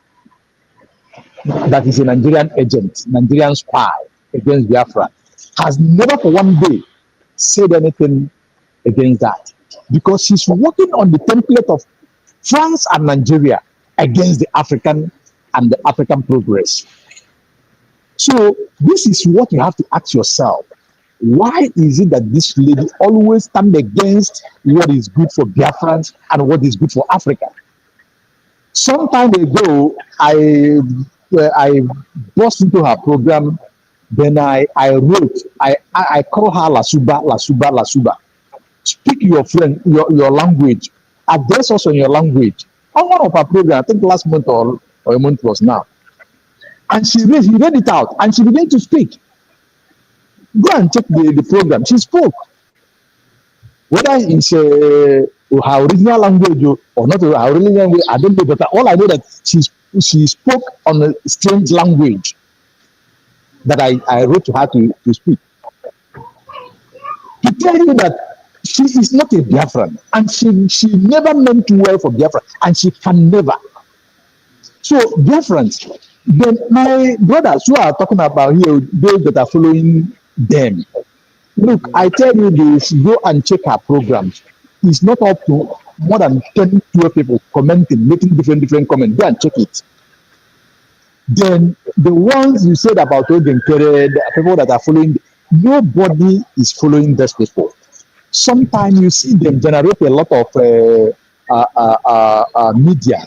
M: that is a Nigerian agent, Nigerian spy against Biafra, has never for one day said anything against that, because she's working on the template of France and Nigeria against the African and the African progress. So this is what you have to ask yourself. Why is it that this lady always stand against what is good for Biafrans and what is good for Africa? Some time ago, I burst into her program. Then I call her Lasuba. Speak your language. Address us in your language. On one of her program, I think last month or a month was now. And she read it out and she began to speak. Go and check the program. She spoke. Whether it's her original language or not her original language, I don't know. But all I know that she spoke on a strange language that I wrote to her to speak. To tell you that she is not a Biafran and she never meant well for Biafra and she can never. So Biafrans, then my brothers who are talking about here, those that are following them, look, I tell you this, go and check her programs. It's not up to more than 10, 12 people commenting, making different comments. Go and check it. Then the ones you said about Ogenkere, the people that are following, nobody is following these people. Sometimes you see them generate a lot of media.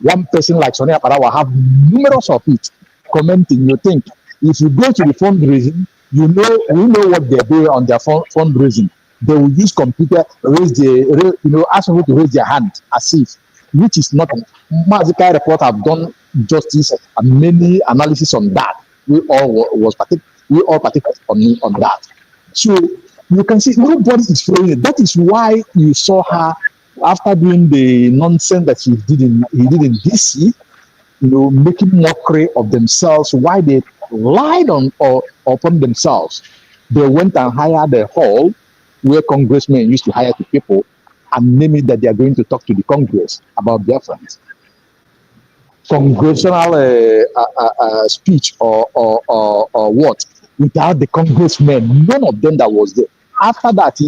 M: One person like Sonia Parawa have numerous of it commenting. You think if you go to the fundraising, we know what they're doing on their fundraising. They will use computer, ask people to raise their hand as if, which is not. Magical report have done justice and many analysis on that. We all participate on that. So you can see nobody is following it. That is why you saw her after doing the nonsense that he did in DC, making mockery of themselves. Why they lied upon themselves. They went and hired a hall where congressmen used to hire the people and name it that they are going to talk to the Congress about their friends. Congressional speech or what? without the congressmen, none of them that was there. After that,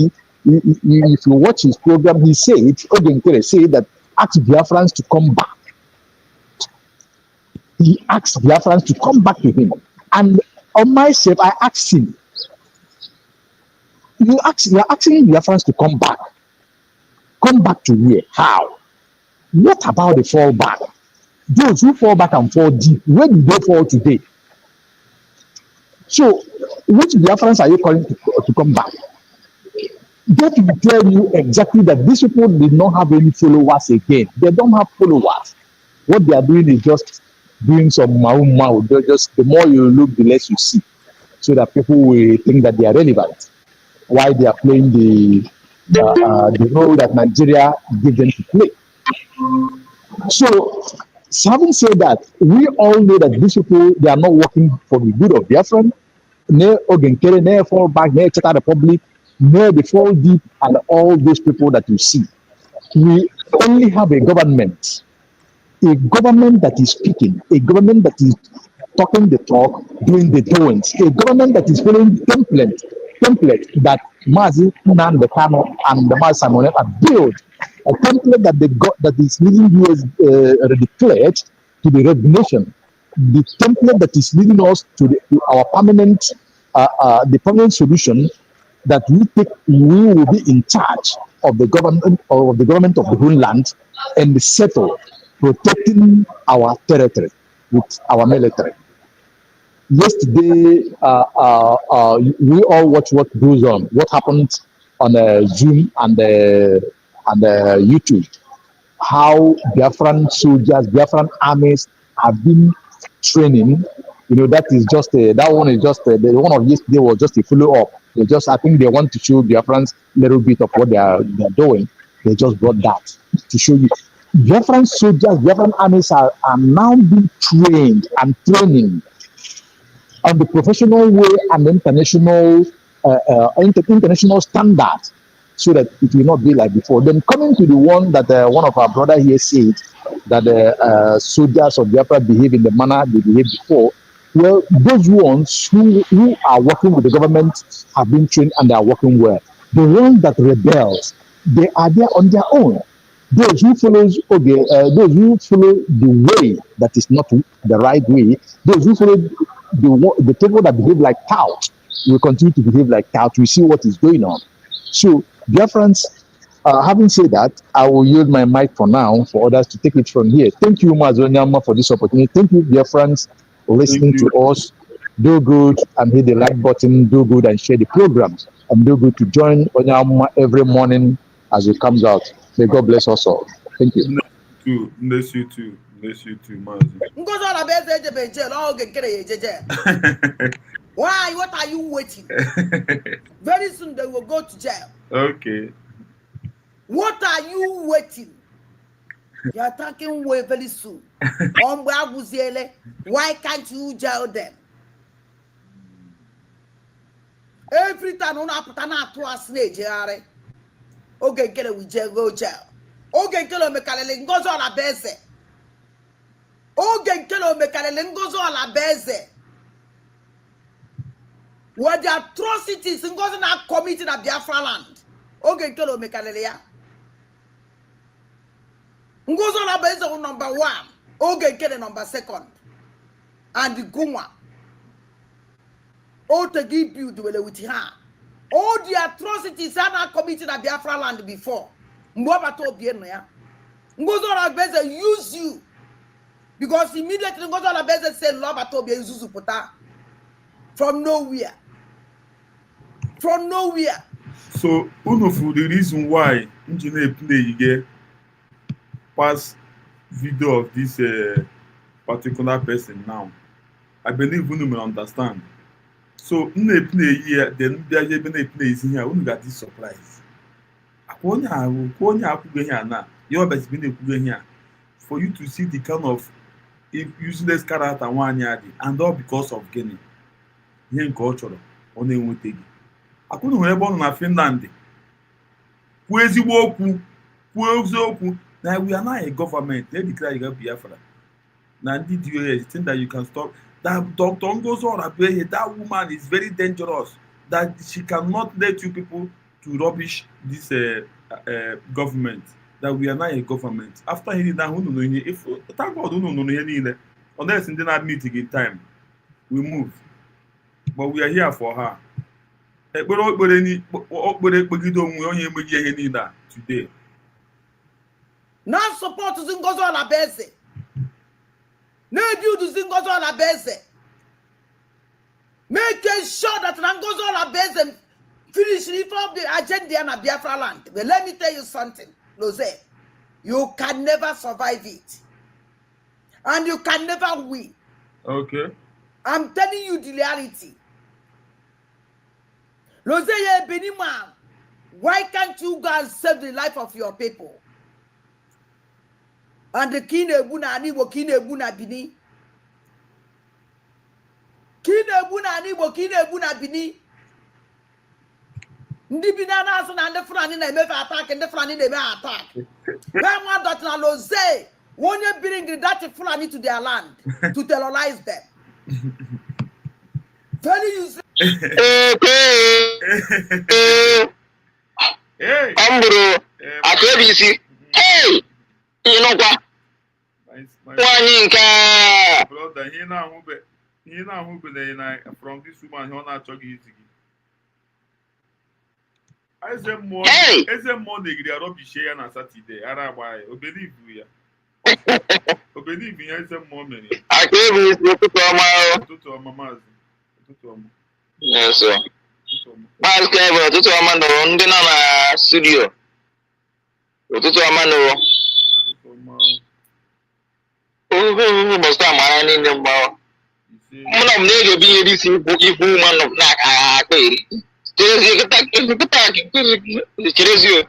M: if you watch his program, he said, Ogenkere said that ask Biafrans to come back. He asked Biafrans to come back to him. And on myself, I asked him, you are asking Biafrans to come back. Come back to where? How? What about the fall back? Those who fall back and fall deep, where did they fall today? So, which Biafrans are you calling to come back? That will tell you exactly that these people did not have any followers again. They don't have followers. What they are doing is just doing some mau. They're just, the more you look, the less you see. So that people will think that they are relevant. Why they are playing the role that Nigeria gave them to play. So, having said that, we all know that these people, they are not working for the good of Biafran. Ne Ogenkere, ne fall back, ne Czech Republic, ne the fall deep, and all those people that you see. We only have a government that is speaking, a government that is talking the talk, doing the doings, a government that is following template that Mazi Nnamdi Kanu and the Mazi Simon have built, a template that they got that is leading US declared to the regulation, the template that is leading us to our permanent the permanent solution that we will be in charge of the government of the whole land and settle protecting our territory with our military. Yesterday, we all watch what goes on, what happened on Zoom and YouTube, how Biafran soldiers, Biafran armies have been training. You know, that is just that one is just the one of yesterday was just a follow up. I think they want to show Biafrans a little bit of what they're doing. They just brought that to show you. Biafran soldiers, Biafran armies are now being trained and training on the professional way and international international standards, so that it will not be like before. Then coming to the one that one of our brother here said, that soldiers of Biafra behave in the manner they behaved before. Well, those ones who are working with the government have been trained and they are working well. The ones that rebels, they are there on their own. Those who follow the way that is not the right way, those who follow the people that behave like touts will continue to behave like touts. We see what is going on. So, dear friends, having said that, I will yield my mic for now for others to take it from here. Thank you, Mazonyama, for this opportunity. Thank you, dear friends, for listening to us. Do good and hit the like button. Do good and share the programs. And do good to join Onyama every morning as it comes out. May God bless us all. Thank you.
D: Bless you too, Mazi.
C: Why? What are you waiting? Very soon they will go to jail.
D: Okay.
C: What are you waiting? You are talking way very soon. Why can't you jail them? Every time on a putana to a snake, okay, get it with jail, go jail. Okay, kill me Kalele goes on a base. Okay, kill me Kalele goes on a base. Where the atrocities and goes not committed at Biafra land. Okay, kill me Kalele. Goes on a base on number 1. Okay, kill number 2. And the Guma. Oh, to give you the with her. All the atrocities are not committed at Biafra land before. Mwaba to Bienna. Ngozo Beze use you. Because immediately Ngozo Beze said Loba to be Zuzupota. From nowhere. From nowhere.
D: So, one of the reason why engineer play you get past video of this particular person now, I believe you will understand. So, play here, then there play is here. We got this surprise. For you to see the kind of useless character one yard, and all because of Guinea. Here culture on a witty. I couldn't have born in Finland. Kwezi woku. Now we are not a government. They declare you Biafra. Now did you think that you can stop? that Dr. Ngozo Rabehe, that woman is very dangerous, that she cannot let you people to rubbish this government, that we are not a government. After hearing that, if thank God, unless in that meeting in time, we move. But we are here for her. Today.
C: Now support Zingozo Alabese. No build Zingozo Alabese. Make sure that Nangozo Alabese finish reform the agenda in Biafra land. But let me tell you something, Lose. You can never survive it. And you can never win.
D: Okay.
C: I'm telling you the reality. Lose, Benima, why can't you go and save the life of your people? And the king ebuna anibo king ebuna bini. King ebuna anibo king ebuna bini. Ndi bina na aso na ndị Fulani na eme attack, ndị Fulani na eme attack. When one that na Lose, when you bring that Fulani to their land to terrorize them. Very useless.
I: Hey, Ambro, Akebisi. Hey, you know what?
D: Brother, he now who be from this woman, he not talking easy. I say more. I say more. They get rubbish share on Saturday. Arabai, believe we. Believe me. I say more money.
I: Akebisi,
D: to mama.
I: Yes, sir. Mas Kevin, tutu amano ndị nọ na studio. Tutu amano. Must amara niile mgbawa. Mụ na m na-ege bi ihe disi ifu mmanụ na akpa eri. Cherezi o.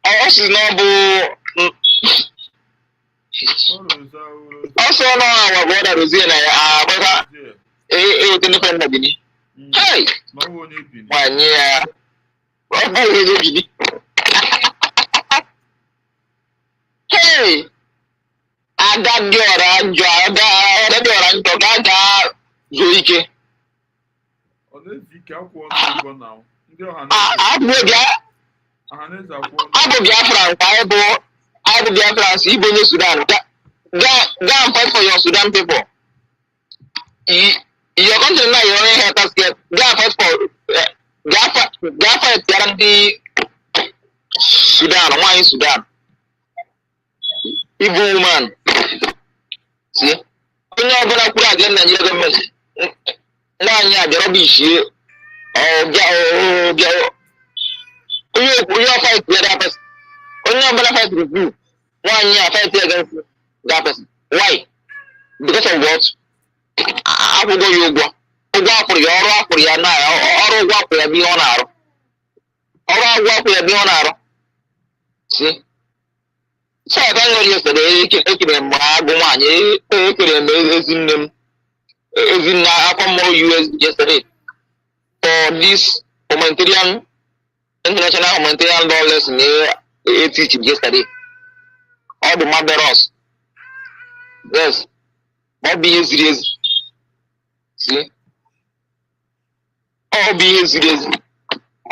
I: Ọ sị na ọ bụ ọsọ nọ awa bụ ọda rozie na ya agbata ewete nnefe nna bini. Hey! Nwanyị ya. Ọ bụ ihe bini. Hey! Ada dị ọra njọ, ada dị ọra njọ ga zuo ike. Abụ Biafra nke abụ Biafra si Igbo onye Sudan. Go and fight for your Sudan people. Your country now, you're only here to get. Go and fight for. Go fight guarantee Sudan. Why in Sudan? Igbo woman. See? Onye ọbụla kwuru against Nigeria government. Nwaanyị a bịara bụ ishie. Onye fight the other person. Onye ọbụla fight with you. Nwaanyị a fight against that person. Why? Because of what? Akwụkwọ ya ụgwọ. Ụgwọ akwụrụ ya, ọrụ akwụrụ ya na ọrụ ụgwọ akwụrụ ya bụ ihe ọ na-arụ. Ọrụ agwọ akwụrụ ya bụ ihe ọ na-arụ. See? So I thank God yesterday, ekere m agụ nwaanyị, ekere m ezinne m, ezinne akwụkwọ US yesterday for this humanitarian, international humanitarian law lesson they teach yesterday. All the murderers. Yes. Not being serious. See? All being serious.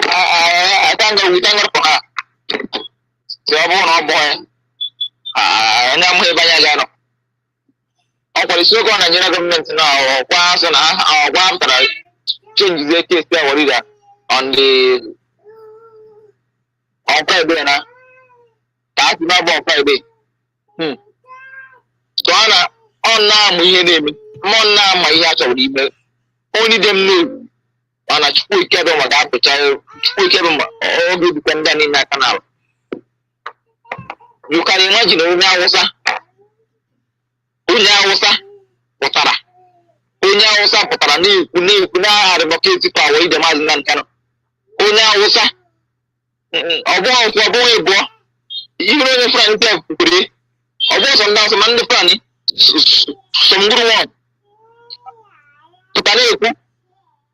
I: I thank God, we thank God for her. So I'm on boy. I'm here by Yagano. I was so going to Nigeria government now, once and after I change the case there on the on Friday now. That's not on Friday. So on now, we hear them. More now, my yacht of the only them know. And I speak to them about the child, speak to them all the dependent in that canal. You can imagine Unyawusa Potara. Unyawusa Potara ni kuna advocate power in the Mazinan Kano. Unyawusa Obo Ebo. You know the friend today. Obo some dance man the plan. Some good one. Potare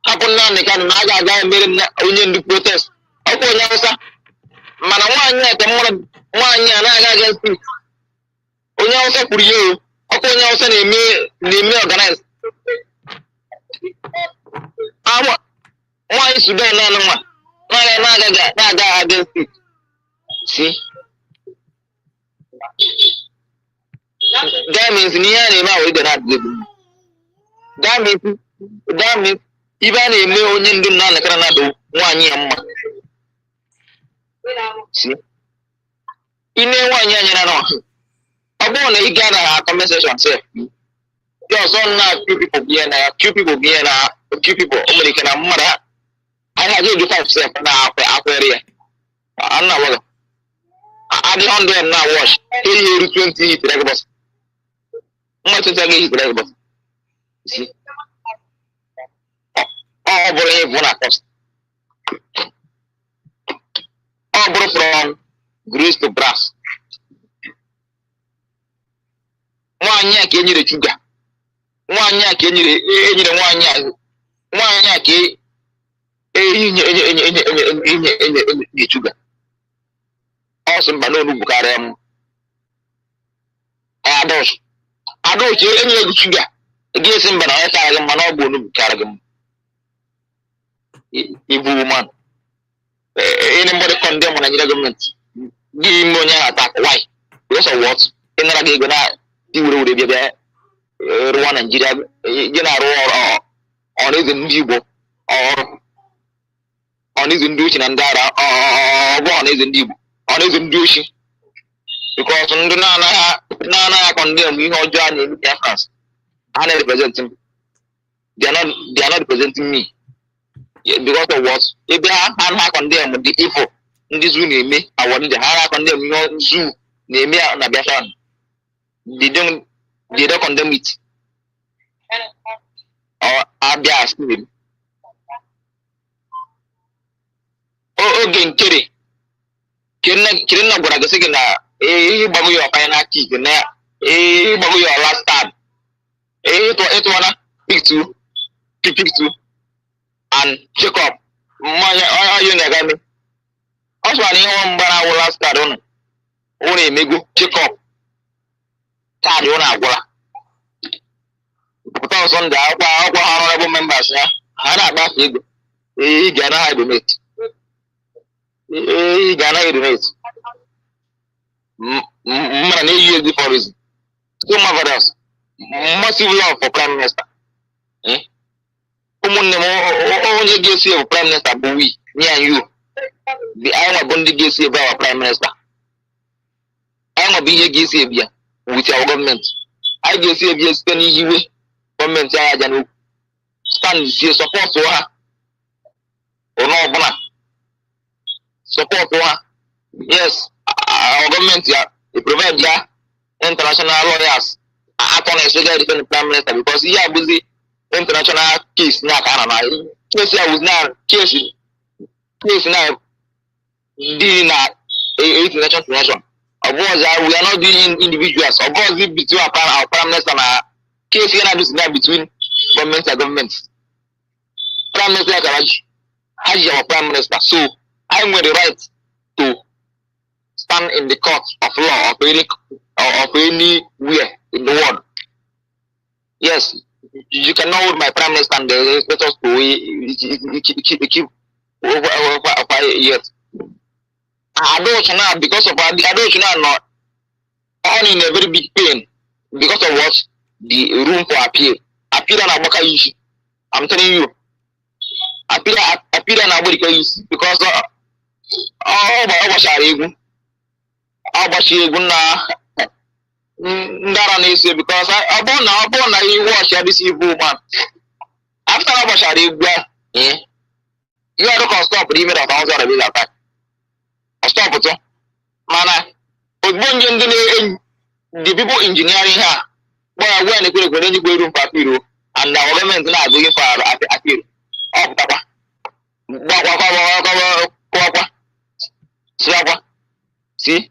I: happen now they can naga made onion the protest. Obo Unyawusa. Mana nwanyị ete mmadụ nwanyị a na-aga against it. Onye Hausa kwuru ya
N: ọkụ onye ọsọ na-eme organize nwaanyị Sudan naanị nwa nwaanyị na-aga against it. See? That means n'ihe a na-eme ahụ ide na-adịghị. That means ibe a na-eme onye ndu na-anakara na-adụ nwaanyị ya mma. See? Ine nwaanyị anya na ọ bụrụ na ị gaa na comment section sef just na few people be na few people o nwere ike na mmadụ anyị aga eju 5 sef na akwere ya anna wala adị 100 na wash eyi eru 20 hit reg boss mma 20 ga hit reg boss see ọ bụrụ ihe bụ na cost ọ bụrụ from grease to brass nwaanyị a ka enyere chuga nwaanyị a ka enyere nwaanyị a ka enye chuga ọ sị mba n'onugbu karịa m Adauchu enyere gị chuga ga-esi mba na onye karịa gị mma na ọ bụ onugbu karịa gị mma ibu woman anybody condemn Nigeria government give him money attack why because of what ịnara gị ego na iwere bịa rụwa Nigeria gị na-arụ ọrụ ọnụeze ndị Igbo ọrụ ọnụeze ndị ochi na ndị ara ọbụ ọnụeze ndị Igbo ọnụeze ndị ochi because ndị na-anaghị akọndem ihe ọjọọ a na-eme na France a na-represent m they are not representing me because of what ebe ha na-akọndem dị ifo ndị zoo na-eme awọdịde ha na-akọndem ihe zoo na-eme na Biafra they don't condemn it or abia spirit oge nkere kiri na gwara gị na ịgbago ya final kick na ịgbago ya last card ịtụwana pick two and check up mmanya onye na-agame ọ sụra na ihe mgbara awụ last card ụnụ emego check up kaadị ụnụ agwụla pụta ọsọ ndị akwụkwọ honorable members ya ha na-agbafe ego ị ga-anaghị donate mmadụ na-eyi ezi for reason so marvelous massive love for prime minister ụmụnne m onye ga-esi ebu prime minister bụ we me and you anyị nwa bụ ndị ga-esi ebe our prime minister anyị nwa bụ ihe ga-esi ebi ya with our government anyị ga-esi ebi ya site n'ihiwe gọọmenti anyị aja n'okwu stand sie support ha ụnụ ọbụla support ha yes our government ya provide ya international lawyers attorneys especially defend the prime minister because ihe abụzi international case na aka na case ya was na case na dị na international convention of course we are not doing individuals of course between our prime minister na case yana do na between government and government prime minister Adauchu as our prime minister so I have the right to stand in the court of law of anywhere in the world. Yes, you cannot hold my prime minister and let us go keep over 5 years. Adauchu now, because of Adauchu now not all in a very big pain because of what the room for appeal on Abaka issue. I'm telling you, appeal on Abaka issue because ọgbachi egwu na ndara na-ese because ọ bụrụ na you watch this evil man after ọgbachara egwu a you are to stop the image of our ọzọ attack stop to mana ozugbo ndị na-enyi the people engineering ha gbara gwa na kwere enyi gweru mpa appeal and our government na-adịghị for appeal ọ pụtakwa gbakwa siakwa si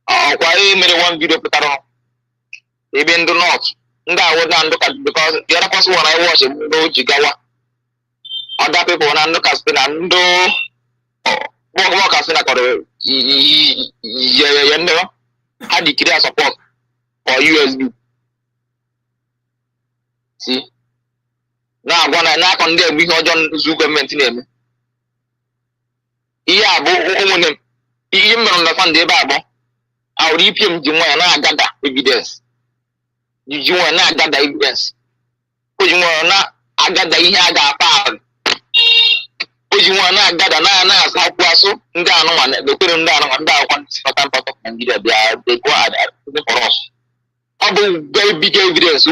N: ọkwa mere one video pụtara ebe ndị north ndị awụ na ndụ ka because the other person when I watch no jigawa other people na ndụ ka site na ndụ gbọgbọ ka sị na kọrọ ya ndị ha dị clear support or USB. See? Now I'm gonna condemn we on Zoo government name. Yeah, but you understand the Bible. I'll repeat him to one gather evidence. You want not gather evidence. Because you want not I gather here power. Because you want not gather na how so down one the put him down on that one part of Nigeria they go for us. Abu very big evidence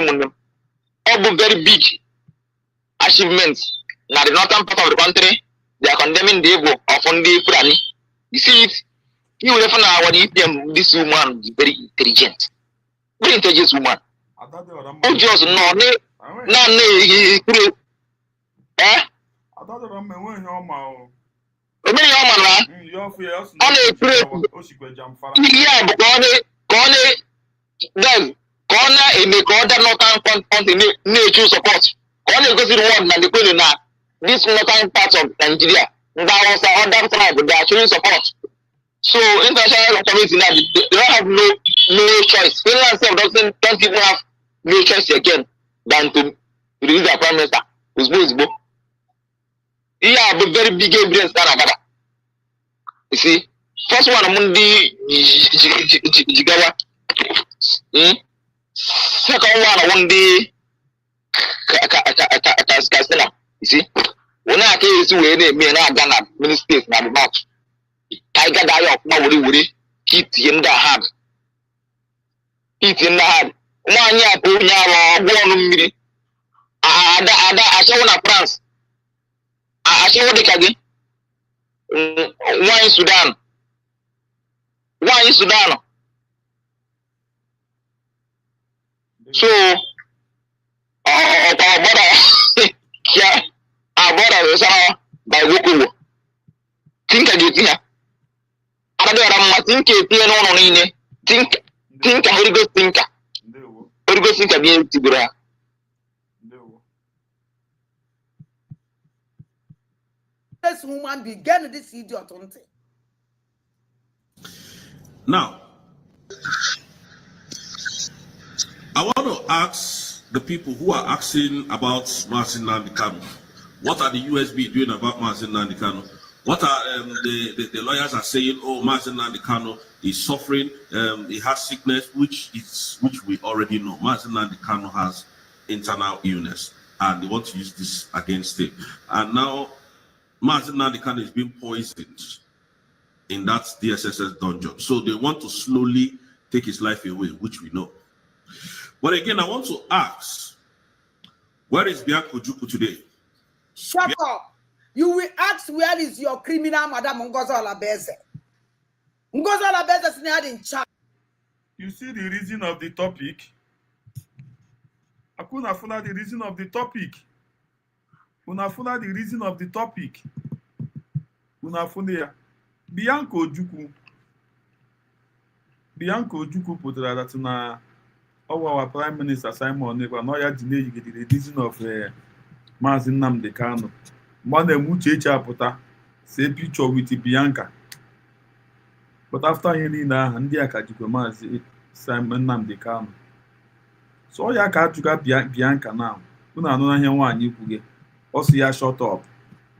N: Abu very big achievements. Now the northern part of the country they are condemning the evil of on the Fulani. You see it. You will never know what this woman is very intelligent. Very intelligent woman. Oh, just no, eh?
D: I thought I'm when you're my
N: yeah, but then corner in the corner northern country nature support. Corner goes in one and the queen now. This northern part of Nigeria. That was the other tribe, they are showing support. So international community now they don't have no choice. Finland don't even have no choice again than to release their prime minister. Yeah, but very big evidence that you see, first one among the Jigawa. Second one among the Katsina. You see, when I came to where they may not Ghana ministers now the mouth. Tiger die of Mawuri, hit in the hand. Hit in the hand. 1 year, 2 years, 1 minute. I saw one France. I saw what they can get. Why in Sudan? Why in Sudan? So, our brother, yeah, our brother is by Wuku. Think I get here. I think think Holy Ghost thinker. Holy Ghost thinker being Tibura.
C: This woman began this idiot on it.
H: Now, I want to ask the people who are asking about Martin Nandikano. What are the USB doing about Martin Nandikano? What are the lawyers are saying? Oh, Martin Nandikano is suffering. He has sickness, which we already know. Martin Nandikano has internal illness, and they want to use this against him. And now Martin Nandikano is being poisoned in that DSSS dungeon. So they want to slowly take his life away, which we know. But again, I want to ask, where is Bianco Juku today?
C: Shut up. You will ask where is your criminal Madam Ngozo Alabeze. Ngozo Alabeze is not in charge.
D: You see the reason of the topic? I couldn't follow the reason of the topic. Una follow the reason of the topic. Una follow Bianco Juku. Bianco Juku put that na our Prime Minister Simon Nego no ya delay the reason of Mazin Nnamdi Kanu. Mane muche chapota say picture with Bianca. But after hearing that, and dia kajiko Mazi Simon Nnamdi Kanu. So ya ka tuga Bianca now. Una no na here one you Osi ya shut up.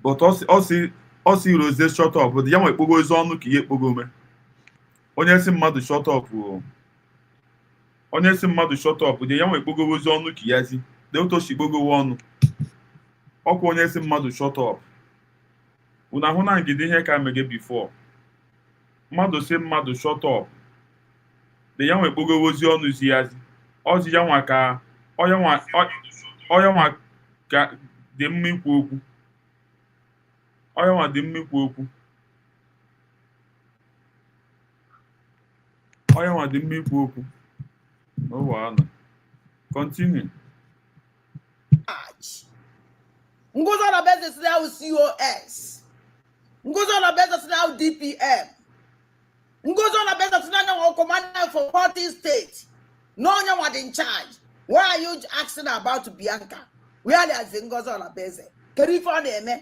D: But Osi Rose shut up. But the young people is on look ye pogome. Onye si mmadụ shut up o. Onye si mmadụ shut up. The young people is on look yazi. The auto shi bogo ọnụ. Ọkwa onye si mmadụ shut up. Una hụ na ngide ihe ka mege before. Mmadụ si mmadụ shut up. The young people ozi ọnụ si yazi. Ozi ya nwa ka oya nwa ka dị mma ikwu okwu. Oya nwa dị mma ikwu okwu. Oya nwa dị mma ikwu okwu. No wahala. Continue.
C: Ngozo Alabeze is now COS. Ngozo Alabeze is now DPM. Ngozo Alabeze is now commander for 40 states. No one was in charge. Why are you asking about Bianca? Where is Ngozo Alabeze? Can you find him?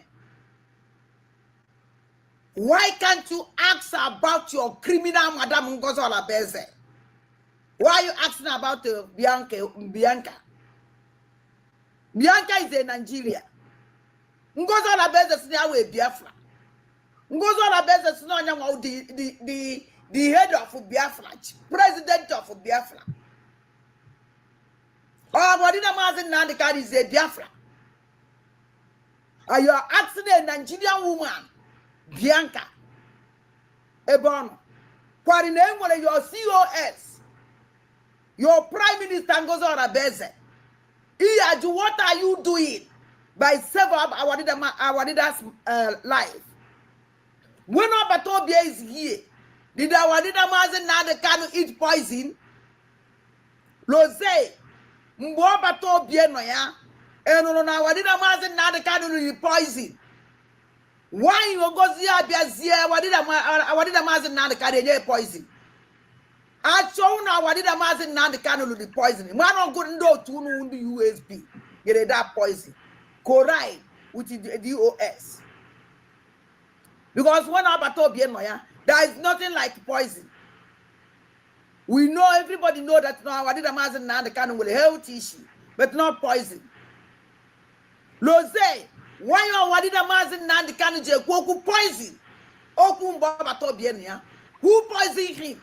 C: Why can't you ask about your criminal Madam Ngozo Alabeze? Why are you asking about Bianca? Bianca is a Nigeria. Ngozo la beze sinawe Biafra. Ngozo la beze sinawe the head of Biafra, president of Biafra. Oh, what did I imagine now the card is a Biafra? Are you asking a Nigerian woman, Bianca Ebon, for the name of your COS, your Prime Minister Ngozo Rabeze? What are you doing by saving up our leaders' life? When Obatobia is here, did our leader Mazen now the can eat poison? Lose, Mbobatobia noya, and on our leader Mazen now the can eat poison. Why you go see our leader Mazen now the can eat poison? I show now what did a mazen now the canoe the poison. Man on good no to no the USB. Get that poison. Corride which is the DOS. Because when Abatobia, there is nothing like poison. We know everybody know that now what did a mazen now the canoe will health issue, but not poison. Lose, why you what did a mazen now the canoe poison? Okum Babatobia, who poisoned him?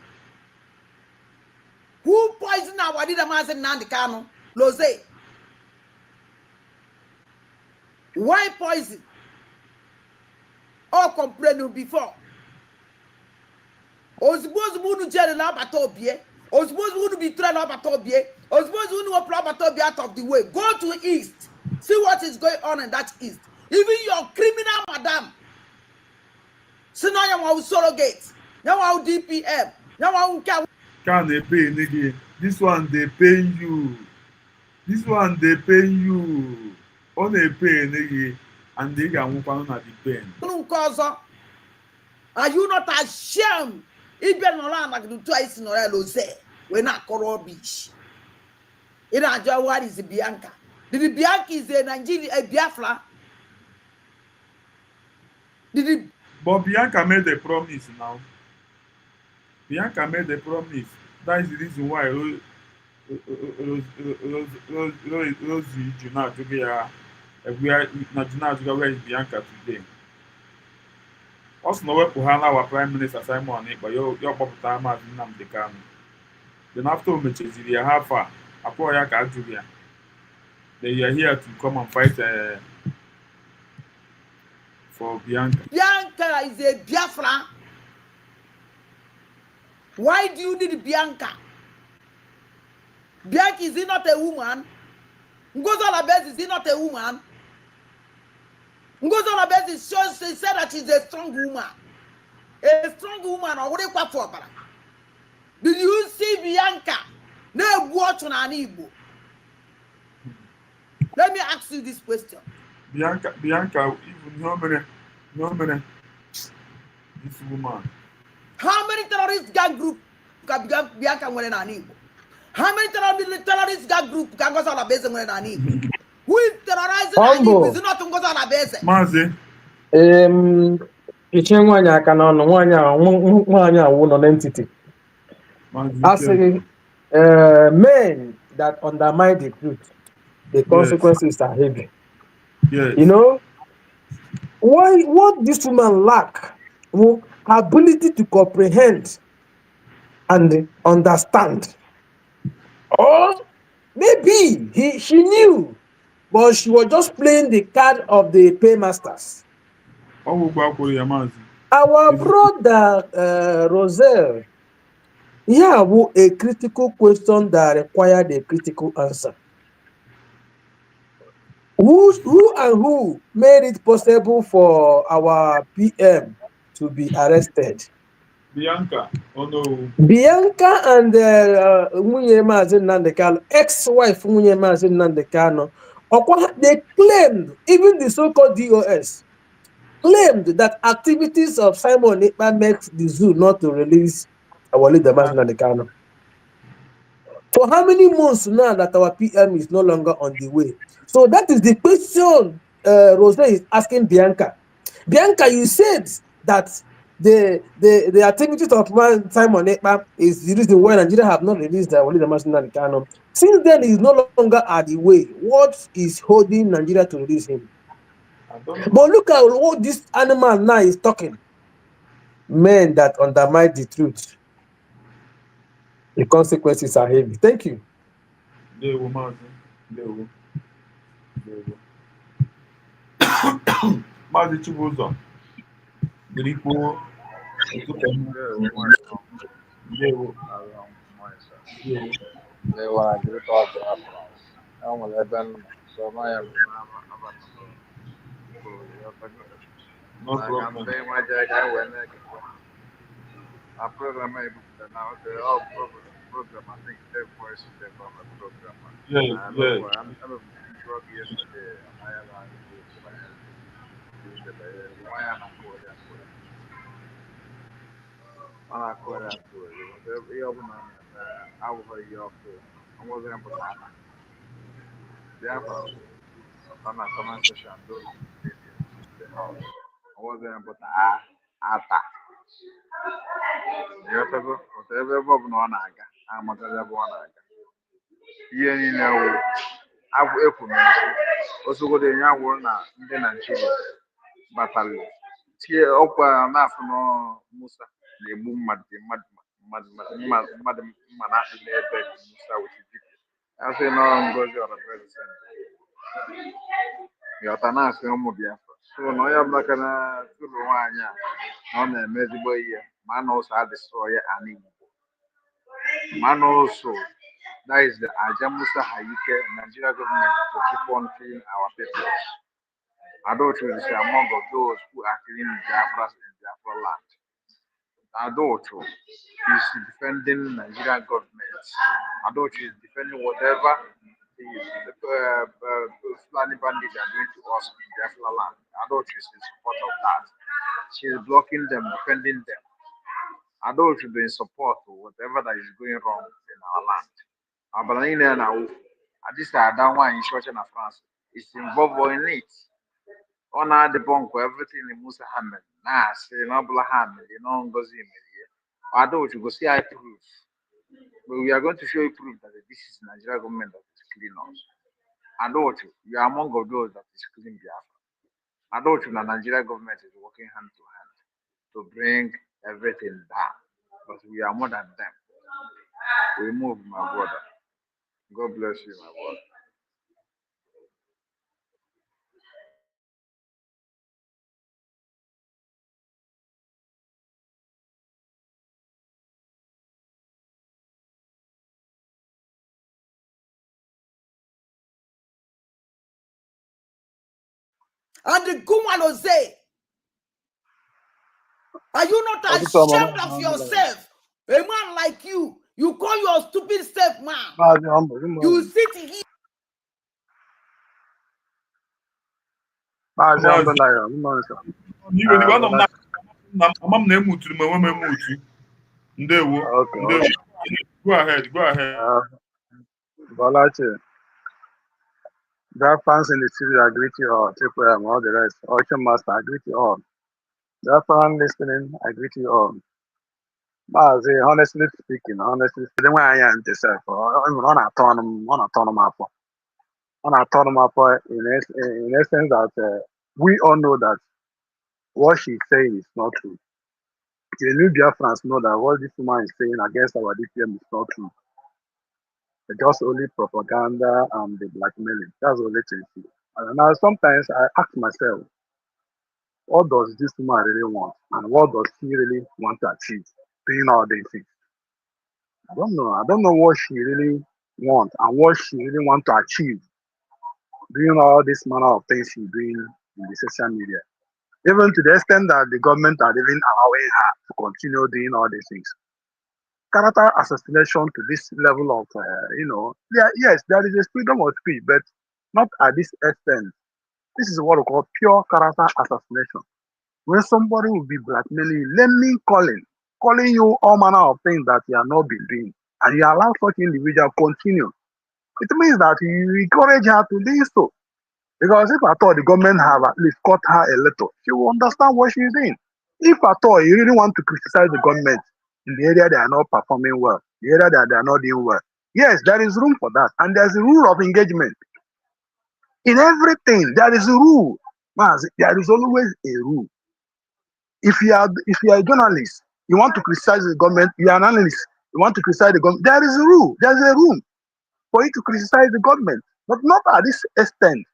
C: Who poisoned our leader Mazen Nandikano? Lose. Why poison? Or complain before. Osbos wouldn't tell Labatobie. Osbos wouldn't be trained Labatobie. Osbos wouldn't Labatobie out of the way. Go to East. See what is going on in that East. Even your criminal madam. So now you want surrogate. Now you want DPM. Now you want
D: Can they pay nigga? This one they pay you. This one they pay you. On they pay nigga, and they can move on at the pen.
C: Are you not ashamed? Even no like do twice in Orelo say we're not Coral Beach. In a what is Bianca? Did the Bianca is a Nigeria a Biafra? Did it?
D: But Bianca made a promise now. Bianca made a promise. That is the reason why Rosie Juna to be where is Bianca today. Also, no way to handle our Prime Minister Simon, but your pop time as Namdekan. Then after matches, you have far. A poor Yaka Julia. They are here to come and fight for Bianca.
C: Bianca is a Biafra. Why do you need Bianca? Bianca is he not a woman? Ngozo Labez is he not a woman? Ngozo Labez is sure she said that she's a strong woman. A strong woman or what do for? Did you see Bianca? No watch on an Igbo. Let me ask you this question.
D: Bianca, even no many, this woman.
C: How many terrorist gang group can Bianca when an Igbo? How many terrorist gang group can go on a base when an Igbo? Who is terrorizing an Igbo? Is it not to go on a base?
D: Mazi.
L: Iche nwanyị aka n'ọnụ nwanyị awụ nọ n'entity. Asịghị men that undermine the truth, the consequences are heavy.
D: Yes.
L: You know, what this woman lack, ability to comprehend and understand. Or maybe she knew, but she was just playing the card of the paymasters. Our brother Roselle, yeah, a critical question that required a critical answer. Who made it possible for our PM to be arrested?
D: Bianca, oh no.
L: Bianca and Munye Mazin Nandekano, ex-wife Munye Mazin Nandekano, they claimed, even the so-called DOS, claimed that activities of Simon Ekpa makes the zoo not to release our leader Mazin Nandekano. For how many months now that our PM is no longer on the way? So that is the question Rose is asking Bianca. Bianca, you said that the activities of Simon Ekpa is the reason why Nigeria have not released the national canon. Since then, he's no longer at the way. What is holding Nigeria to release him? But look at what this animal now is talking. Men that undermine the truth. The consequences are heavy. Thank you.
D: Maazị Chibụzọ dịrị kwuo ụtụtụ ọma. Ndewo. No problem. Yes, yes.
O: Adauchu is defending Nigerian government. Adauchu is defending whatever the Fulani bandits are doing to us in Biafra land. Adauchu is in support of that. She is blocking them, defending them. Adauchu is in support of whatever that is going wrong in our land. Abalina now, at this Adawa in Church and France is involved in it. Honor the bunk everything in Musa Hamid. Nah, say no Hamid, you know, Ngozi. Adauchu go see I proof. But we are going to show you proof that this is Nigeria government that is killing us. Adauchu, you are among of those that is killing Biafra. Adauchu and Nigeria government is working hand to hand to bring everything down. But we are more than them. We move, my brother. God bless you, my brother.
C: And the Kumalo say, are you not ashamed of yourself? A man like you call your stupid self man. You sit here.
D: Ama m na-emuturu m enwe m emutu. Ndewo. Ndewo. Go ahead. Go ahead.
P: Balachi, that fans in the studio, I greet you all. Take care, all the rest. Ocean Master, I greet you all. That fan listening, I greet you all. But honestly speaking, when I am myself, on a turn them up. On a turn them up in essence that we all know that what she's saying is not true. The new Biafrans know that what this woman is saying against our DPM is not true. It's just only propaganda and the blackmailing. That's all it is. And now sometimes I ask myself, what does this woman really want? And what does she really want to achieve doing all these things? I don't know. I don't know what she really wants and what she really wants to achieve doing all this manner of things she's doing in the social media. Even to the extent that the government are even allowing her to continue doing all these things. Character assassination to this level of, yes, there is a freedom of speech, but not at this extent. This is what we call pure character assassination. When somebody will be blackmailing, calling you all manner of things that you have not been doing, and you allow such individual continue, it means that you encourage her to do so. Because if I thought the government have at least caught her a little, she will understand what she's doing. If at all you really want to criticize the government in the area they are not performing well, the area that they are not doing well, yes, there is room for that. And there's a rule of engagement. In everything, there is a rule. Mas, there is always a rule. If you are a journalist, you want to criticize the government, you are an analyst, you want to criticize the government, there is a rule. There's a room for you to criticize the government, but not at this extent.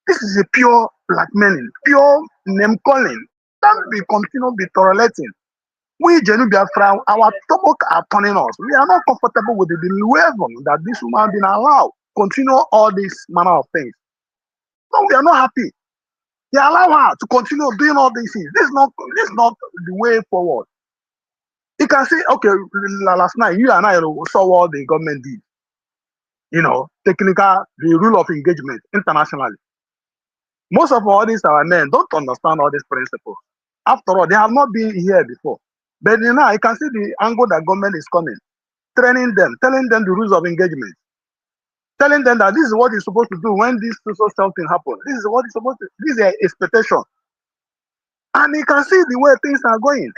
P: This is a pure blackmailing, pure name calling. Don't be continue be tolerating. We Genu Biafra, our stomach are turning us. We are not comfortable with the level that this woman been allowed continue all this manner of things. No, we are not happy. They allow her to continue doing all these things. This is not the way forward. You can say, okay, last night you and I saw what the government did. Technical, the rule of engagement internationally. Most of all these our men don't understand all these principles. After all, they have not been here before. But now you can see the angle that government is coming, training them, telling them the rules of engagement, telling them that this is what you're supposed to do when this social thing happens. This is what you're supposed to. This is their expectation, and you can see the way things are going.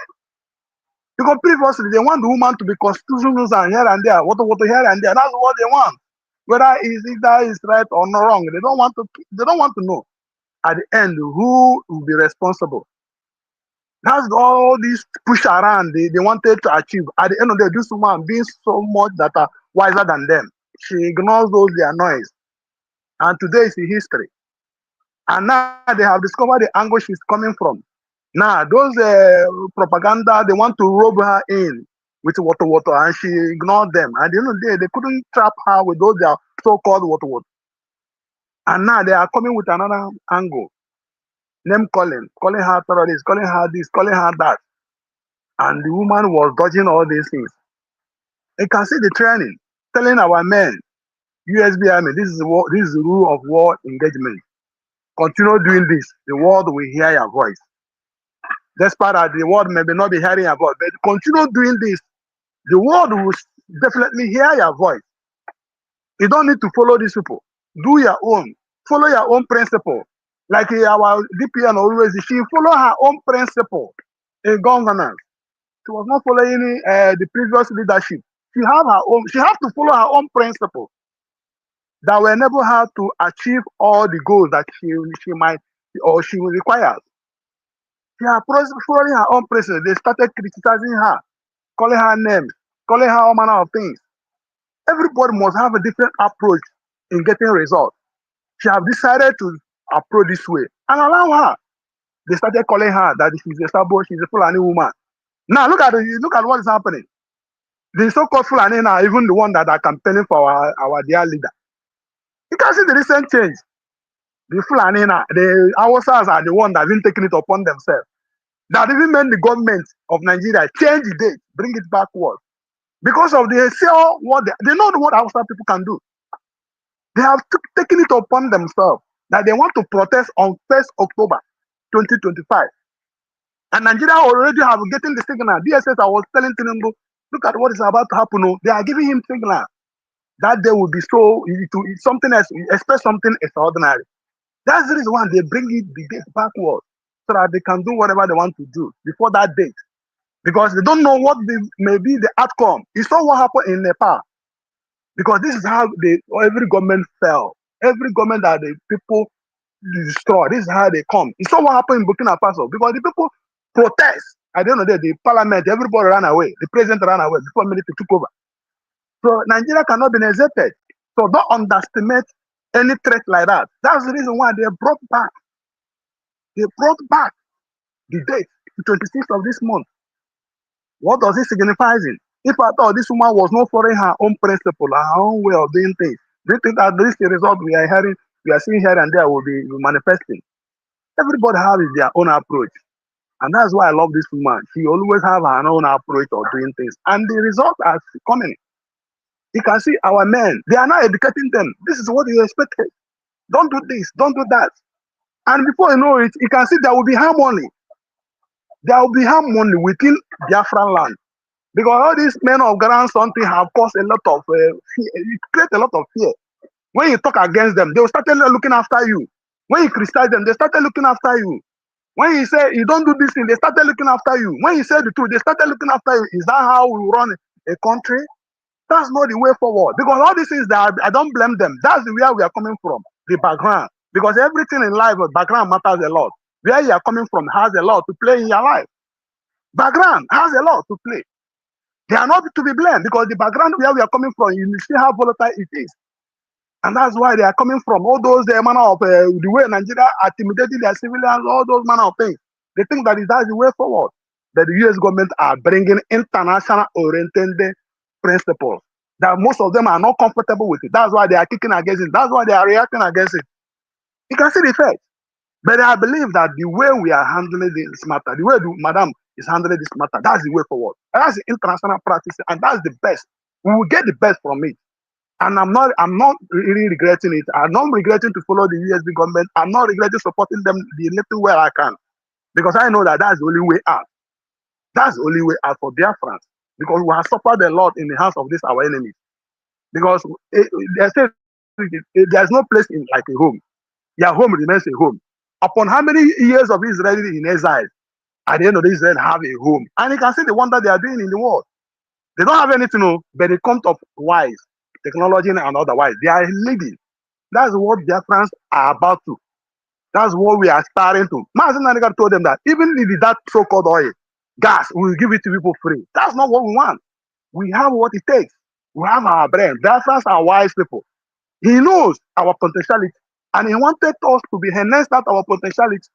P: Because previously they want the woman to be constitutional and here and there, what here and there. That's what they want. Whether that is right or not wrong, they don't want to know. At the end, who will be responsible? That's all this push around they wanted to achieve. At the end of the day, this woman being so much that are wiser than them, she ignores those their noise. And today is the history. And now they have discovered the angle she's coming from. Now those propaganda, they want to rob her in with water, and she ignored them. At the end of the day, they couldn't trap her with those their so-called water. And now they are coming with another angle. Name calling her terrorist, calling her this, calling her that. And the woman was dodging all these things. You can see the training, telling our men, USB Army, this is the rule of war engagement. Continue doing this, the world will hear your voice. Despite that the world may not be hearing your voice, but continue doing this, the world will definitely hear your voice. You don't need to follow these people. Do your own. Follow your own principle. Like our DPN always, she follow her own principle in governance. She was not following the previous leadership. She have her own. She have to follow her own principle that will enable her to achieve all the goals that she might or she will require. She are following her own principle. They started criticizing her, calling her names, calling her all manner of things. Everybody must have a different approach in getting results. She have decided to approach this way and allow her. They started calling her that she's a Sabo, she's a Fulani woman. Now look at what is happening. The so-called Fulani now, even the one that are campaigning for our dear leader. You can see the recent change. The Fulani now, the Hausas are the one that have been taking it upon themselves. That even made the government of Nigeria change the date, bring it backward. Because of they know what Hausa people can do. They have taken it upon themselves that they want to protest on 1st October 2025. And Nigeria already have getting the signal. DSS, I was telling Tinubu, look at what is about to happen. They are giving him signal. That day will be something else, expect something extraordinary. That's the reason why they bring the date backward so that they can do whatever they want to do before that date. Because they don't know what may be the outcome. You saw what happened in Nepal. Because this is how every government fell. Every government that the people destroy, this is how they come. You saw what happened in Burkina Faso. Because the people protest. At the end of the day, the parliament, everybody ran away. The president ran away before military took over. So Nigeria cannot be exempted. So don't underestimate any threat like that. That's the reason why they brought back the date, the 26th of this month. What does it signify? If I thought this woman was not following her own principle, her own way of doing things, do you think that this result we are seeing here and there will be manifesting? Everybody has their own approach. And that's why I love this woman. She always have her own approach of doing things. And the results are coming. You can see our men, they are not educating them. This is what you expected. Don't do this, don't do that. And before you know it, you can see there will be harmony. There will be harmony within Biafran land. Because all these men of grand something have caused a lot of fear. It creates a lot of fear. When you talk against them, they will start looking after you. When you criticize them, they start looking after you. When you say you don't do this thing, they started looking after you. When you say the truth, they started looking after you. Is that how we run a country? That's not the way forward. Because all these things that I don't blame them. That's where we are coming from, the background. Because everything in life, background matters a lot. Where you are coming from has a lot to play in your life. Background has a lot to play. They are not to be blamed because the background where we are coming from, you see how volatile it is. And that's why they are coming from. All those manner of the way Nigeria are intimidating their civilians, all those manner of things. They think that that's the way forward. That the US government are bringing international oriented principles. That most of them are not comfortable with it. That's why they are kicking against it. That's why they are reacting against it. You can see the effect. But I believe that the way we are handling this matter, the way Madam is handling this matter, that's the way forward. That's the international practice, and that's the best. We will get the best from it. And I'm not really regretting it. I'm not regretting to follow the USB government. I'm not regretting supporting them the little way I can. Because I know that that's the only way out. That's the only way out for their France. Because we have suffered a lot in the hands of this our enemies. Because there's no place in like a home. Your home remains a home. Upon how many years of Israel in exile, at the end of the Israel have a home. And you can see the wonder they are doing in the world. They don't have anything, but they come of wise, technology and otherwise. They are leading. That's what their friends are about to. That's what we are starting to. Mazin Naniga told them that even if that so-called oil, gas, we will give it to people free. That's not what we want. We have what it takes. We have our brain. Their friends are wise people. He knows our potentiality. And he wanted us to be harnessed at our potentiality.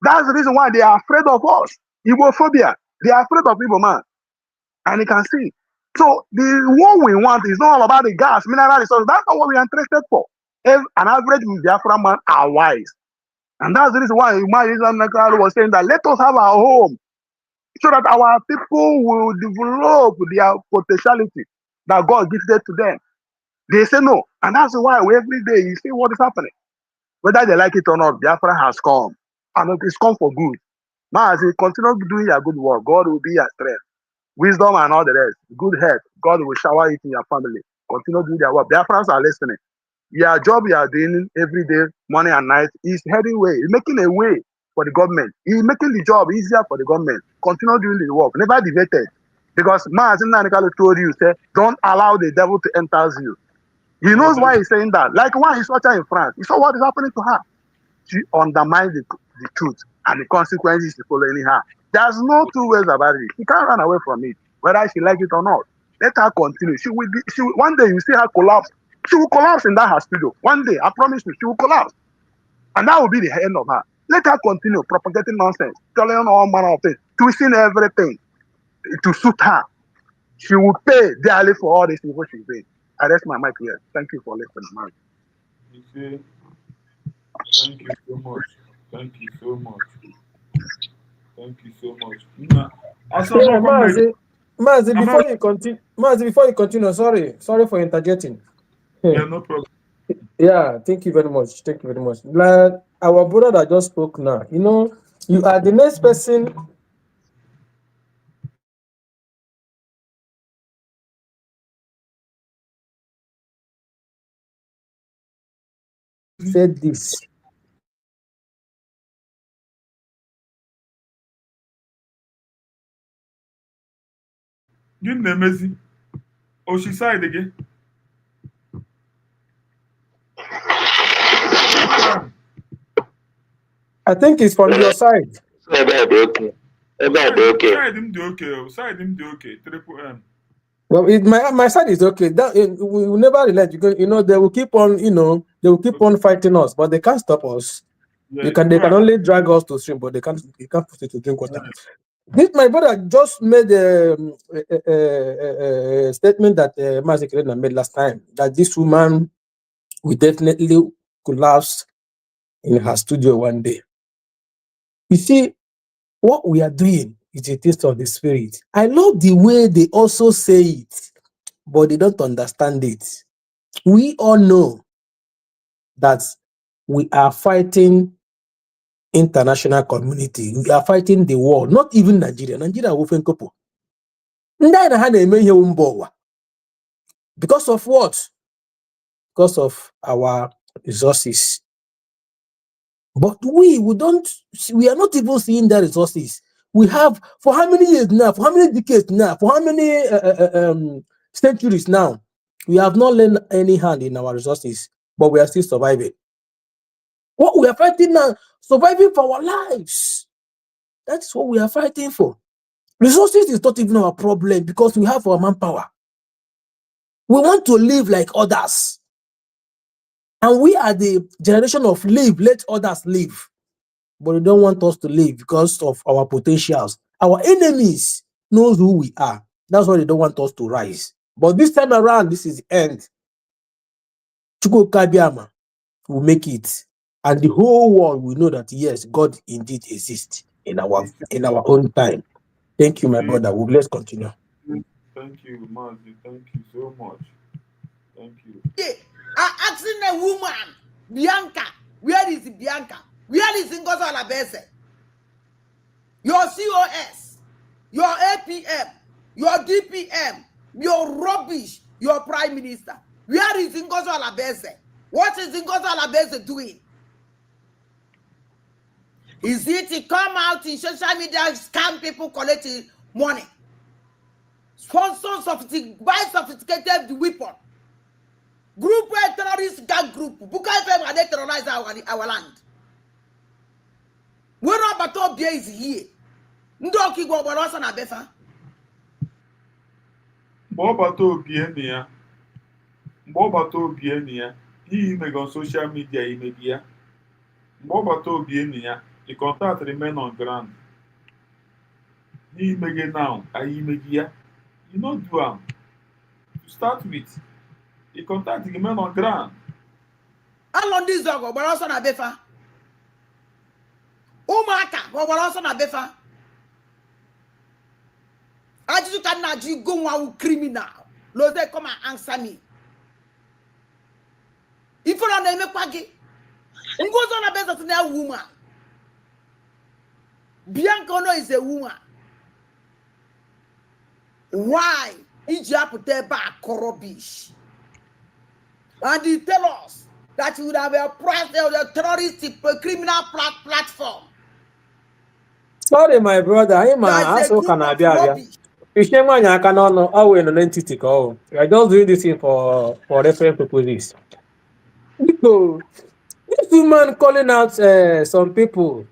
P: That's the reason why they are afraid of us. Ibophobia. They are afraid of Igbo man. And you can see. So what we want is not all about the gas, mineral resources. That's not what we are interested for. If an average Biafra man are wise. And that's the reason why Imam was saying that let us have our home so that our people will develop their potentiality that God gifted to them. They say no. And that's why every day you see what is happening. Whether they like it or not, Biafra has come. And it's come for good. Now, as you continue doing your good work, God will be your strength. Wisdom and all the rest. Good health. God will shower it in your family. Continue doing their work. Biafrans are listening. Your job you are doing every day, morning and night, is heading way. It's making a way for the government. It's making the job easier for the government. Continue doing the work. Never deviated. Because Maazin Nanikalo told you, say, don't allow the devil to enter you. He knows why he's saying that. Like when he saw her in France, he saw what is happening to her. She undermined the truth and the consequences to following her. There's no two ways about it. She can't run away from it, whether she like it or not. Let her continue. One day you see her collapse. She will collapse in that her studio. One day, I promise you, she will collapse. And that will be the end of her. Let her continue propagating nonsense, telling all manner of things, twisting everything to suit her. She will pay dearly for all this evil she's doing. I rest my mic here. Thank you for listening, man.
D: Thank you so much. Thank you so much. Thank you so much.
L: Mazi, before you continue, sorry for interjecting.
D: Yeah, no problem.
L: Yeah, thank you very much. Thank you very much. Like our brother that just spoke now, you are the next person. Said this.
D: You Nemezi. Oh, she side again.
L: I think it's from your side.
D: Okay. Side him do okay. Side him do okay. Triple M.
L: Well, my side is okay. That we will never relent because they will keep on, they will keep on fighting us, but they can't stop us.
D: Yeah,
L: they can only drag us to stream, but they can't put it to drink water. This my brother just made a statement that Mazi Kirena made last time that this woman will definitely collapse in her studio one day. You see, what we are doing is a taste of the spirit. I love the way they also say it, but they don't understand it. We all know that we are fighting international community. We are fighting the world, not even Nigeria. Nigeria will think couple. Because of what? Because of our resources. But we are not even seeing the resources. We have, for how many years now, for how many decades now, for how many centuries now, we have not lent any hand in our resources, but we are still surviving. What we are fighting now, surviving for our lives. That's what we are fighting for. Resources is not even our problem because we have our manpower. We want to live like others. And we are the generation of live, let others live. But they don't want us to live because of our potentials. Our enemies knows who we are. That's why they don't want us to rise. But this time around, this is the end. Chuko Kabiama will make it. And the whole world will know that yes, God indeed exists in our own time. Thank you, my brother. Let's continue.
D: Thank you, Mazi. Thank you so much. Thank you.
C: Asking a woman, Bianca, where is Bianca? Where is Ngozi Alabese? Your COS, your APM, your DPM, your rubbish, your prime minister. Where is Ngozi Alabese? What is Ngozi Alabese doing? Is it to come out in social media, scam people collecting money? Sponsors buy sophisticated weapon. Group where terrorist gang group. Bukai them and they terrorize our land. When Abato Bia is here. Ndoki go Barosa na Befa.
D: Mbobato Bienia. Mbobato Bienia. He may on social media, he may be here. Mbobato Bienia. The contact remain on ground. He may get now. I may here. You know, do to start with. The contact remain on ground.
C: How long this dog go Barosa na Befa? Umaka go Barosa na Befa. I just cannot you go out criminal. Lord, they come and answer me. If you don't name Pagi, Ngozi Alabese is a woman. Bianca no is a woman. Why? Egypt there back rubbish. And he tell us that you would have a price of the terrorist criminal platform.
L: Sorry, my brother. I'm a so can I be here? You share my I cannot know how we an entity call. I just doing this thing for reference purposes. Because this woman calling out some people,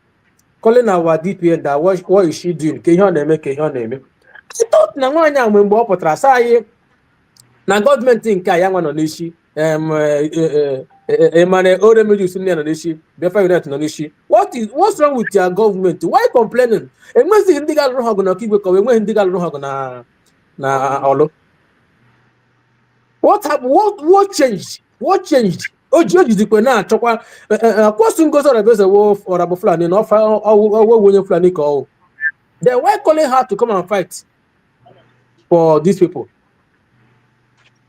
L: calling our DPN that what is she doing? Can you name? Can you name? I thought na nwanya mgbe ọ pụtara saa anyị na gọọmenti nke a ya nwa nọ n'isi Emmanuel Oremedius nne nọ n'isi Biafra Unite nọ n'isi. What's wrong with your government? Why complaining? Enweghị ndị ga-alụrụ ha ọgụ na ọkaigwe ka enweghị ndị ga-alụrụ ha ọgụ na ọlụ. What happened? What changed? What changed? Ojidikwe na-achọkwa akwụsị Ngozi Alabese ọrabụ Fulani na ọwụ onye Fulani ka ọ. Then why calling her to come and fight for these people?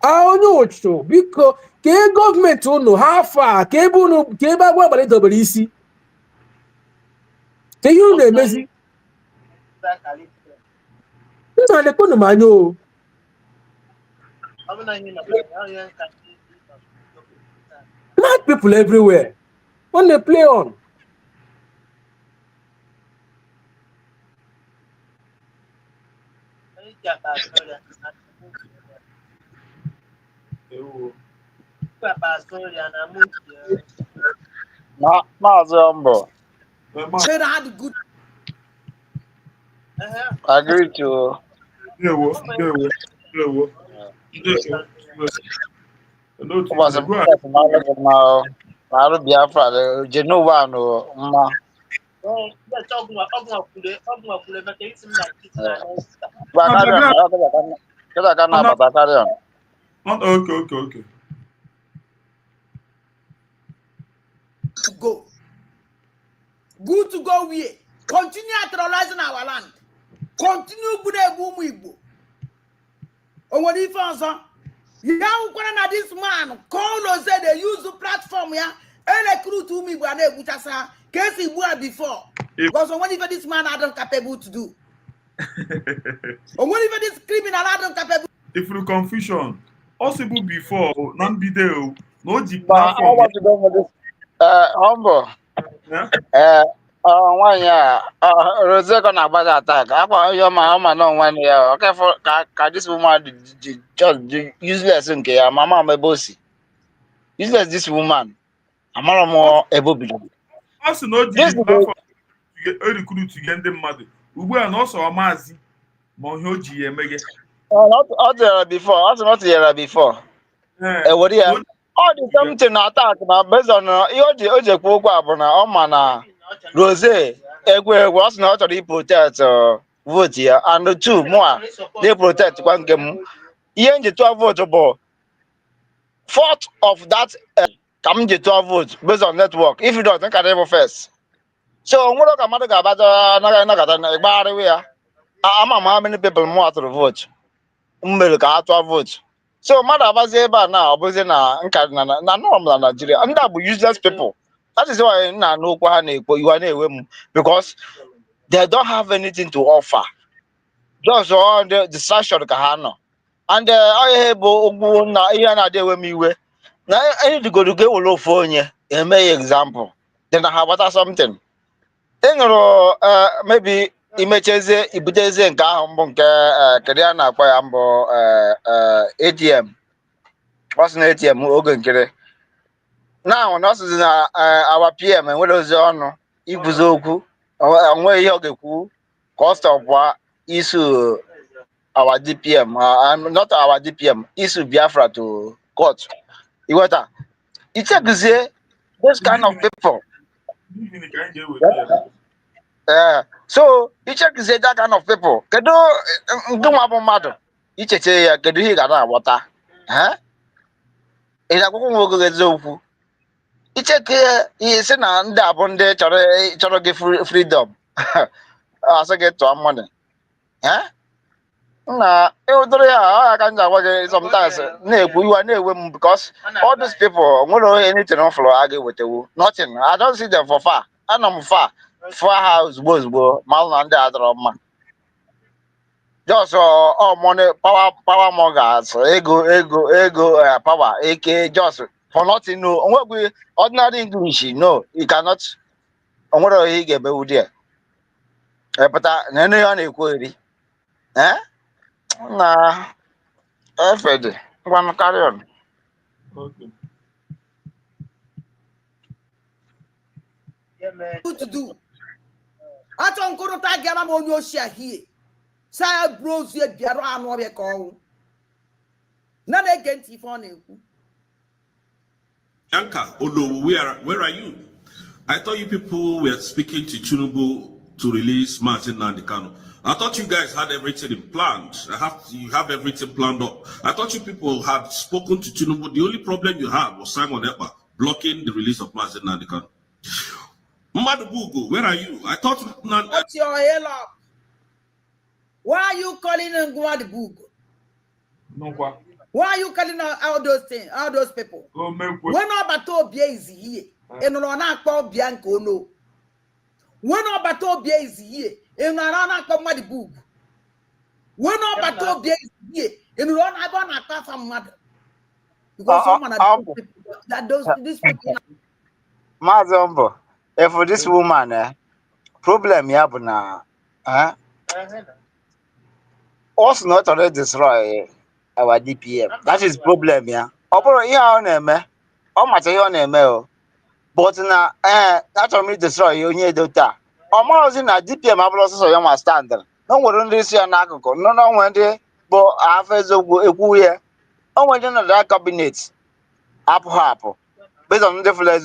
L: Onye ocho biko ka gọọmenti unu ha afọ a ka ebe agwa abalị dobere isi ka ihe unu na-emezi nna lekponu m anya o. Mad people everywhere when they play on.
P: Mazambo. I agree to. Now, Biafra, Genova, no, ma.
D: Okay.
C: To go. Good to go where? Continue terrorizing our land. Continue bude boom Igbo. Oh, what if answer? You know this man call us say they use the platform yeah and recruit to me but they butasa case he were before. Because what if this man are capable to do? Or what if this criminal are capable?
D: If you confusion, possible before non video, no the
P: platform. Humble. nwaanyị a Rosego na-agbaga attack akwa ihe ọma na onwe ya okay for ka this woman just useless nke ya mama m ebe o si useless this woman amara m ebe o bido
D: Ọ sị na o jiri platform recruit gị ndị mmadụ ugbu a na ọ sọ maazị ma ihe o ji ya eme gị
P: ọ tụnyere before ọ sị na ọ tụnyere before ewere ya ọ dị something na attack na based on ihe o ji ekwu okwu a bụ na ọ ma na Rose egwu ọ sị na ọ chọrọ iprotect vote ya and two mụa na-protect kwa nke m ihe m ji tụọ vote bụ fourth of that ka m ji tụọ vote based on network if you don't nkata ịbụ first so nwere ka mmadụ ga-abaja nagata ịgbagharịwa ya ama m how many people mụ atụrụ vote m mere ka ha tụọ vote so mmadụ abazie ebe a na ọ bụzi na nka na norm na Nigeria ndị a bụ useless people. That is why na n'okwu ha na-ekpo iwe na-ewe m because they don't have anything to offer. Just all the distraction ka ha nọ. And ihe bụ okwu na ihe na-adị ewe m iwe na anydigodo ga-ewere ofu onye eme ya example then ha gbata something. Ị nụrụ maybe imechezie ibutezie nke ahụ mbụ nke kedu ya na-akpọ ya mbụ ATM. Ọ sị na ATM oge nkiri now na ọsịsị na our PM enwere ozi ọnụ ikwuzi okwu onwe ihe ọ ga-ekwu ka ọ stọpụa isu our DPM not our DPM isu Biafra to court iweta ichekizie those kind of people so ichekizie that kind of people kedu ndị nwa bụ mmadụ icheche ya kedu ihe ị ga na-aghọta ị ga-akwụkwọ nwa oge eziokwu icheke ihe si na ndị abụ ndị chọrọ gị freedom asị gị tụọ mmadụ na ịhụtụrụ ya ọ ya ka m ji agwa gị sometimes na-ekwu iwe na-ewe m because all these people nwere anything fọrọ a ga-ewetewu nothing. I don't see them for far. Anọ m far ha ozugbo ma na ndị adọrọ mma just money power mongers ego power eke just for nothing. No onwegwe ordinary English no you cannot onwere ihe ị ga-emewu dị pụta na ihe ọ na-ekwu eri na efede ngwanụ carry on.
C: What to do? I don't go to that game on your share here. Say bros here biaro anu be ko. Na dey get if on eku.
H: Yanka, Olo, where are you? I thought you people were speaking to Tinubu to release Martin Nandikano. I thought you guys had everything planned. You have everything planned up. I thought you people had spoken to Tinubu. The only problem you had was Simon Ekpa blocking the release of Martin Nandikano. Madubugo, where are you? I thought
C: what's your hell up? Why are you calling him Madubugo?
D: No, what?
C: Why are you calling out all those things, all those people? When Obato Bia is here, and Rona call Bianco no. When Obato Bia is here, and Rana call Madubugo. When Obato Bia is here, and Rona gonna call some mother. Because someone that those these people.
P: Mazombo, for this woman, problem you have now, also not already destroy our DPM. That is problem, yeah. Opera here on a me, or much on a mail. But now, that's on me destroy you near dota. Or more than a DPM, I will also your standard. No one this year, no one day, but I have a woo here. Oh, one of that cabinet. Apple. Based on the flesh.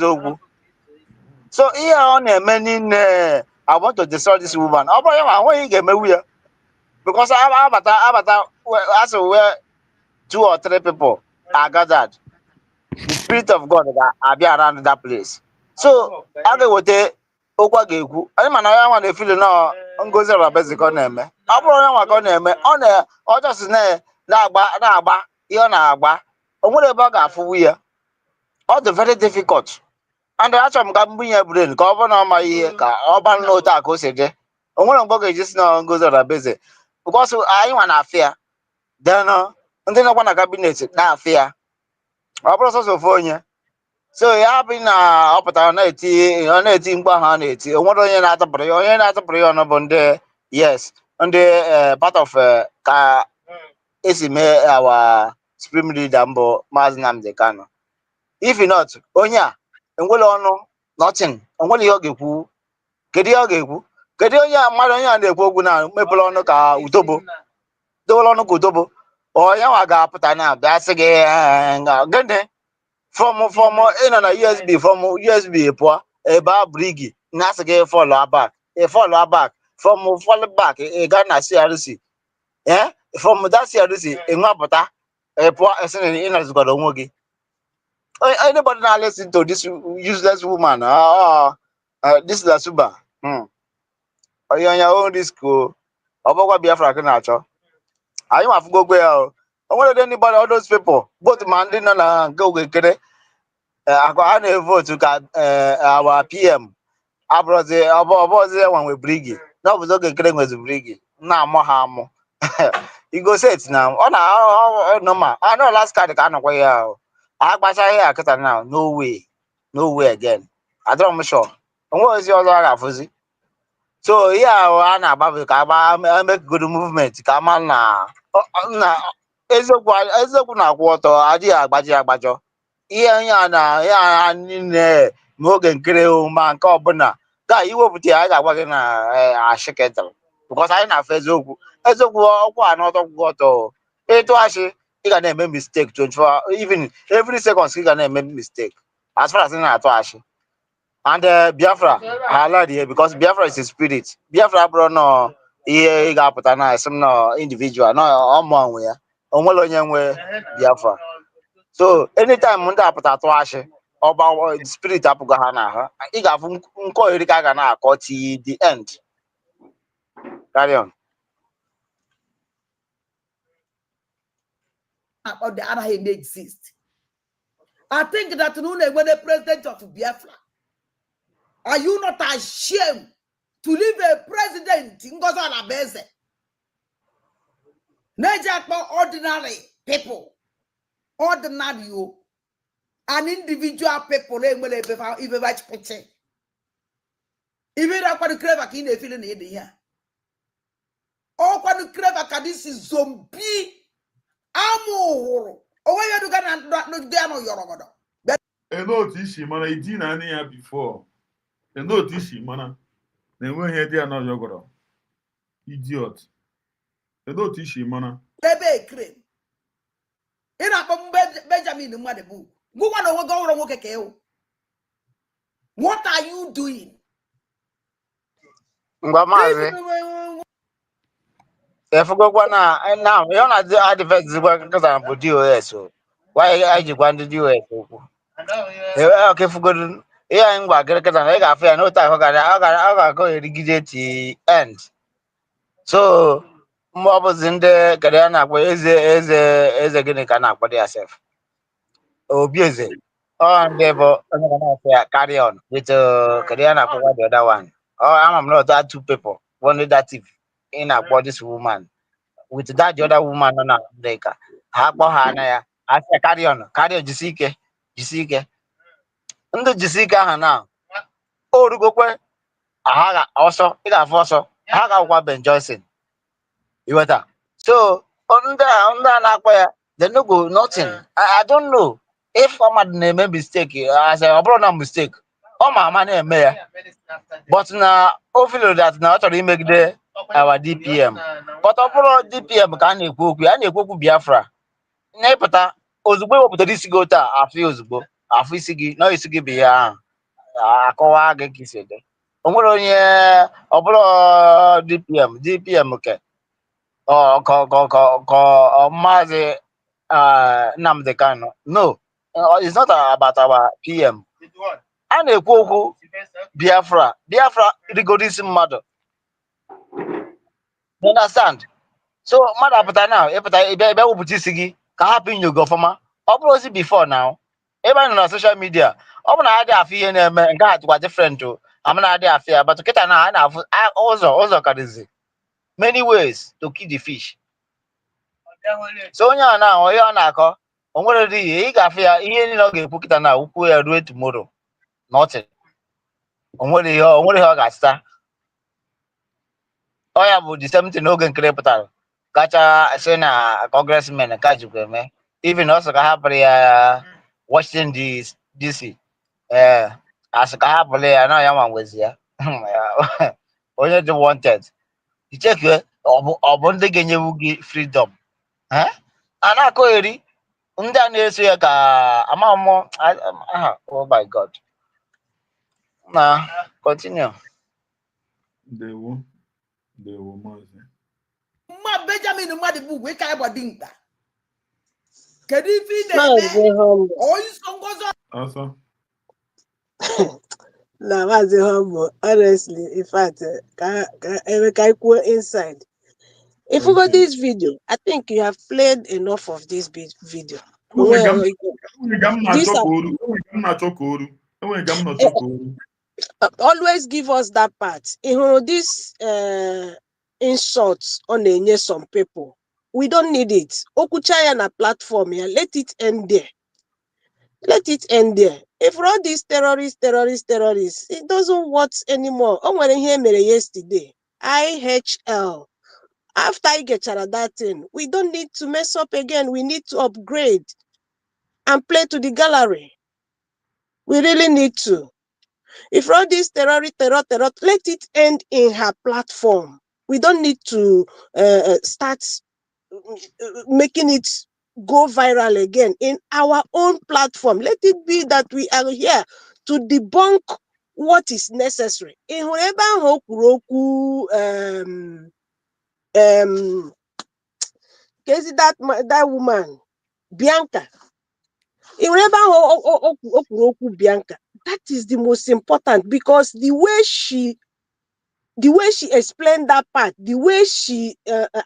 P: So here on a many, I want to destroy this woman. I want you get me here because I as where 2 or 3 people are gathered. The Spirit of God are be around that place. So I go with Okwageku. I want to feel no ngozi rabeziko na-eme. Ọ bụrụ onye nwaka ọ na-eme, ọ just na-agba ihe ọ na-agba. O nwere ebe ọ ga-afụwu ya. Ọ dị very difficult. And achọrọ m ka m bunye brain ka ọ bụrụ na ọ ma ihe ka ọ ba n'otu a ka o si dị. O nwere mgbe ọ ga-eji si na ngozi rabeze. Because anyị nwa na-afịa. Then ndị nọkwa na cabinet na-afịa. Ọ bụrụ sọsọ ofu onye.
Q: so ya bụ na ọ pụtara na-eti mkpu ahụ ọ na-eti o nwere onye na-atụpụrụ ya onye na-atụpụrụ ya ọnụ bụ ndị yes ndị part of ka esi mee our supreme leader mbụ Maazị Nnamdi Kanu. If not onye a enwere ọnụ nothing onwere ihe ọ ga-ekwu. Kedu ihe ọ ga-ekwu? Kedu onye mmadụ onye a na-ekwu okwu na mepere ọnụ ka utobo dowere ọnụ ka utobo onye nwa ga-apụta na bịa sị gị gịnị from ịnọ na USB from USB pụọ ebe a brigi na-asị gị follow back from fall back ị gaa na CRC from that CRC ịnwapụta pụọ esi na ịnọzikwara onwe gị. Anybody now listen to this useless woman this Lasuba onye own risk ọ bụkwa Biafra ka na-achọ anyị mafugo ogwe ya o nwere anybody all those people both ma ndị nọ na nke ogekere a na-evotu ka our PM abụrụzi ọbọzi enwe brigi na ọ bụzi ogekere nwezi brigi na-amụ ha amụ igo set na ọ na normal anọ last card ka anọkwa ya ahụ agbacha ihe akịta na no way again adọrọ m sure onwe ozi ọzọ a ga-afụzi so ihe ahụ a na-agbafe ka make good movement ka ama na eziokwu na-akwụ ọtọ adịghị agbajọ ihe onye a na ya niile ma oge nkiri ma nke ọbụla ga iwepụta ya anyị ga-agwa gị na ashịketara because anyị na-afụ eziokwu ọkwa anọtọ kwụ ọtọ ịtụ achị ị ga na-eme mistake 24 even every seconds ị ga na-eme mistake as far as ị na-atụ achị and Biafra highlight here because Biafra is a spirit. Biafra bụrụ nọ ihe ị ga-apụta na esi m nọ individual nọ ọmụ onwe ya onwere onye nwe Biafra. So anytime ndị apụta atụ achị ọba spirit apụgo ha n'ahụ ị ga-afụ nke ohere ka a ga na-akọ till the end. Carry on.
C: Or the other may exist. I think that when the president of Biafra, are you not ashamed to leave a president in Gozala Beze? Not ordinary people, ordinary you, an individual people, even watch picture. Even I want to crave a kid feeling in here. Oh, want to crave a this is zombie. Amo owe ya duga na dia no yorogodo.
D: Otu isi mana iji na ya before. Otu isi mana na enweghị dị anọ yogoro. Idiot. Otu isi mana.
C: Ebe ekre. Ina akpọ Benjamin Mwadebu. Gụwa na onwe gị ọhụrụ nwoke ka ewu. What are you doing?
Q: Ngwa maazị. Efugokwa na ya na advert zikwa nkata bụ DOS o. Why anyị jikwa ndị DOS okwu. Okay fugodu ihe anyị ngwa gịrịkịta na ị ga-afụ ya n'otu ahụ ọ ga-agụ erigide ti end. So mgbe ọ bụzi ndị kere ya na-akpọ eze gịnị ka na-akpọ dị asef obi eze ọ ndị bụ onye ga na-afụ ya carry on with kere ya na-akpọkwa the other one ama m na other two people one negative ị na-akpọ this woman with that the other woman nọ na America ha kpọ ha na ya asị carry on jisi ike ndị jisi ike ahụ na o rugokwe ha ga ọsọ ị ga-afụ ọsọ ha ga-agwụkwa Ben Johnson iweta so ndị a na-akpọ ya they no go nothing. I don't know if ọmadụ na-eme mistake as ọ bụrụ na mistake ọ ma ama na-eme ya but na o feel that na ọ chọrọ imegide our DPM but ọ bụrụ DPM ka a na-ekwu okwu Biafra na-epụta ozugbo ewepụtara isi gị otu a afụ ya ozugbo afụ isi gị na isi gị bụ ya ahụ akọwa gị ka isi dị o nwere onye ọ bụrụ DPM ke Maazị Nnamdi Kanu no it's not about our PM a na-ekwu okwu Biafra rigoro isi mmadụ you understand so mmadụ apụta na ịbịa wepụta isi gị ka hapụ inyo gị ọfụma ọ bụrụ ozi before now ebe anyị nọ na social media ọ bụ na ha dị afụ ihe na-eme nke ha tụkwa different amana adị afụ ya but kịta na ha na-afụ ụzọ karịzi many ways to kill the fish so onye a na ihe ọ na-akọ onwere dị ị ga-afụ ya ihe niile ọ ga-ekwu kịta na ukwu ya ruo tomorrow nothing. Onwere ihe ọ ga-asịta. Ọ ya bụ the same thing n'oge nkiri pụtara kacha sị na congressmen ka jikwa eme even ọ sị ka hapụrụ ya Washington DC asị ka hapụrụ ya na ya nwa nwezi ya onye dị wanted ichekwe ọ bụ ndị ga-enyewu gị freedom a na-akọ eri ndị a na-eso ya ka amamụ aha. Oh my God. Na continue.
D: Ndewo maazị.
C: Mma Benjamin mmadụ bụ ugwe ka ịgba dimkpa. Kedu ife ị na-eme? Onye so ngozo.
D: Asa.
G: Na maazị humble, honestly, in fact, can I quote inside? If you go this video, I think you have played enough of this video. Always give us that part. This insults on some people. We don't need it. Okuchaya na platform here. Let it end there. Let it end there. If all these terrorists, it doesn't work anymore. Oh, when I hear me yesterday, IHL. After I get that thing, we don't need to mess up again. We need to upgrade and play to the gallery. We really need to. If all this terror, let it end in her platform. We don't need to start making it go viral again in our own platform. Let it be that we are here to debunk what is necessary. In whoever that woman, Bianca. In whoever Bianca, that is the most important because the way she explained that part, the way she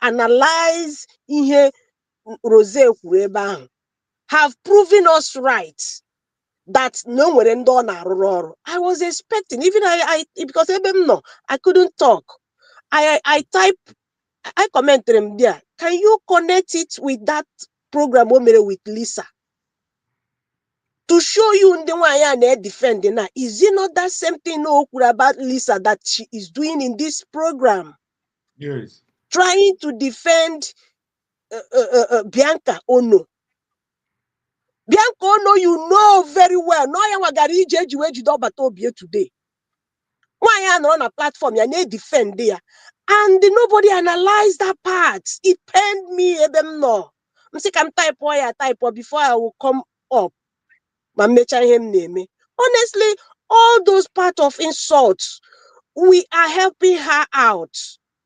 G: analyzed ihe Rose have proven us right that no one I was expecting, even I because I couldn't talk. I commented them there. Can you connect it with that program we made with Lisa? To show you the way I am defending her. Is it not that same thing about Lisa that she is doing in this program?
D: Yes.
G: Trying to defend Bianca Ono. Bianca Ono, you know very well. No, I am going to today. Why am on a platform? You need defend there. And nobody analyzed that part. It pained me. I'm sick. I'm type before I will come up. Honestly, all those part of insults, we are helping her out.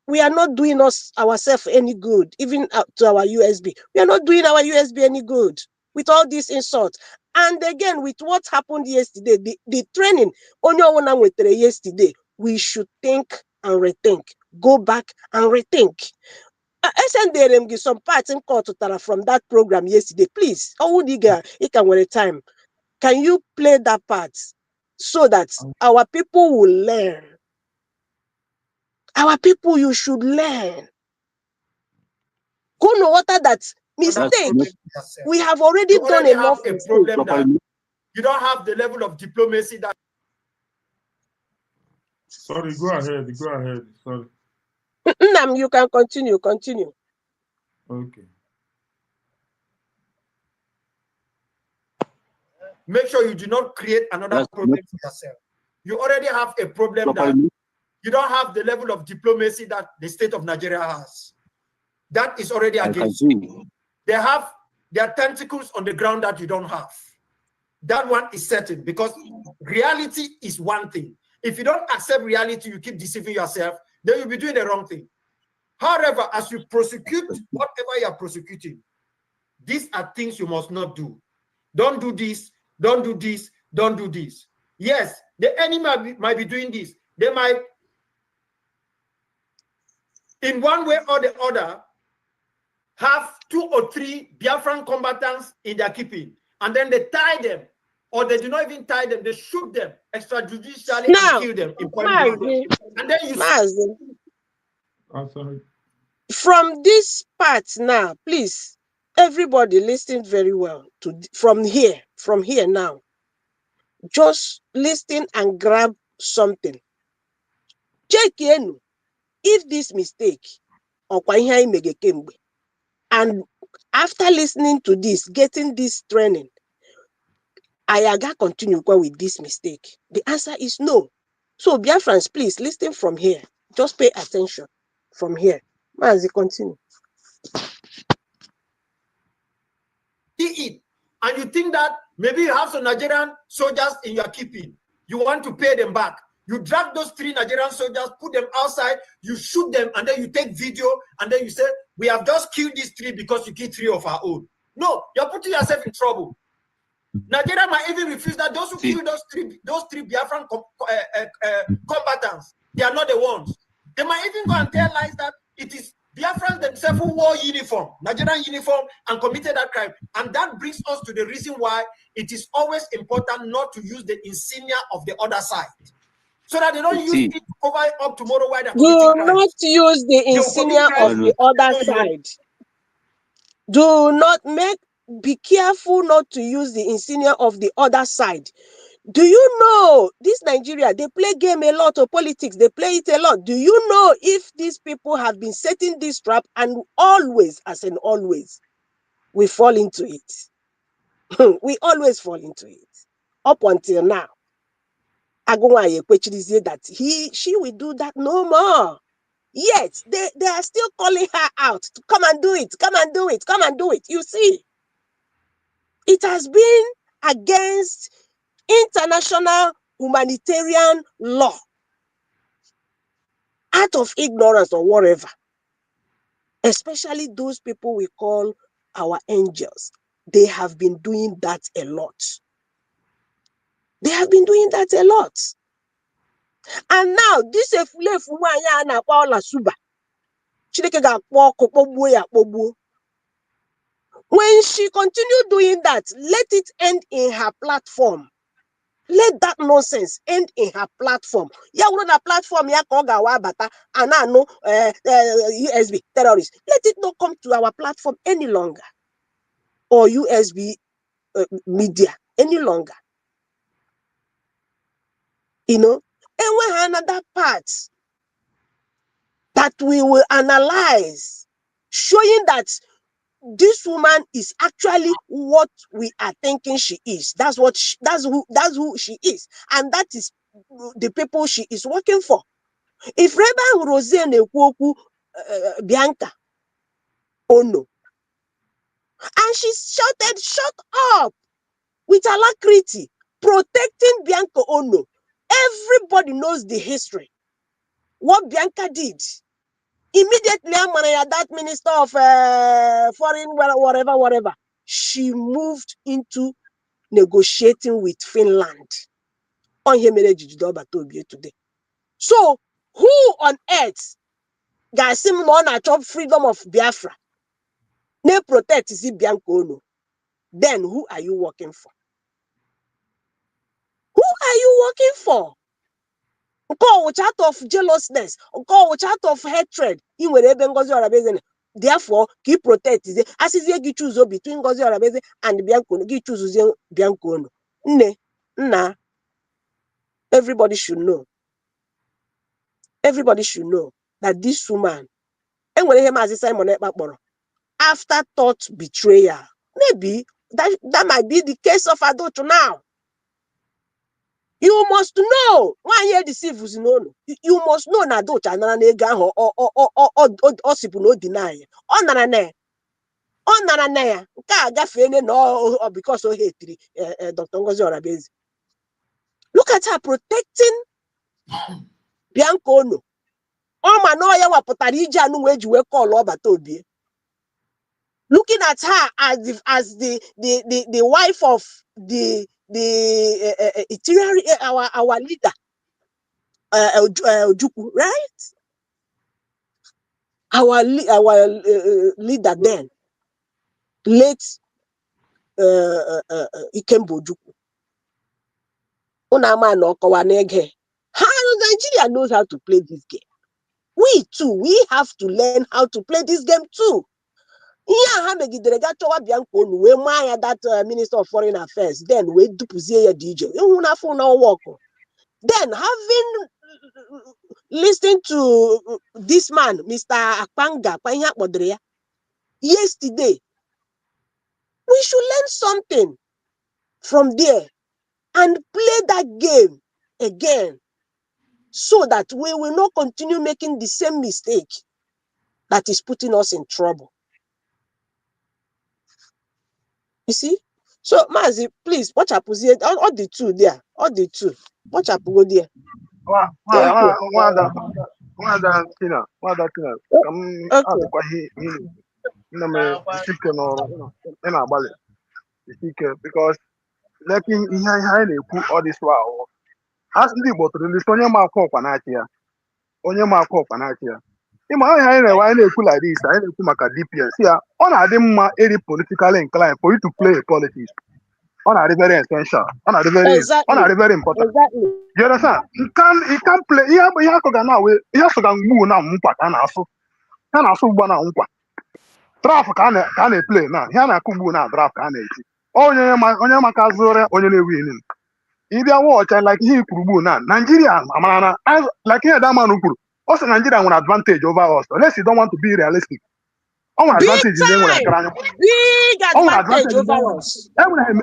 G: We are not doing ourselves any good, even to our USB. We are not doing our USB any good with all these insults. And again, with what happened yesterday, the training, yesterday, we should think and rethink. Go back and rethink. SNDRM some parts in court from that program yesterday. Please, it can wait time. Can you play that part so that our people will learn? Our people, you should learn. Go know what that mistake. We have already done enough.
R: A problem that you don't have the level of diplomacy that.
D: Sorry, go ahead. Sorry.
G: Nam, you can continue.
D: Okay.
R: Make sure you do not create another problem for yourself. You already have a problem that you don't have the level of diplomacy that the state of Nigeria has. That is already against you. They have their tentacles on the ground that you don't have. That one is certain because reality is one thing. If you don't accept reality, you keep deceiving yourself, then you'll be doing the wrong thing. However, as you prosecute whatever you are prosecuting, these are things you must not do. Don't do this. Don't do this. Don't do this. Yes, the enemy might be doing this. They might, in one way or the other, have 2 or 3 Biafran combatants in their keeping, and then they tie them, or they do not even tie them. They shoot them extrajudicially and kill them in point blank. And then you
G: from this part now, please, Everybody listen very well from here now. Just listen and grab something. Check in if this mistake and after listening to this, getting this training, I continue with this mistake. The answer is no. So, Biafrans, please listen from here. Just pay attention from here. As you continue.
R: It. And you think that maybe you have some Nigerian soldiers in your keeping. You want to pay them back. You drag those 3 Nigerian soldiers, put them outside, you shoot them, and then you take video, and then you say, we have just killed these 3 because you killed 3 of our own. No, you're putting yourself in trouble. Nigeria might even refuse that those who killed those three Biafran combatants, they are not the ones. They might even go and tell lies that it is Biafrans themselves who wore uniform, Nigerian uniform, and committed that crime. And that brings us to the reason why it is always important not to use the insignia of the other side. So that they don't use it to cover up tomorrow while they're committing crimes.
G: Do not use the insignia of the other side. Do not be careful not to use the insignia of the other side. Do you know this Nigeria, they play game a lot of politics, they play it a lot. Do you know if these people have been setting this trap and always, as in always, we fall into it? We always fall into it. Up until now. That she will do that no more. Yet they are still calling her out to come and do it, come and do it, come and do it. You see, it has been against international humanitarian law, out of ignorance or whatever. Especially those people we call our angels. They have been doing that a lot. They have been doing that a lot. And now, this is Suba. When she continued doing that, let it end in her platform. Let that nonsense end in her platform. Ya want a platform ya koga wabata and I know USB terrorists. Let it not come to our platform any longer, or USB media any longer. You know, and we have another part that we will analyze, showing that this woman is actually what we are thinking she is. That's who she is, and that is the people she is working for. If Reba Roseanne Ekwoku Bianca, oh no, and she shouted, "Shut up!" with alacrity, protecting Bianca Ono. Everybody knows the history. What Bianca did. Immediately, that minister of foreign, whatever, she moved into negotiating with Finland on today. So, who on earth guys seem on a top freedom of Biafra? Ne protect is Bianca Ono. Then who are you working for? Who are you working for? Out of jealousness, out of hatred. Therefore, keep protect. As is you choose between Ngozi Orabeze and Bianco, you choose Bianco. Nah. Everybody should know. Everybody should know that this woman, and when him as Simon afterthought betrayal, maybe that might be the case of Adauchu now. You must know why you deceive us. You must know na Adauchu anara nega or sipu no deny. Nara ya. Nke agafene no because of hate Dr. Ngozi Orabeze. Look at her protecting Bianca Ono. Ya wapụtara ije anu weji we call ọbata obi. Looking at her as the wife of the our leader, Adauchu, right? Our leader then, late Ikemba Ojukwu. Nigeria knows how to play this game. We too, we have to learn how to play this game too. Ihe ha megidere ga chọwa bịa nkwa unu wee maa ya that Minister of Foreign Affairs, then wee dupuzie ya dị ije ịhụ n'afọ na ọwọkụ. Then having listened to this man, Mr. Akpanga, kwa ihe akpọdere ya, yesterday, we should learn something from there and play that game again so that we will not continue making the same mistake that is putting us in trouble. You see? So, Mazi, please, watch up all the two there. All the two. Watch up go there. Thank you.
P: Nwada Tina, ka m adịkwa ihe nna m isike n'ọrụ ị na-agbalị isike because leki ihe anyị na-ekwu ọ dị swa ahụ ha ndị Igbo tụrụ ndị onye ma akwa ọkwa n'aka ya ịma ihe anyị na-ewe anyị na-ekwu like this anyị na-ekwu maka DPN si ya ọ na-adị mma eri politically inclined for you to play a politics. Ọ na-adị very essential. Ọ na-adị very important. You understand? You can't play ihe akọga na we ihe asọga mgbu na nkwa ka na-asụ ha na-asụ ugbo na nkwa draft ka a na-play na ihe a na-akụ ugbu na draft ka a na-eji onye maka zụrụ onye na-ewin ịbịa wọcha like ihe ikwuru ugbu na Nigeria amara na like ihe Daman kwuru ọ sị Nigeria nwere advantage over us unless you don't want to be realistic. Ọ nwere advantage ndị nwere akara anya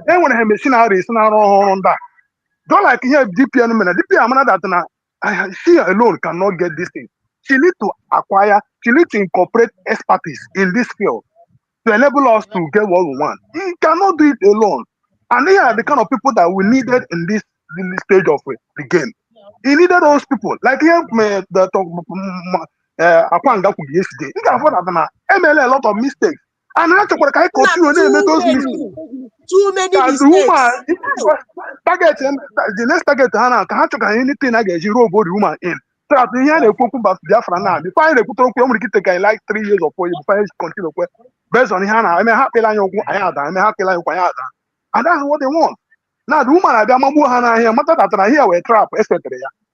P: enwere ha machineries na-arụ ọrụ ndị a don't like here DPN men. DPN man that na she alone cannot get this thing. She need to acquire, she need to incorporate expertise in this field to enable us to get what we want. He cannot do it alone. And they are the kind of people that we needed in this stage of the game. He needed those people. Like here the Akwanga yesterday. He can afford that MLA a lot of mistakes. And I continue to make those mistakes.
G: Too many mistakes.
P: Target the next target Hana can have anything I get zero body woman in. So at the end of Biafra now, the fine they put on like 3 years or 4 years before continue based on Hana. I may happy like I may happy like and that's what they want. Now the woman I Mamu Hana here, matter that here we trap, etc.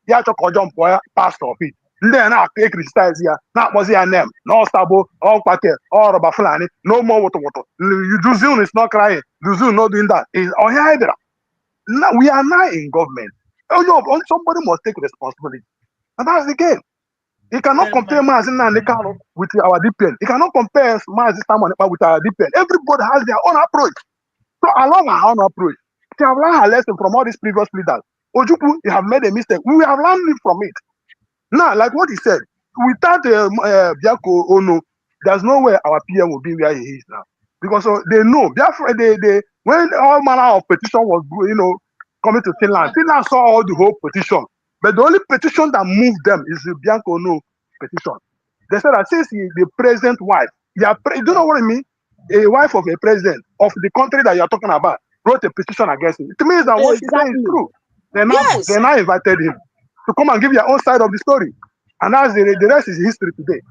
P: Ya to jump for pastor of it. Then I criticize here. Not was your name. No stable, all packet, all rubber flani, no more water. Duzun is not crying. Duzun not doing that. Is on here. Now we are now in government. Oh no, somebody must take responsibility. And that's the game. You cannot compare Mazin and Nikano with our DPN. You cannot compare Mazin with our DPN. Everybody has their own approach. So along our own approach, we have learned a lesson from all these previous leaders. Ojukwu, you have made a mistake. We have learned from it. Now, like what he said, without Biako Ono, there's no way our PM will be where he is now. Because they know, they when all manner of petition was, coming to Finland saw all the whole petition. But the only petition that moved them is the Bianco Ono petition. They said that since the president's wife, you don't know what I mean? A wife of a president of the country that you're talking about wrote a petition against him. It means that what he's saying is true. They now invited him to come and give your own side of the story. And that's the rest is history today.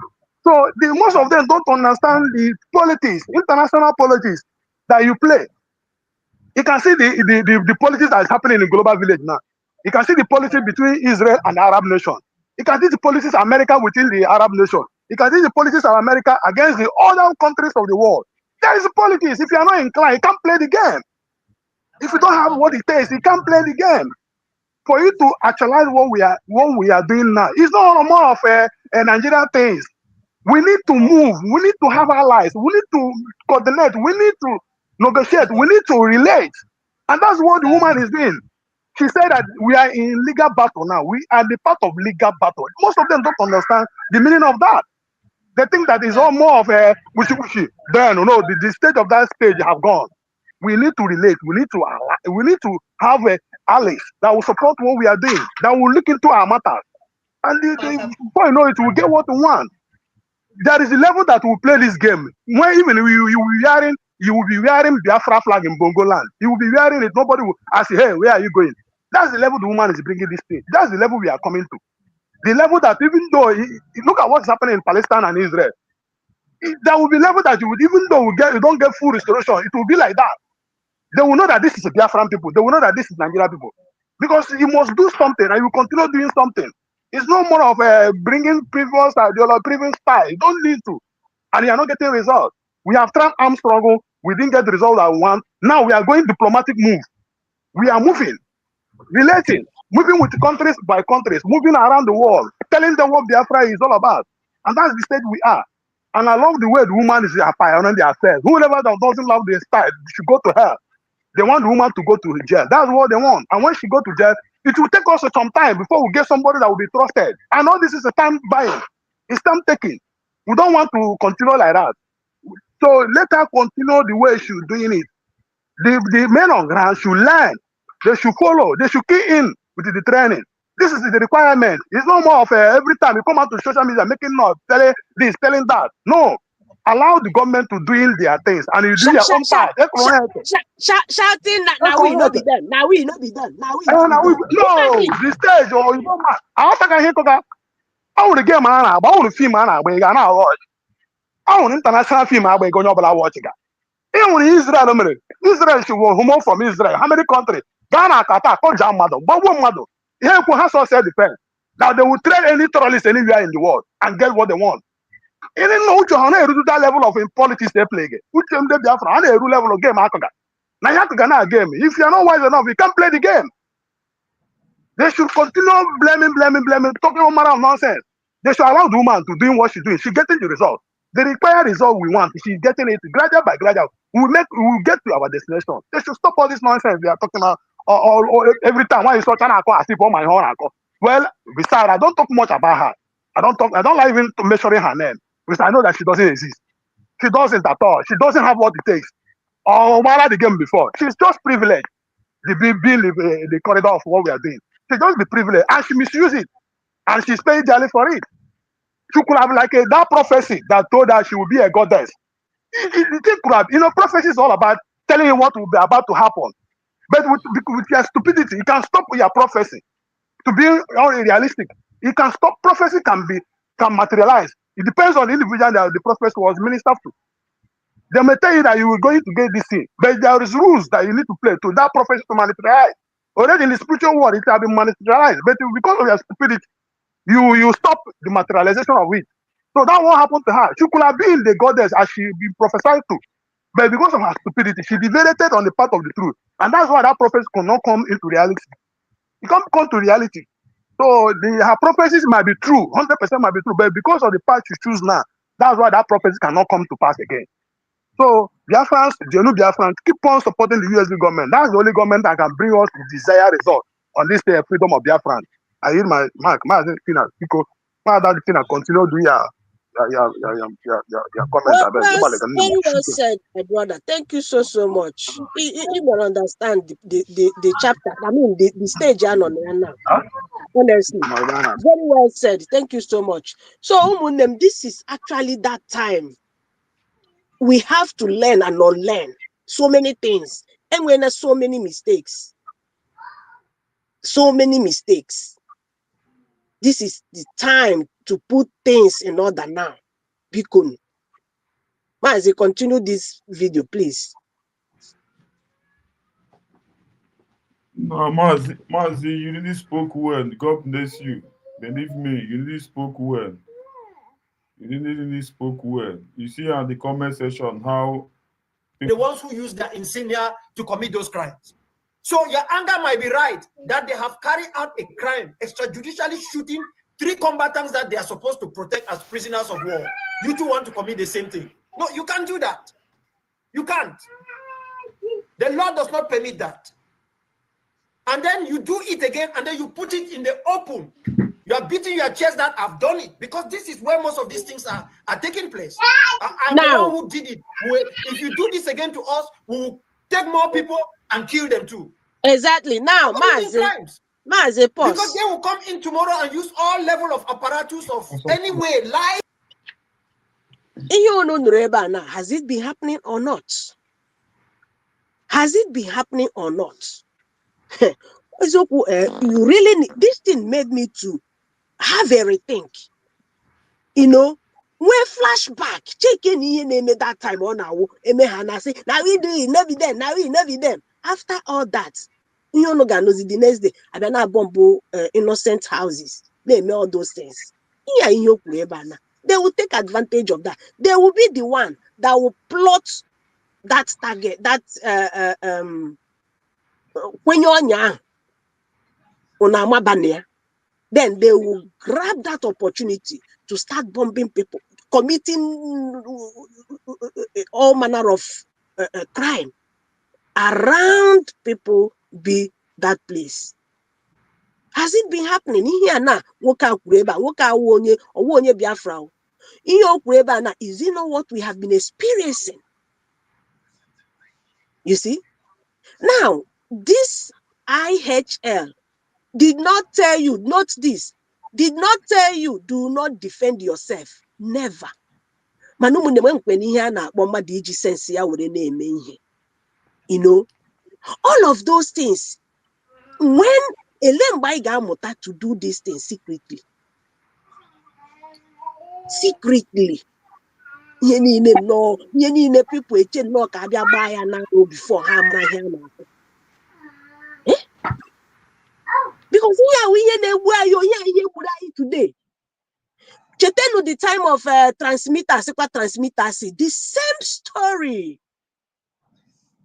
P: So most of them don't understand the politics, international politics that you play. You can see the politics that is happening in the global village now. You can see the politics between Israel and the Arab nation. You can see the politics of America within the Arab nation. You can see the politics of America against the other countries of the world. There is politics. If you are not inclined, you can't play the game. If you don't have what it takes, you can't play the game. For you to actualize what we are doing now, it's not more of a Nigerian things. We need to move. We need to have allies. We need to coordinate. We need to negotiate. We need to relate. And that's what the woman is doing. She said that we are in legal battle now. We are the part of legal battle. Most of them don't understand the meaning of that. They think that it's all more of a wishy-washy. Then, the stage of that stage have gone. We need to relate. We need to have allies that will support what we are doing, that will look into our matters. And before you know it, we'll get what we want. There is a level that will play this game. When even you will be wearing Biafra flag in Bongo land. You will be wearing it. Nobody will ask you, hey, where are you going? That's the level the woman is bringing this thing. That's the level we are coming to. The level that even though, look at what's happening in Palestine and Israel. There will be level that you would, even though you don't get full restoration, it will be like that. They will know that this is a Biafran people. They will know that this is Nigeria people. Because you must do something and you continue doing something. It's no more of bringing previous ideology, previous style. You don't need to. And you are not getting results.
M: We have tried armed struggle. We didn't get the result that we want. Now we are going diplomatic move. We are moving, relating, moving with countries by countries, moving around the world, telling them what Biafra is all about. And that's the state we are. And I love the way the woman is pioneering the affairs. Whoever that doesn't love the style should go to hell. They want the woman to go to jail. That's what they want. And when she go to jail, it will take us some time before we get somebody that will be trusted. I know this is a time buying. It's time taking. We don't want to continue like that. So let her continue the way she's doing it. The men on ground should learn. They should follow. They should key in with the training. This is the requirement. It's no more of every time you come out to social media making noise, telling this, telling that. No. Allow the government to do their things and you do your own part.
G: Shouting that now we not be done. Now we not be done. Now we not be done.
M: No, the stage or you don't mind. I want to hear I want to get my I want to film man I na watch. I want international film I go nyobala watch ga. Even Israel mere. Israel should home from Israel. How many countries? Ghana, Qatar, Konja Mado, Babu Mado. Here who has self defense. Now they will train any terrorist anywhere in the world and get what they want. You didn't know which one to that level of politics they play. Which them they Biafra and a level of game Akaga. Now you have to get a game. If you are not wise enough, you can't play the game. They should continue blaming, talking all manner of nonsense. They should allow the woman to do what she's doing. She's getting the result. The required result we want. She's getting it gradual by gradual. We will get to our destination. They should stop all this nonsense they are talking about or every time. Why is such an I sleep on my horn? Well, besides, I don't talk much about her. I don't like even measuring her name because I know that she doesn't exist. She doesn't at all. She doesn't have what it takes. Or the game before. She's just privileged to be in the corridor of what we are doing. She just be privileged and she misuse it. And she's paying dearly for it. She could have like that prophecy that told her she would be a goddess. Prophecy is all about telling you what will be about to happen. But with your stupidity, you can stop your prophecy to be unrealistic. You can stop prophecy can materialize. It depends on the individual that the prophecy was ministered to. They may tell you that you are going to get this thing, but there is rules that you need to play to that prophecy to materialize. Already in the spiritual world, it has been materialized, but because of your stupidity, you stop the materialization of it. So that won't happen to her. She could have been the goddess as she been prophesied to, but because of her stupidity, she deviated on the path of the truth, and that's why that prophecy could not come into reality. It can't come to reality. So her prophecies might be true, 100% might be true, but because of the path you choose now, that's why that prophecy cannot come to pass again. So Biafrans, Genu Biafrans, keep on supporting the USB government. That's the only government that can bring us the desired result on this freedom of Biafrans. I hear my mark, continue doing your comments.
G: Very well said, my brother. Thank you so much. You will understand the chapter. I mean the stage I'm on now. Honestly, very well said. Thank you so much. So, this is actually that time. We have to learn and unlearn so many things, and when there's so many mistakes. This is the time to put things in order now. Bikun. Mazi, continue this video, please.
D: No, Mazi, you really spoke well. God bless you. Believe me, you really spoke well. You really spoke well. You see on the comment section how
R: the ones who use their insignia to commit those crimes. So your anger might be right that they have carried out a crime, extrajudicially shooting 3 combatants that they are supposed to protect as prisoners of war. You two want to commit the same thing. No, you can't do that. You can't. The law does not permit that. And then you do it again, and then you put it in the open. You are beating your chest that I've done it, because this is where most of these things are taking place. I'm the one who did it. If you do this again to us, we will take more people and kill them too.
G: Exactly. Now, Mazi, pause.
R: Because they will come in tomorrow and use all level of apparatus of any way, live.
G: Has it been happening or not? Has it been happening or not? You really need, this thing made me to have a rethink. When flashback, checking in that time on now, say, now we do it, never them, now we never them. After all that, the next day, I don't know bomb innocent houses. They all those things. They will take advantage of that. They will be the one that will plot that target, that when you're then they will grab that opportunity to start bombing people, committing all manner of crime around people be that place. Has it been happening here now? Biafra. Is it not what we have been experiencing? You see? Now, this IHL did not tell you, not this, did not tell you, do not defend yourself. Never. You know, all of those things, when Elembai Gamuta to do these things secretly, people before because today. Chetenu the time of transmitters, the same story.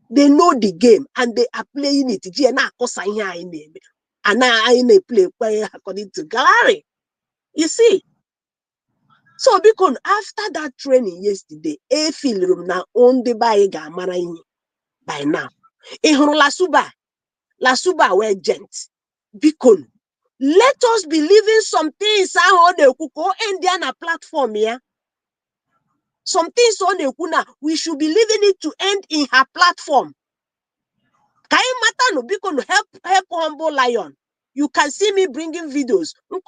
G: They know the game and they are playing it. And now I play according to Gallery. You see? So because after that training yesterday, a film now on the by now. La Suba were gent. Because let us be living some things on the Indiana platform here. Some things on the kuna, we should be leaving it to end in her platform. Help humble lion. You can see me bringing videos. Help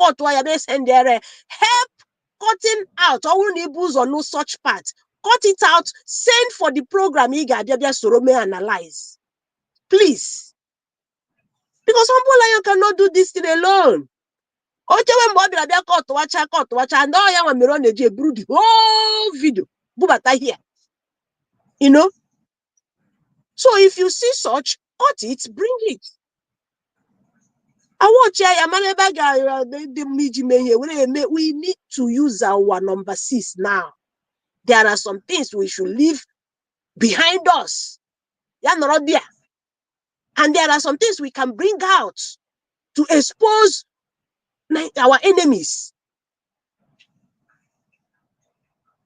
G: cutting out. All neighbors or no such part. Cut it out. Send for the program. Analyze. Please. Because humble lion cannot do this thing alone. And the whole video. Here. You know? So if you see such, cut it, bring it. I watch we need to use our number 6 now. There are some things we should leave behind us. And there are some things we can bring out to expose our enemies.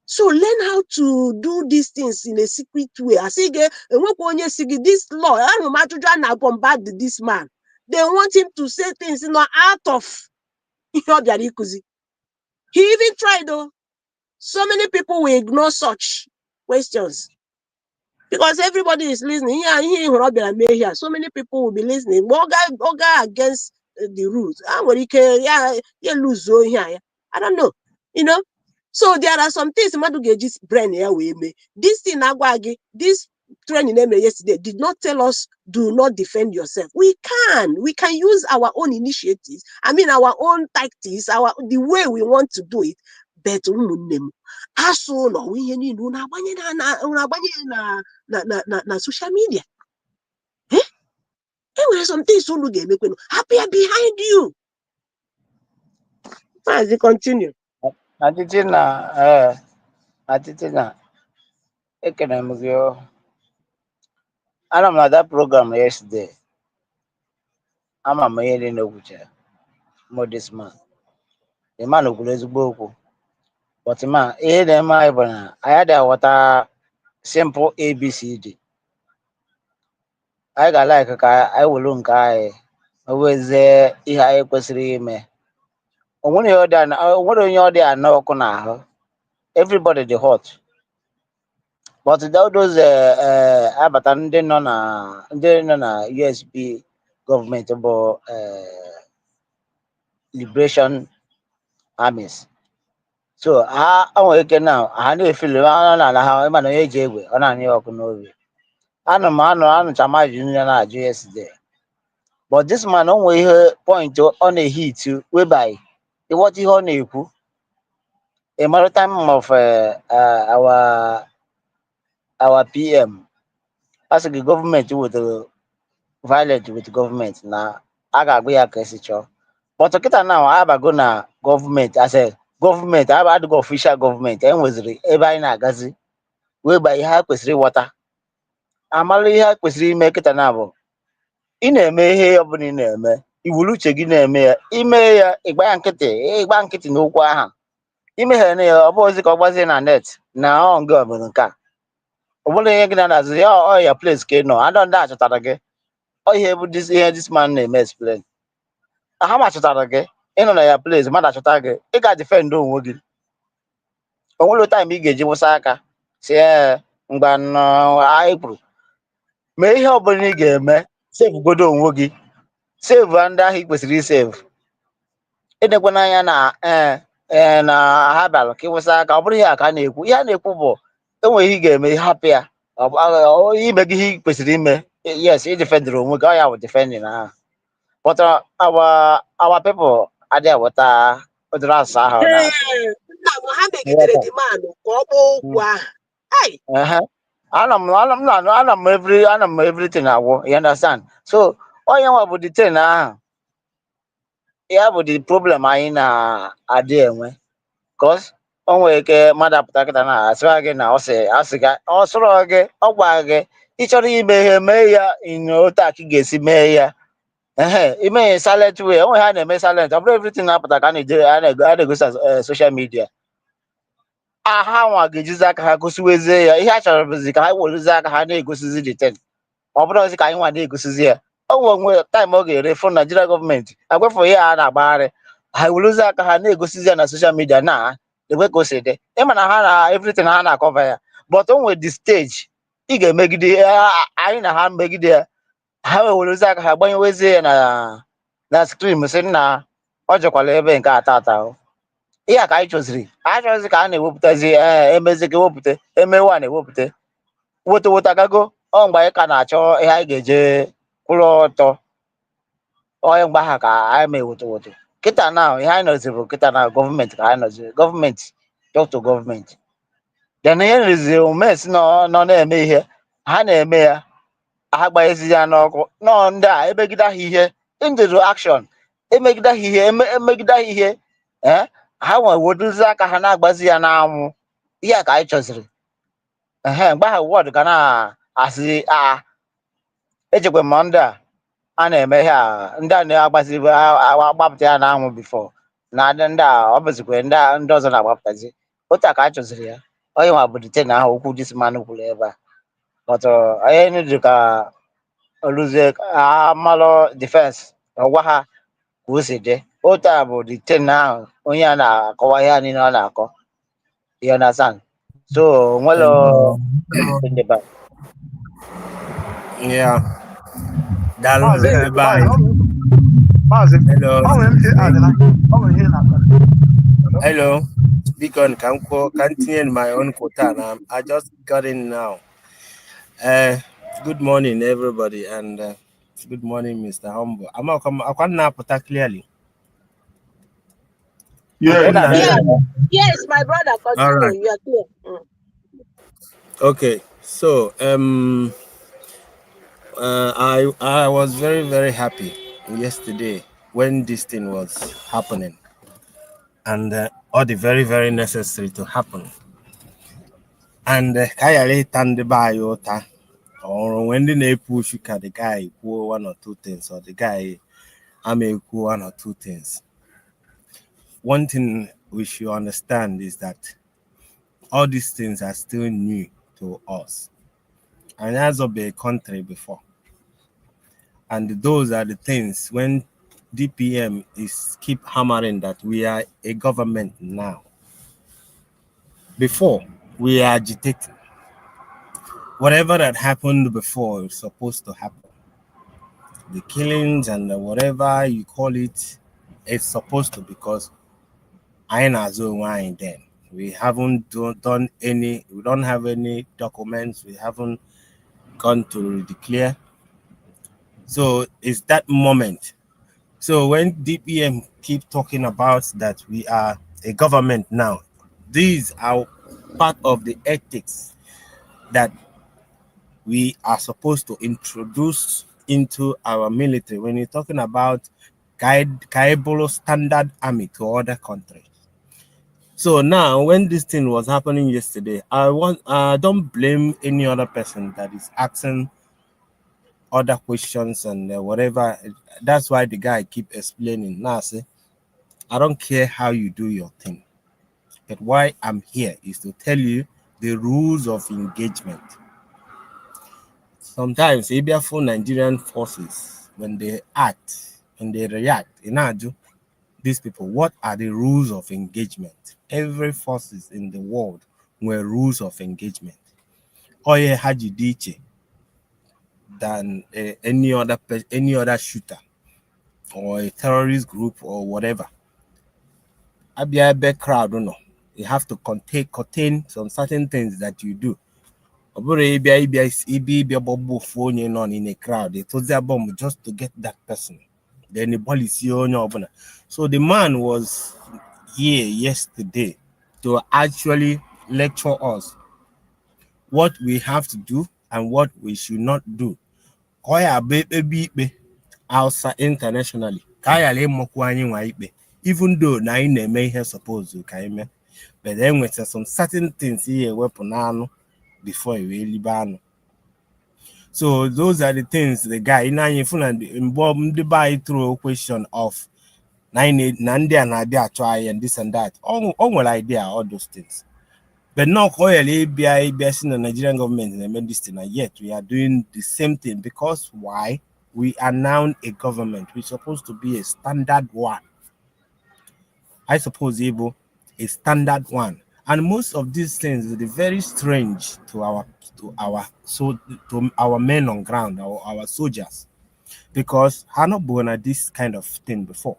G: So learn how to do these things in a secret way. I say, this law, I don't know to bombard this man. They want him to say things out of he even tried though. So many people will ignore such questions because everybody is listening. Here, so many people will be listening. Oga against the rules. I lose here. I don't know. You know. So there are some things Madugeji's brain here with me. This thing this training yesterday did not tell us do not defend yourself. We can use our own initiatives. I mean our own tactics, the way we want to do it. But aso no we need na social media. There were some things happy behind you. As you continue.
Q: Atitina, economic. I am at that program yesterday. I'm a man in the modest man. The man who goes book. But the man, I had a water simple ABCD. I got like a guy, I will look guy. I was there, I was me. When you're done, what on your day, no corner. Everybody the hot. But those Abatan didn't know USB government about liberation armies. So I can now. I know feel how I'm an age on a New York no. I know man on Chama Junior yesterday. But this man only point on a heat whereby what he on a maritime of our PM as the government with violent with government now. I got be a case. But okay, now I have a go na government. I said government. I have to go official government. And was everybody na gazi. wee gba ihe ha kwesịrị ịghọta amala ihe ha kwesịrị ime kịta na abụ ị na-eme ihe ọbụla ị na-eme iwuru uche gị na-eme ya ime ya ịgba nkịtị n'okwu aha imeghere ya ọ bụ ozi ka ọ gbazie na net na ọ nga obodo nke a ọ bụrụ ihe gị na-azụ ya ọ ya place ka ị nọ adọ ndị achọtara gị ọ ihe bụ ihe this man na-eme explain ha machọtara gị ịnọ na ya place mmadụ achọta gị ị ga-defend onwe gị o nwere time ị ga-eji wụsa aka si mgbe anyị kwuru mee ihe ọbụla ị ga-eme sevugodo onwe gị sevu ndị ahụ ị kwesịrị isevu edekwa n'anya na na ha bịara ka ịwụsa aka ọ bụrụ ihe a ka a na-ekwu ihe a na-ekwu bụ enweghị ihe ị ga-eme hapụ ya ime gị ihe ị kwesịrị ime yes ị defendịrị onwe gị ọ ya bụ defending ha but our people adịghị eweta ụdịrị asụsụ ahụ na
G: nna m ha megidere dị manụ ka ọ kpọọ okwu ahụ
Q: ana m everything agwụ you understand so onye nwa bụ the ten ahụ ya bụ the problem anyị na-adị enwe cause o nwere ike mmadụ apụta kịta na asịra gị na ọ sụrụ gị ọ gwa gị ị chọrọ ime ihe mee ya otu a ka ị ga-esi mee ya ime ya silent way onwe ha na-eme silent ọ bụrụ everything na-apụta ka a na-egosi social media ha nwa ga-ejizi aka ha gosiwezie ya ihe a chọrọ bụzi ka ha werezi aka ha na-egosizi the ten ọ bụrụ ozi ka anyị nwa na-egosizi ya o nwe time ọ ga-ere fụ Nigeria gọọmenti agwefu ihe a na-agbagharị ha werezi aka ha na-egosizi ya na social media na ekwe ka o si dị ịma na ha na everything ha na-akọva ya but o nwere the stage ị ga-emegide anyị na ha megide ya ha werezi aka ha gbanyewezie ya na screen sị na ọ jọkwala ebe nke ata ihe a ka anyị chọziri ka a na-ewepụtazi emezi ka ewepụta emewa na-ewepụta weta gago ọ mgbe anyị ka na-achọ ihe anyị ga-eje kwụrụ ọtọ onye mgbe aha ka anyị ma eweta kịta na ihe anyị nọziri bụ kịta na gọọmenti ka anyị nọziri gọọmenti talk to gọọmenti then ihe nreziri omesi nọ na-eme ihe ha na-eme ya ha gbanyezi ya n'ọkụ nọ ndị a emegide ha ihe individual action emegide ha ihe ha nwere wedozi aka ha na-agbazi ya n'anwụ ihe a ka anyị chọziri mgbe ha wọd ga na-asị echekwa ma ndị a na-eme ihe ndị a na-agbazi agbapụta ya n'anwụ bifo na ndị a ọ bụzikwa ndị ọzọ na-agbapụtazi otu a ka anyị chọziri ya onye nwa bụ dite na ahụ okwu dismanụ kwuru ebe a but onye dị ka oluzie amalụ difense ọgwa ha ka o si dị otu a bụ the ten ahụ onye a na-akọwa ihe niile ọ na-akọ you understand so nwere
S: hello Beacon can continue my own quota now. I just got in now. Good morning everybody and good morning Mr. Humble. I can't now put that clearly.
G: Yes, my brother. Continue. All right. You are clear.
S: Okay, so I was very, very happy yesterday when this thing was happening, and all the very, very necessary to happen. And I turned by Yota, or when they push the guy who one or two things, or the guy I may who one or two things. One thing we should understand is that all these things are still new to us, and as of a country before. And those are the things when DPM is keep hammering that we are a government now. Before, we are agitating. Whatever that happened before is supposed to happen. The killings and whatever you call it, it's supposed to, because I know why then. We haven't done any, we don't have any documents, we haven't gone to declare. So it's that moment. So when DPM keep talking about that we are a government now, these are part of the ethics that we are supposed to introduce into our military. When you're talking about Kaibolo standard army to other countries. So now, when this thing was happening yesterday, I don't blame any other person that is asking other questions and whatever. That's why the guy keep explaining. Now, see, I don't care how you do your thing, but why I'm here is to tell you the rules of engagement. Sometimes, for Nigerian forces, when they act, when they react, these people, what are the rules of engagement? Every forces in the world were rules of engagement. Oye Hajidiche than any other shooter or a terrorist group or whatever. Abia crowd, you have to contain some certain things that you do. In a crowd, they told their bomb just to get that person. Then the police, so the man was here yesterday to actually lecture us what we have to do and what we should not do. Outside internationally, even though na may have supposed to but then with some certain things here weapon before you really ban. So those are the things the guy involved the buy through a question of Nandi and try and this and that. All idea, all those things. But not clearly based in the Nigerian government and this thing, and yet we are doing the same thing because why? We are now a government. We're supposed to be a standard one. I suppose able a standard one. And most of these things are very strange to our men on ground, our soldiers, because I not born at this kind of thing before.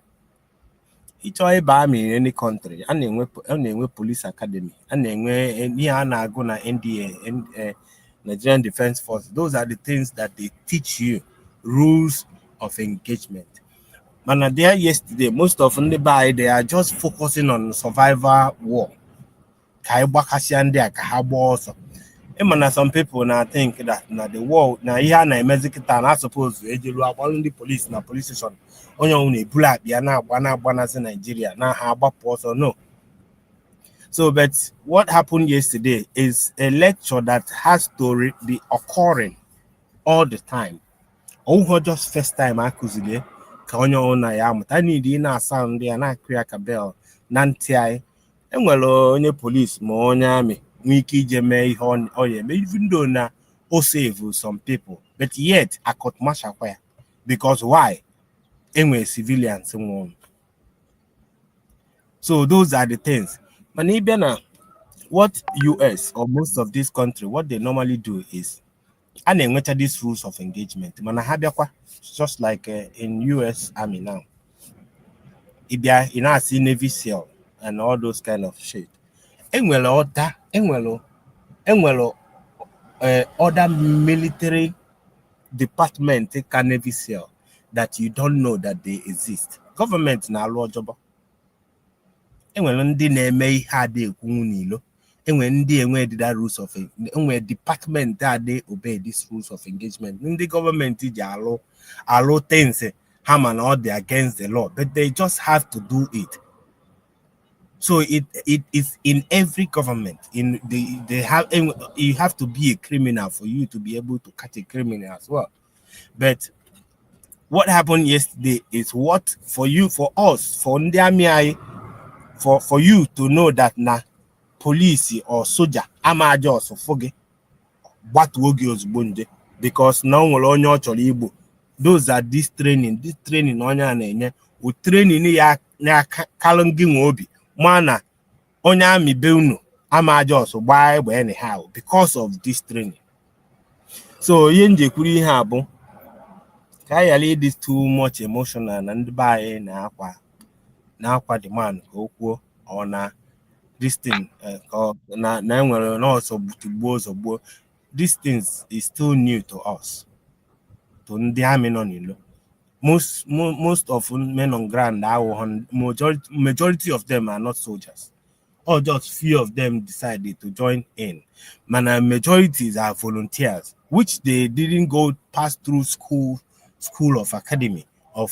S: It's all about me in any country. And then police academy, and then go na NDA and Nigerian Defense Force. Those are the things that they teach you, rules of engagement. Man, there yesterday, most of them they are just focusing on survivor war. Some people now think that now the war now here na Mexican I suppose the police na police station. Only black they are now in Nigeria now also no. So, but what happened yesterday is a lecture that has to be occurring all the time. Oh, just first time I could see I need in sound there and I create a bell. Nanti and well, only police, more army, wiki jeme on even though na save some people, but yet I could mash away because why? Anyway, civilians one. So those are the things. But what US or most of this country, what they normally do is and then enter these rules of engagement. Just like in US Army now. If you know see Navy SEAL and all those kind of shit. Other military department can Navy SEAL that you don't know that they exist. Government na alụ ọjọbọ. Enwere ndị na-eme ihe adị ekwu n'ilo. Enwere ndị enwe that rules of enwere department that they obey these rules of engagement. The government ji allow things hammer or they against the law, but they just have to do it. So it is in every government. They have you have to be a criminal for you to be able to catch a criminal as well. But what happened yesterday is what for us, for Ndiami, for you to know that police or soldier, ama just forget what wogios bunde because now Igbo. Those are this training onya we training ya kalongi obi mana onya mi beunu ama just buy anyhow because of this training. So yenje kuri ha bu kayali this too much emotional and buy na akwa the man go or na this thing these things is still new to us. To the most of men on ground majority of them are not soldiers, or just few of them decided to join in. Majorities are volunteers, which they didn't go pass through school of academy of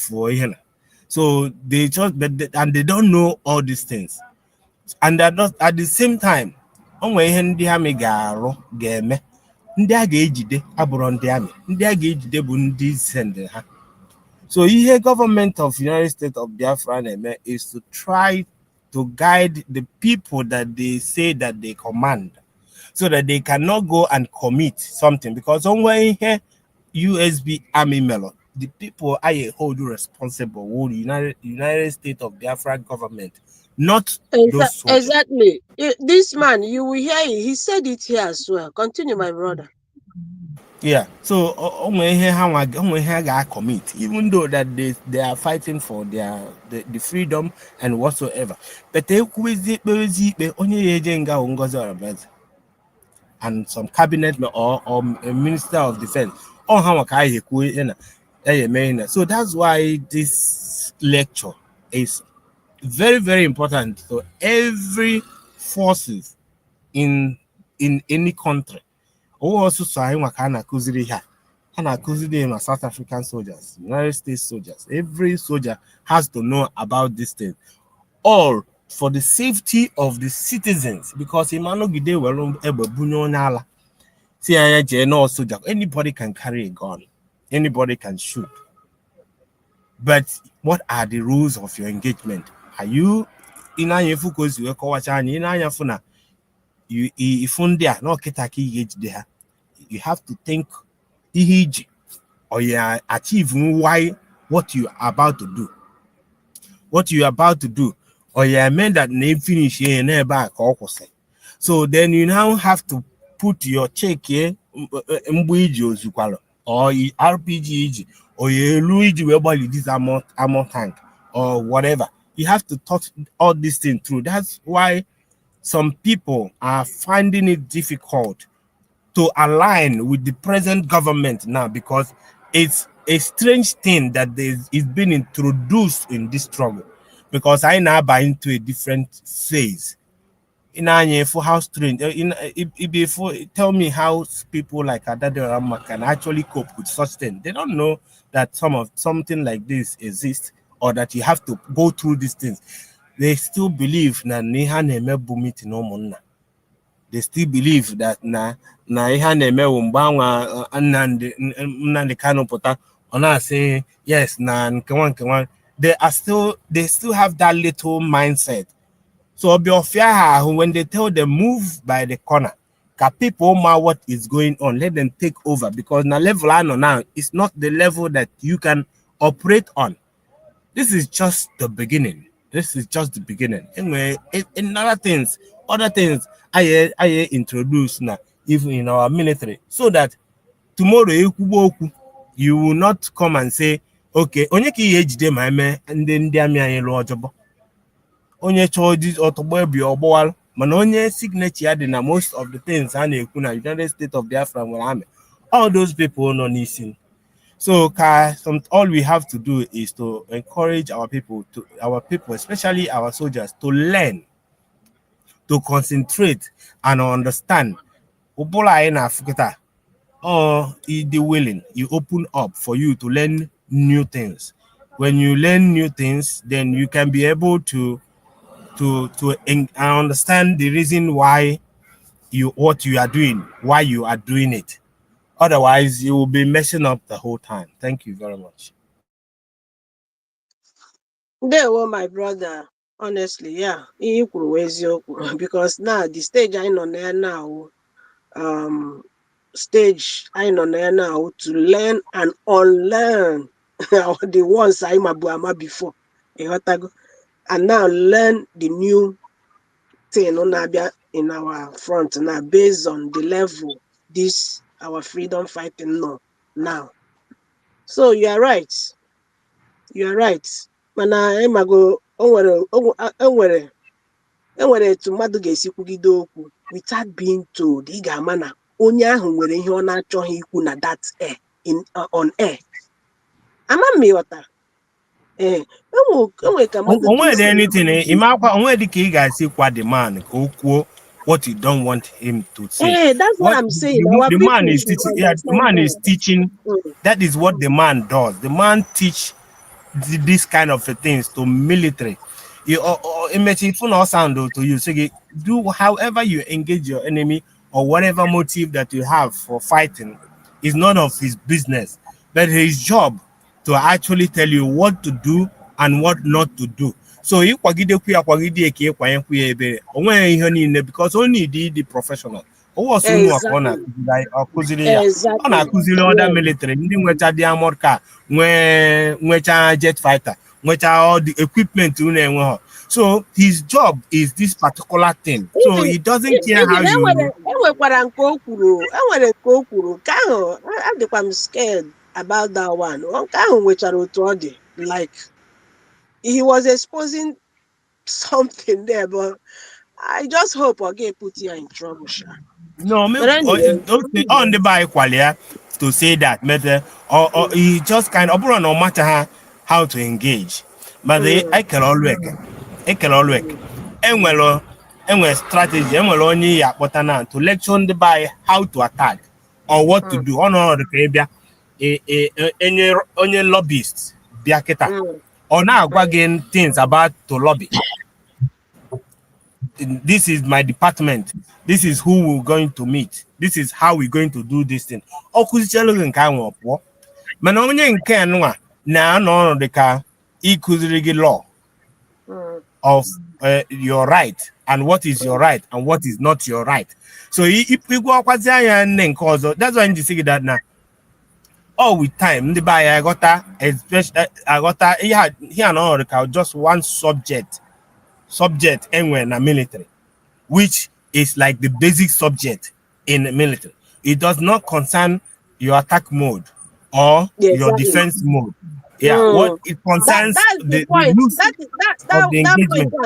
S: so they just and they don't know all these things. And at the same time, onwe ihe ndị amị ga-arụ ga-eme, ndị a ga-ejide abụrụ ndị amị, ndị a ga-ejide bụ ndị send ha. So ihe government of United States of Biafra na-eme is to try to guide the people that they say that they command, so that they cannot go and commit something. Because onwe ihe USB army melon, the people I hold responsible will United States of Biafra government, not those soldiers.
G: Exactly. This man, you will hear it. He said it here as well. Continue, my brother.
S: Yeah. So onwe ihe ha ga-commit, even though that they are fighting for the freedom and whatsoever. But ekwuzi ikpe onye eje nga Ngozi Orameze and some cabinet or a minister of defense. So that's why this lecture is very, very important to every forces in any country. Also, South African soldiers, United States soldiers. Every soldier has to know about this thing, all for the safety of the citizens. Because anybody can carry a gun, anybody can shoot. But what are the rules of your engagement? Are you in a focus? You have to think or you achieve why what you are about to do. What you are about to do, or you meant that name finish here and back. So then you now have to put your check here, or RPG, or you Luigi whereby this ammo tank, or whatever. You have to touch all these things through. That's why some people are finding it difficult to align with the present government now, because it's a strange thing that is being introduced in this struggle. Because I now buy into a different phase. For how strange, tell me how people like Adauchu can actually cope with such things. They don't know that something like this exists, or that you have to go through these things. They still believe that they still believe that saying yes, they still have that little mindset. So when they tell them move by the corner, people know what is going on, let them take over, because the level I know now is not the level that you can operate on. This is just the beginning. This is just the beginning. Anyway, in other things I introduce now, even in our military, so that tomorrow you will not come and say, okay, onye ki ejide ma eme ndị amị anyị lụọ ọjọbọ. Onye chọọ ọtọgbọ ebi ọgbọwalụ, mana onye signature ya dị na most of the things a na-ekwu na United States of Biafra nwere amị. All those people nọ n'isi. So all we have to do is to encourage our people, especially our soldiers, to learn, to concentrate and understand. Or the willing, you open up for you to learn new things. When you learn new things, then you can be able to understand the reason why what you are doing, why you are doing it. Otherwise, you will be messing up the whole time. Thank you very much.
G: There were my brother. Honestly, yeah, because now the stage I know there now, stage I know there now to learn and unlearn the ones I'm a before, and now learn the new thing in our front now based on the level this our freedom fighting now. So you are right. You are right. Mana emago enwere etu mmadụ ga-esi kwugide okwu without being told. Ị ga-ama na onye ahụ nwere ihe ọ na-achọghị ikwu na that air on air. Ama m ịghọta. Enwe ka mmadụ
S: onwe anything ịmakwa onwe dị ka ị ga-esi kwa the man ka o kwuo what you don't want him to say.
G: That's what I'm saying.
S: The man is teaching. Yeah, the man is teaching. That is what the man does. The man teach this kind of things to military. it makes it fun or sound to you. So do however you engage your enemy or whatever motive that you have for fighting is none of his business. But his job to actually tell you what to do and what not to do. So you because only the professional.
G: Exactly. Exactly.
S: Other
G: Yeah.
S: military, the armored car, jet fighter, all the equipment. So his job is this particular thing. So he doesn't care how you.
G: Enwekwara nke o kwuru, enwere nke o kwuru, nke ahụ adịkwa m scared about that one. Nke ahụ nwechara otu ọ dị, like he was exposing something there, but I just hope I get put here in trouble, sha.
S: No,
G: But anyway,
S: on the by qualia to say that, but or he just kind of no matter how to engage. But I can always and strategy only to lecture the by how to attack or what to do. On all the Caribbean, any lobbyists, biaketa, or now again things about to lobby. This is my department. This is who we're going to meet. This is how we're going to do this thing. Mana onye nke anụa na no the ka ikuziri law of your right and what is your right and what is not your right. So if we go akwazi anya nne nke ọzọ, that's why you say that now. All with time, the buy I got that, especially I got that here no the ka just one subject anywhere in the military, which is like the basic subject in the military. It does not concern your attack mode or your defense mode. Yeah, what it concerns
G: that's the point. That point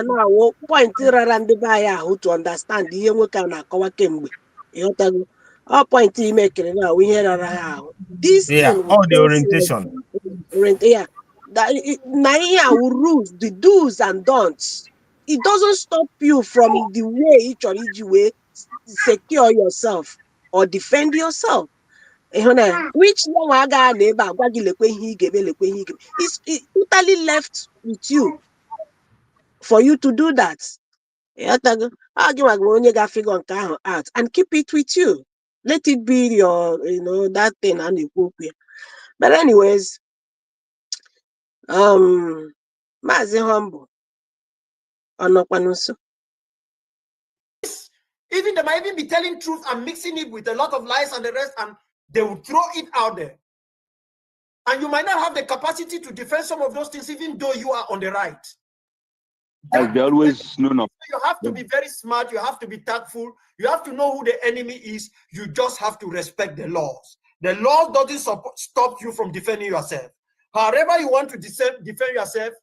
G: now point ndị be anyị ahụ to understand ihe nwoke a na-akọwa kemgbe. Ịghọtago? All point he make now ihe rara ha ahụ. This thing
S: all the orientation.
G: Yeah. Now here rules, the do's and don'ts. It doesn't stop you from the way each or each way secure yourself or defend yourself. Which one is totally left with you for you to do that. Figure out and keep it with you. Let it be your, that thing and you. But anyways, Mazi Humble.
R: Even they might even be telling truth and mixing it with a lot of lies and the rest, and they will throw it out there. And you might not have the capacity to defend some of those things, even though you are on the right.
T: As they always known of.
R: You have to be very smart. You have to be tactful. You have to know who the enemy is. You just have to respect the laws. The law doesn't stop you from defending yourself. However you want to defend yourself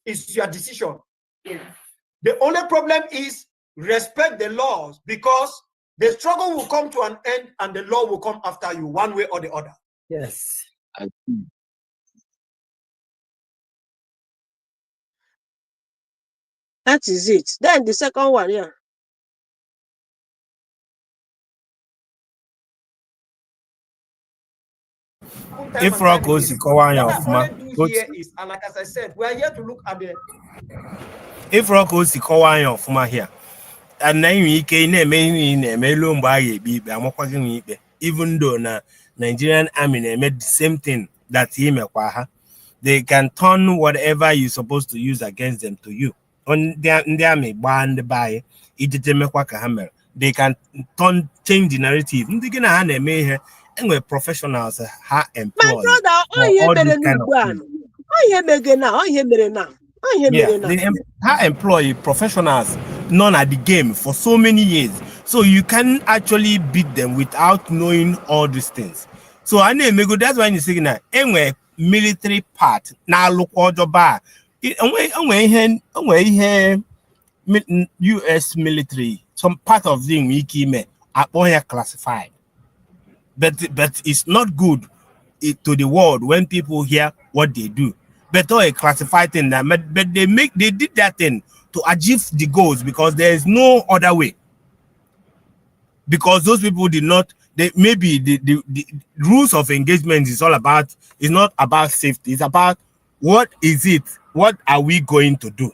R: is your decision. Yeah. The only problem is respect the laws, because the struggle will come to an end and the law will come after you one way or the other.
S: Yes.
T: I see.
G: That is it. Then the second one, yeah.
S: If Rock goes to Kawanya of
R: here is, and like as I said, we are here to look at the.
S: If Rock goes to Kawanya of here, and then we can even though na Nigerian army made the same thing that he made, they can turn whatever you're supposed to use against them to you. On the army band by it, they can change the narrative. And professionals are employed.
G: My brother,
S: they employ professionals known at the game for so many years, so you can actually beat them without knowing all these things. So I know that's why you say now anyway military part now look all the bar US military, some part of them we are all classified, but it's not good to the world when people hear what they do. But a classified thing that, but they did that thing to achieve the goals because there is no other way. Because those people did not, maybe the rules of engagement is not about safety. It's about what is it? What are we going to do?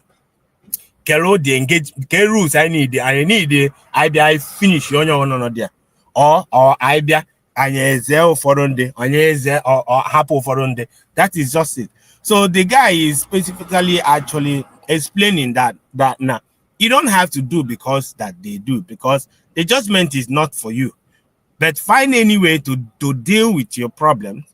S: Kero the engage rules I need I finish on there. Or I be anye for anye or hapo for that is just it. So the guy is specifically actually explaining that now you don't have to do because that they do, because the judgment is not for you. But find any way to deal with your problem,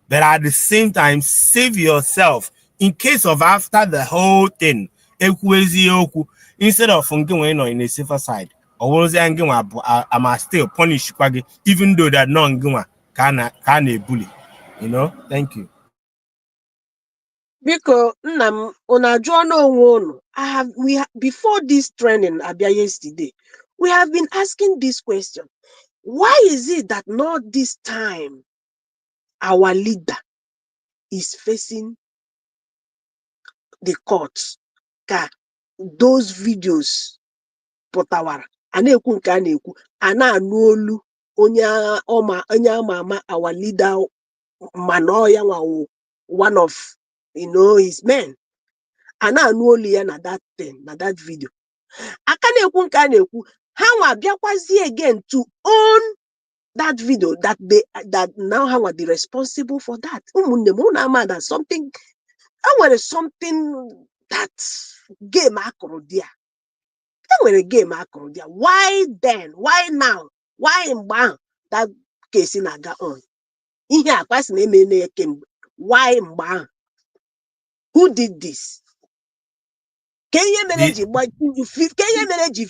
S: but at the same time save yourself in case of after the whole thing. Instead of in a safer side, or was I'm still punish even though that non can a bully. Thank you.
G: Biko nna m unu ajụọ n'onwe unu. Before this training abịa yesterday, we have been asking this question. Why is it that not this time our leader is facing the courts? Ka those videos pụtawara a na-ekwu nke a na-ekwu a na-anụ olu onye ama our leader mana ya nwa one of his men. A na-anụ olu ya na that thing, na that video. Aka na-ekwu nke a na-ekwu ha nwa bịakwazi again to own that video that now ha nwa the responsible for that. Ụmụnne m unu ama that something enwere something that game akụrụ dia. Enwere game akụrụ dia. Why then? Why now? Why mgbe ahụ that case na-aga on? Ihe akwasị na-eme na kemgbe. Why mgbe ahụ? Who did this? Can you manage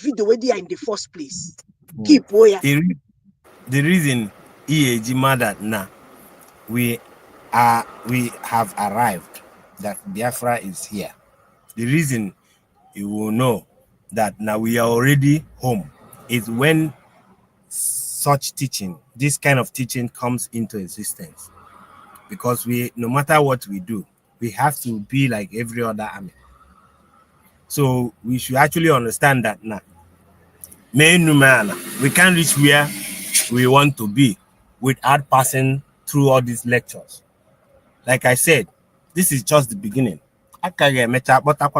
G: video with you in the first place? Keep where.
S: The reason EAG mad now we have arrived that Biafra is here. The reason you will know that now we are already home is when such teaching, this kind of teaching comes into existence. Because no matter what we do, we have to be like every other army. So we should actually understand that now. We can't reach where we want to be without passing through all these lectures. Like I said, this is just the beginning. I can make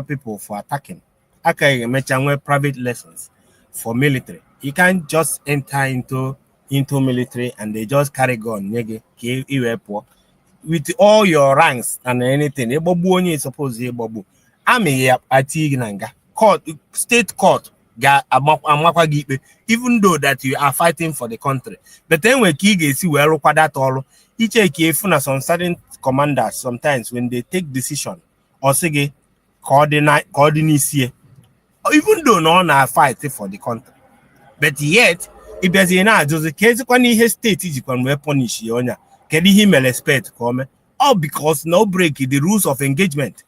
S: people for attacking. I can make private lessons for military. You can't just enter into military and they just carry gun with all your ranks and anything. Court, state court, even though that you are fighting for the country. But then when you see where that all, some certain commanders sometimes when they take decision or say coordinate, even though no one are fighting for the country. But yet, if there's a case when he state is when punish you, can he respect come? All because no break the rules of engagement.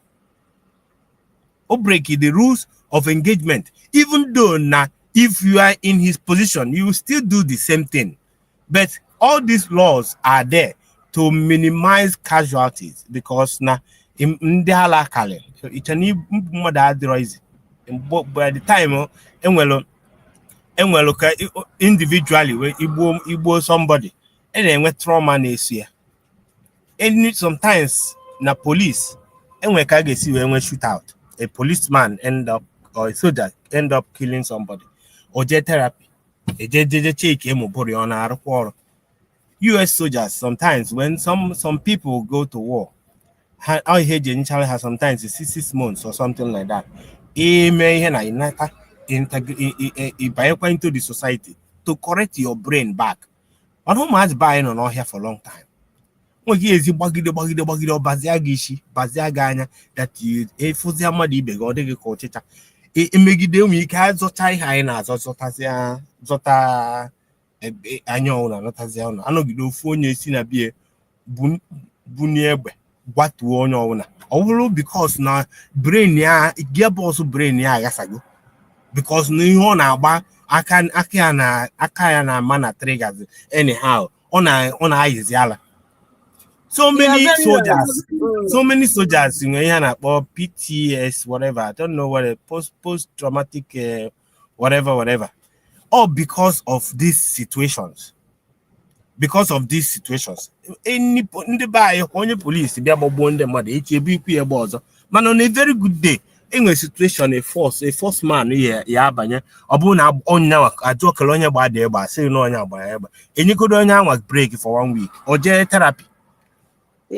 S: Or break the rules of engagement. Even though now, if you are in his position, you will still do the same thing. But all these laws are there to minimize casualties because now in the halakale, it's a new mother by the time individually when you somebody and then when trauma is here. And sometimes na police and when can see when shoot out a policeman or a soldier end up killing somebody or jet therapy. US soldiers sometimes when some people go to war, I hear initially has sometimes 6 months or something like that. Into the society to correct your brain back. But who much buying on here for a long time? That you because now brain gearbox brain because no one akana mana triggers anyhow on eyes yala. So many soldiers in or PTS, whatever. I don't know what a post-traumatic whatever. All because of these situations. Because of these situations. Any police, man, on a very good day, in a situation a force man ya abanye obuna onya ajo kele onye gba de gba say no onya gba ya gba enikodo onya was break for 1 week or je therapy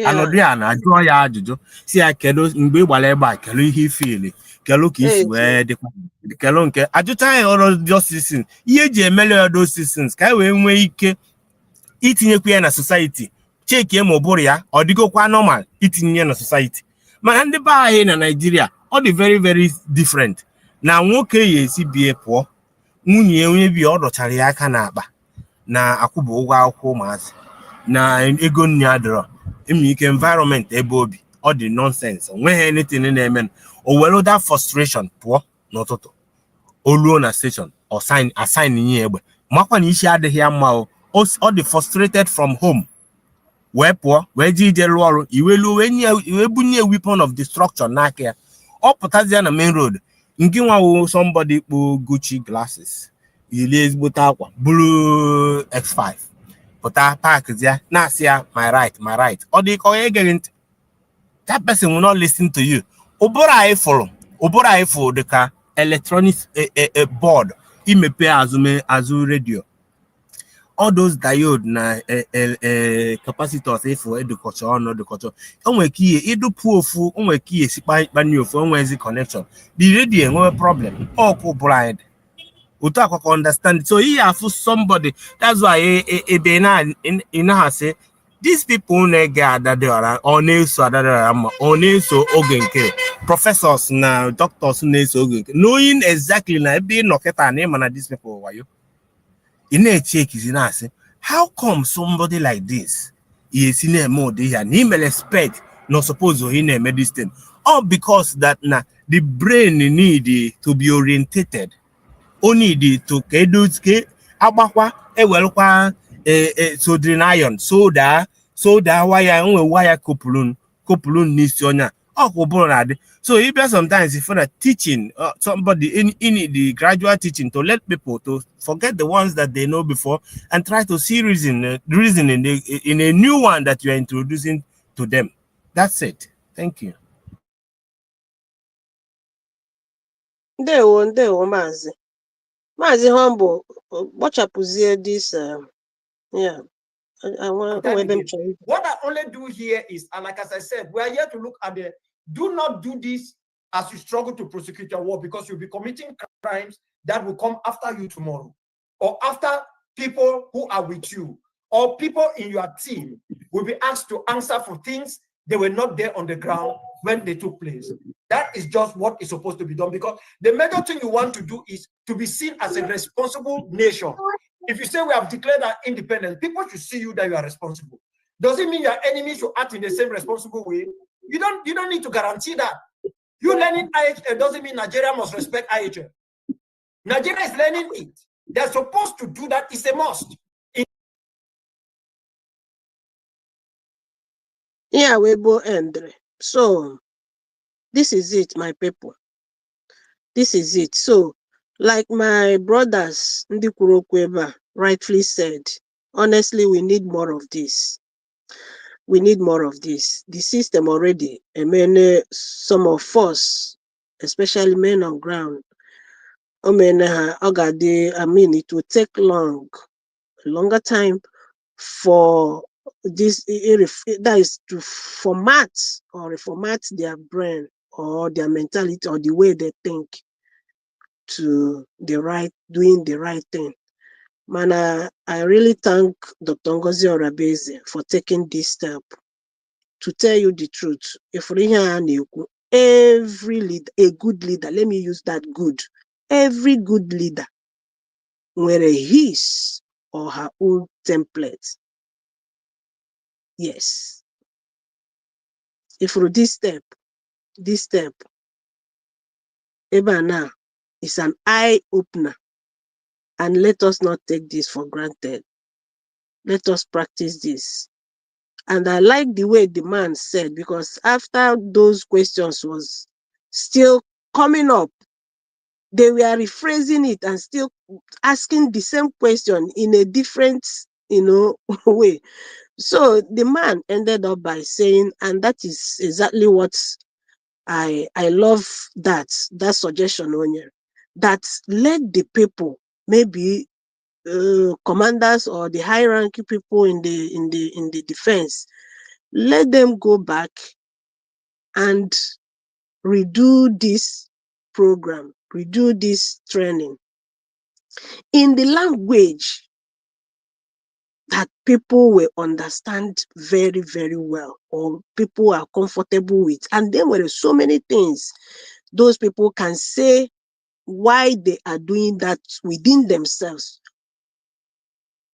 S: anọdụ ya na ajụọ ya ajụjụ si ya kedu mgbe ị gbara egbe a kedu ihe ifili kedu ka isi wee dịkwa kedu nke ajụcha ya ọrụ justice ihe eji emele ya those citizens ka e wee nwee ike itinyekwu ya na society cheki ma ọ bụrụ ya ọ dịgokwa normal itinye ya na society mana ndị be anyị na Nigeria ọ dị very very different na nwoke ya esi bie pụọ nwunye onye bi ọ dọchara ya aka n'akpa na akwụba ụgwọ akwụkwọ ụmụazị na ego nri adịrọ ike environment ebe obi ọ dị nonsense nweghị anything na-eme o were that frustration pụọ n'ụtụtụ oluo na station or assign nye egbe makwa na isi adịghị ya mma ọ dị frustrated from home wee pụọ wee ji ije rụọ ọrụ iwe bunye weapon of destruction n'aka ya ọ pụtazie na main road nke nwawo somebody kpo Gucci glasses yiri ezigbote akwa buru X5 pụta park ya na-asị ya my right ọ dị ka onye geghị ntị that person will not listen to you ụbụrụ anyị fụrụ dịka electronic board imepe azụ radio all those diode na capacitors ifụ edukọcha ọnụ onwe ka ihe ịdụpụ ofu onwe ka ihe sikpanye ofu onwezi connection the radio enwewe problem ọkụ ụbụrụ anyị dị otu akwakọ understand so you have somebody that's why ebe na say these people na-ege adadora ọ na-eso adadora ma ọ na-eso oge nke professors na doctors na-eso oge nke knowing exactly na ebe nọkịta na ịma na these people wayo ị na-echeck izi na-asị how come somebody like this esi na-eme ụdị ya na ime respect no suppose he na-eme this thing all because that na the brain need to be orientated only the to ke agbakwa ewelukwa soldering iron soda wire onwe wire kopulun n'isi onya ọkụ na adị so you be sometimes if you're teaching somebody in the graduate teaching to let people to forget the ones that they know before and try to see reason in a new one that you are introducing to them. That's it. Thank you.
J: Ndewo Maazị Humble kpochapụzie this yeah.
R: What I only do here is, and like as I said, we are here to look at do not do this as you struggle to prosecute your war, because you'll be committing crimes that will come after you tomorrow, or after people who are with you, or people in your team will be asked to answer for things they were not there on the ground when they took place. That is just what is supposed to be done, because the major thing you want to do is to be seen as a responsible nation. If you say we have declared our independence, people should see you that you are responsible. Does it mean your enemies should act in the same responsible way? You don't need to guarantee that. You learning IHL doesn't mean Nigeria must respect IHL. Nigeria is learning it. They're supposed to do that. It's a must.
J: Yeah, we both end. So this is it, my people. This is it. So, like my brothers Ndi Kurokweba rightfully said, honestly, we need more of this. We need more of this. The system already, I mean, some of us, especially men on ground, I mean, it will take a longer time for this, that is to format or reformat their brain or their mentality or the way they think to doing the right thing. Man, I really thank Dr. Ngozi Orabeze for taking this step. To tell you the truth, if every leader, a good leader, let me use that good, every good leader, were his or her own template. Yes. If for this step, even now, is an eye opener. And let us not take this for granted. Let us practice this. And I like the way the man said, because after those questions was still coming up, they were rephrasing it and still asking the same question in a different, way. So the man ended up by saying, and that is exactly what
G: I love that suggestion, Onye, that let the people, maybe commanders or the high ranking people in the defense, let them go back and redo this program, redo this training in the language that people will understand very, very well, or people are comfortable with. And then there are so many things those people can say why they are doing that within themselves.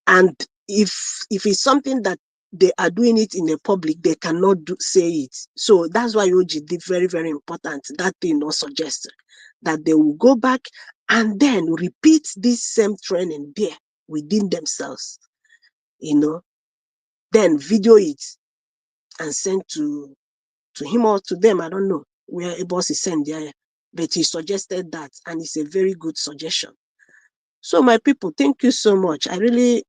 G: And if it's something that they are doing it in the public, they cannot say it. So that's why OG did very, very important. That thing was suggested that they will go back and then repeat this same training there within themselves, then video it and send to him or to them. I don't know where a boss is sent there, but he suggested that, and it's a very good suggestion. So my people, thank you so much. I really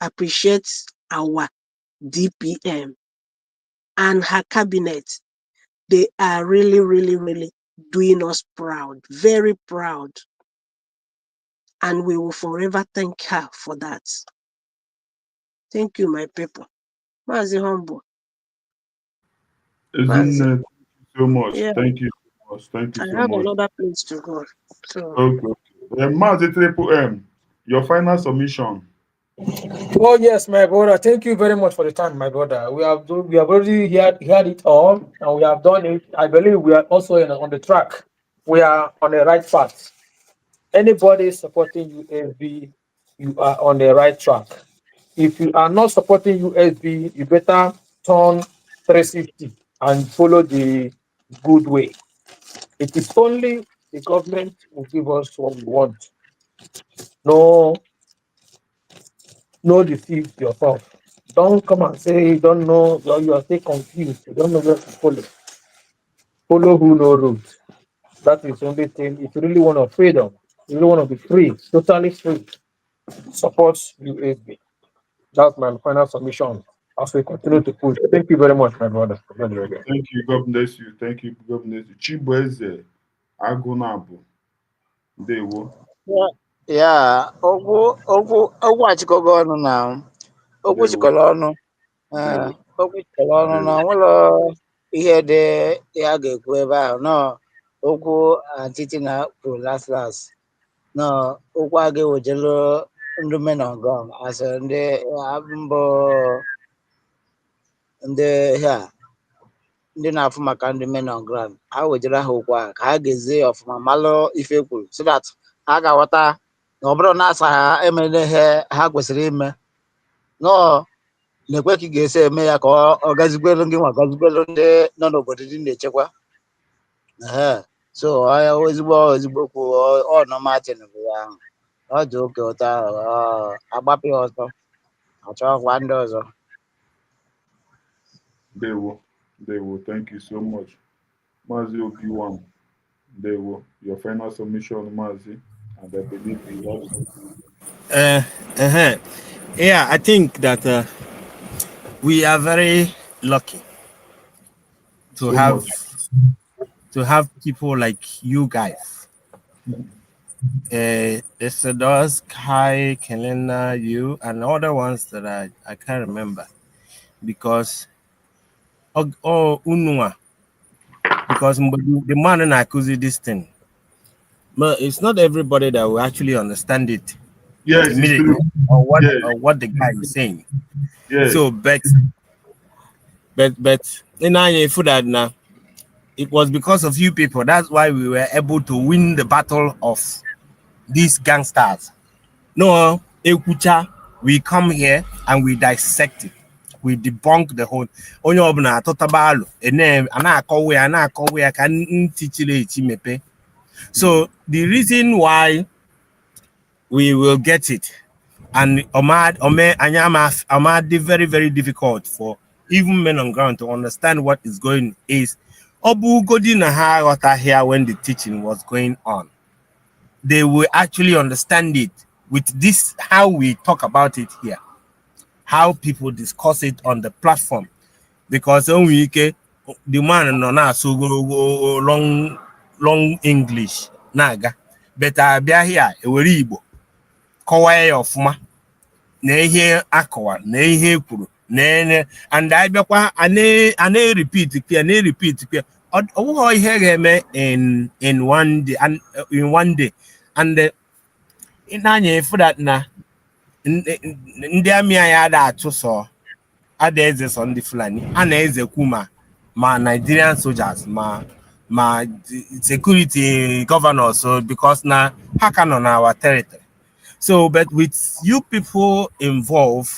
G: appreciate our DPM and her cabinet. They are really, really, really doing us proud, very proud. And we will forever thank her for that. Thank you, my people. Mazi humble.
D: Thank you so much.
G: Yeah.
D: Thank you so much. Thank you
G: I
D: so
G: have
D: much.
G: another place to go. So
D: Okay. Mazi Triple M, your final submission.
L: Oh yes, my brother. Thank you very much for the time, my brother. We have already heard it all, and we have done it. I believe we are also on the track. We are on the right path. Anybody supporting USB, you are on the right track. If you are not supporting USB, you better turn 360 and follow the good way. It is only the government will give us what we want. No, no deceive yourself. Don't come and say you don't know, or you are still confused. You don't know where to follow. Follow who know road. That is the only thing. If you really want to freedom, you really want to be free, totally free, support USB. That's my final submission as we continue to push. Thank you very much, my brother.
D: Thank you. God bless you. Thank you. God bless you. Chibueze Agunabu. Dewo.
Q: Yeah, okwu achịkọgo ọnụ na okwu
D: Dewo.
Q: chịkọrọ ọnụ
D: Dewo.
Q: okwu chịkọrọ ọnụ na
D: Dewo.
Q: onwere ihe dị ya ga-ekwu ebe ahụ nọ okwu atịtị na kwuru las nọ okwu a ga-ewejelu ndị menọgọm asị ndị mbụ ndị ha ndị na-afụ maka ndị menọgram ha wejere ha okwu a ka ha gezie ọfụma malụ ife kwuru so that ha ga-aghọta na ọ bụrụ na asa ha emere ihe ha kwesịrị ime nọọ na-ekwe ka ị ga-esi eme ya ka ọ gazigbelu gị nwa gazigbelu ndị nọ n'obodo dị na-echekwa so ezigbo okwu ọnọmatin bụ ya ahụ ọ dị oke ụtọ ahụ agbapụ ya ọtọ achọkwa ndị ọzọ
D: Dewo. Dewo. Thank you so much. Mazi Obi1. Dewo. Your final submission, Mazi. And I believe you have
S: Yeah, I think that we are very lucky to
D: so
S: have
D: much.
S: people like you guys. Those Kai, Kelena, you, and other ones that I can't remember because Unua. Because the man and I could see this thing. But it's not everybody that will actually understand it
D: Yes,
S: immediately
D: it's true.
S: or what the guy is saying.
D: Yes.
S: So but in that now it was because of you people. That's why we were able to win the battle of these gangsters. No, Ekucha, we come here and we dissect it. We debunk the whole onye ọbụla atọtabalụ ana-akọwa ya ka ntị chiri echi mepe. So the reason why we will get it and Omad very, very difficult for even men on ground to understand what is going is Obu Godina ha here when the teaching was going on. They will actually understand it with this, how we talk about it here, how people discuss it on the platform. Because the man nọ na-asụ ogologo long English na-aga but abịa here ewere Igbo kọwaa ya ọfụma na ihe akọwa na ihe kwuru na and abịakwa a na-repeat pia ọ bụghị ihe ga-eme in one day and ịna-anya efu that na ndị amị anyị ada achụsọ ada eze sọ ndị Fulani a na-ezekwu ma Nigerian soldiers ma security governors so because na ha ka nọ na our territory. So but with you people involved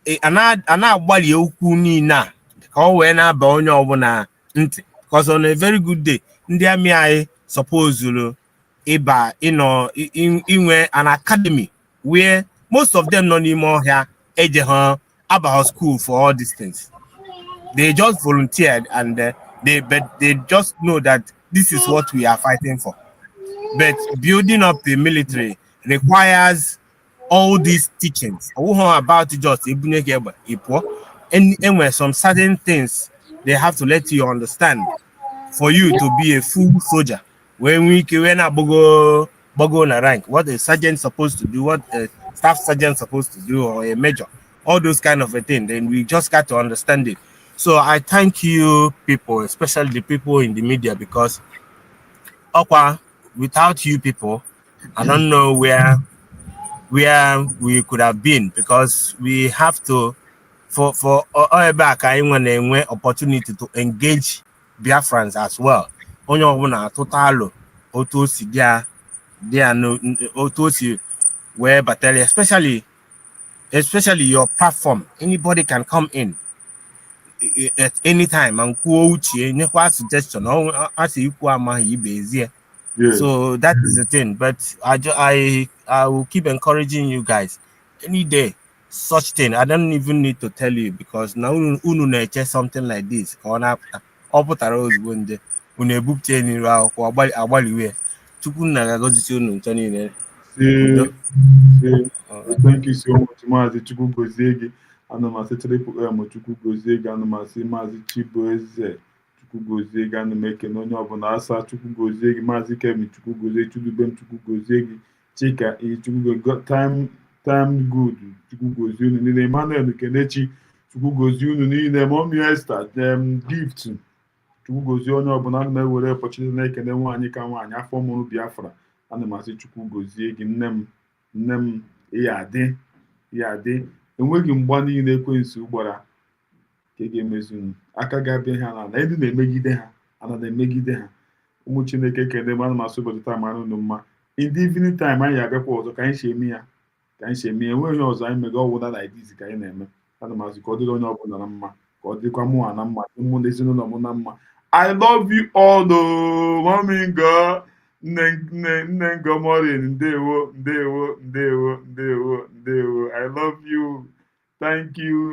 S: a na-agbalị okwu niile a ka ọ wee na-aba onye ọbụla ntị because on a very good day ndị amị anyị supposed ịba inwe an academy where most of them nọ n'ime ọhịa eje ha about school for all these things. They just volunteered and they just know that this is what we are fighting for. But building up the military requires all these teachings. About just and when some certain things they have to let you understand for you to be a full soldier. When not bogo na rank, what a sergeant supposed to do, what a staff sergeant supposed to do, or a major, all those kind of a thing. Then we just got to understand it. So I thank you people, especially the people in the media, because without you people, I don't know where we could have been, because we have to for all back I want an opportunity to engage Biafrans as well. Onye ọbụla total otosi dia no otosi where battalion, especially your platform. Anybody can come in at any time and quote suggestion as equal. So that is the thing. But I will keep encouraging you guys. Any day, such thing. I don't even need to tell you, because now unu na-eche something like this.
D: Thank you so much, Mazi Chukwu gozie gị. Ana m asị Triple M Chukwu gozie gị. Ana m asị Maazị Chibueze Chukwu gozie gị. Ana m ekene onye ọbụla asa Chukwu gozie gị. Maazị Kemi Chukwu gozie, Chudubem Chukwu gozie gị. Chika Chukwu time good Chukwu gozie unu niile. Emmanuel Kenechi Chukwu gozie unu niile. Mommy Esther Gift Chukwu gozie onye ọbụla. Ana m ewere opportunity na-ekene nwaanyị ka nwaanyị afọ mụrụ Biafra. Ana m asị Chukwu gozie gị. Nne m ya adị enweghị mgba niile ekwensu gbara ka ga-emezu unu. Aka ga-abịa ha na ndị na-emegide ha na-emegide ha. Ụmụ Chineke kene m. Ana m asị ụbọchị taa mara unu mma. In the evening time anyị abịakwa ọzọ ka anyị si eme ya enweghị ọzọ anyị mega ọwụda na idizi ka anyị na-eme. Ana m asị ka ọ dịrị onye ọbụla na mma, ka ọ dịkwa mụ na mma, ụmụ na ezinụlọ m na mma. I love you all though. Mommy Ngo nne Ngomorin, ndewo. I love you. Thank you.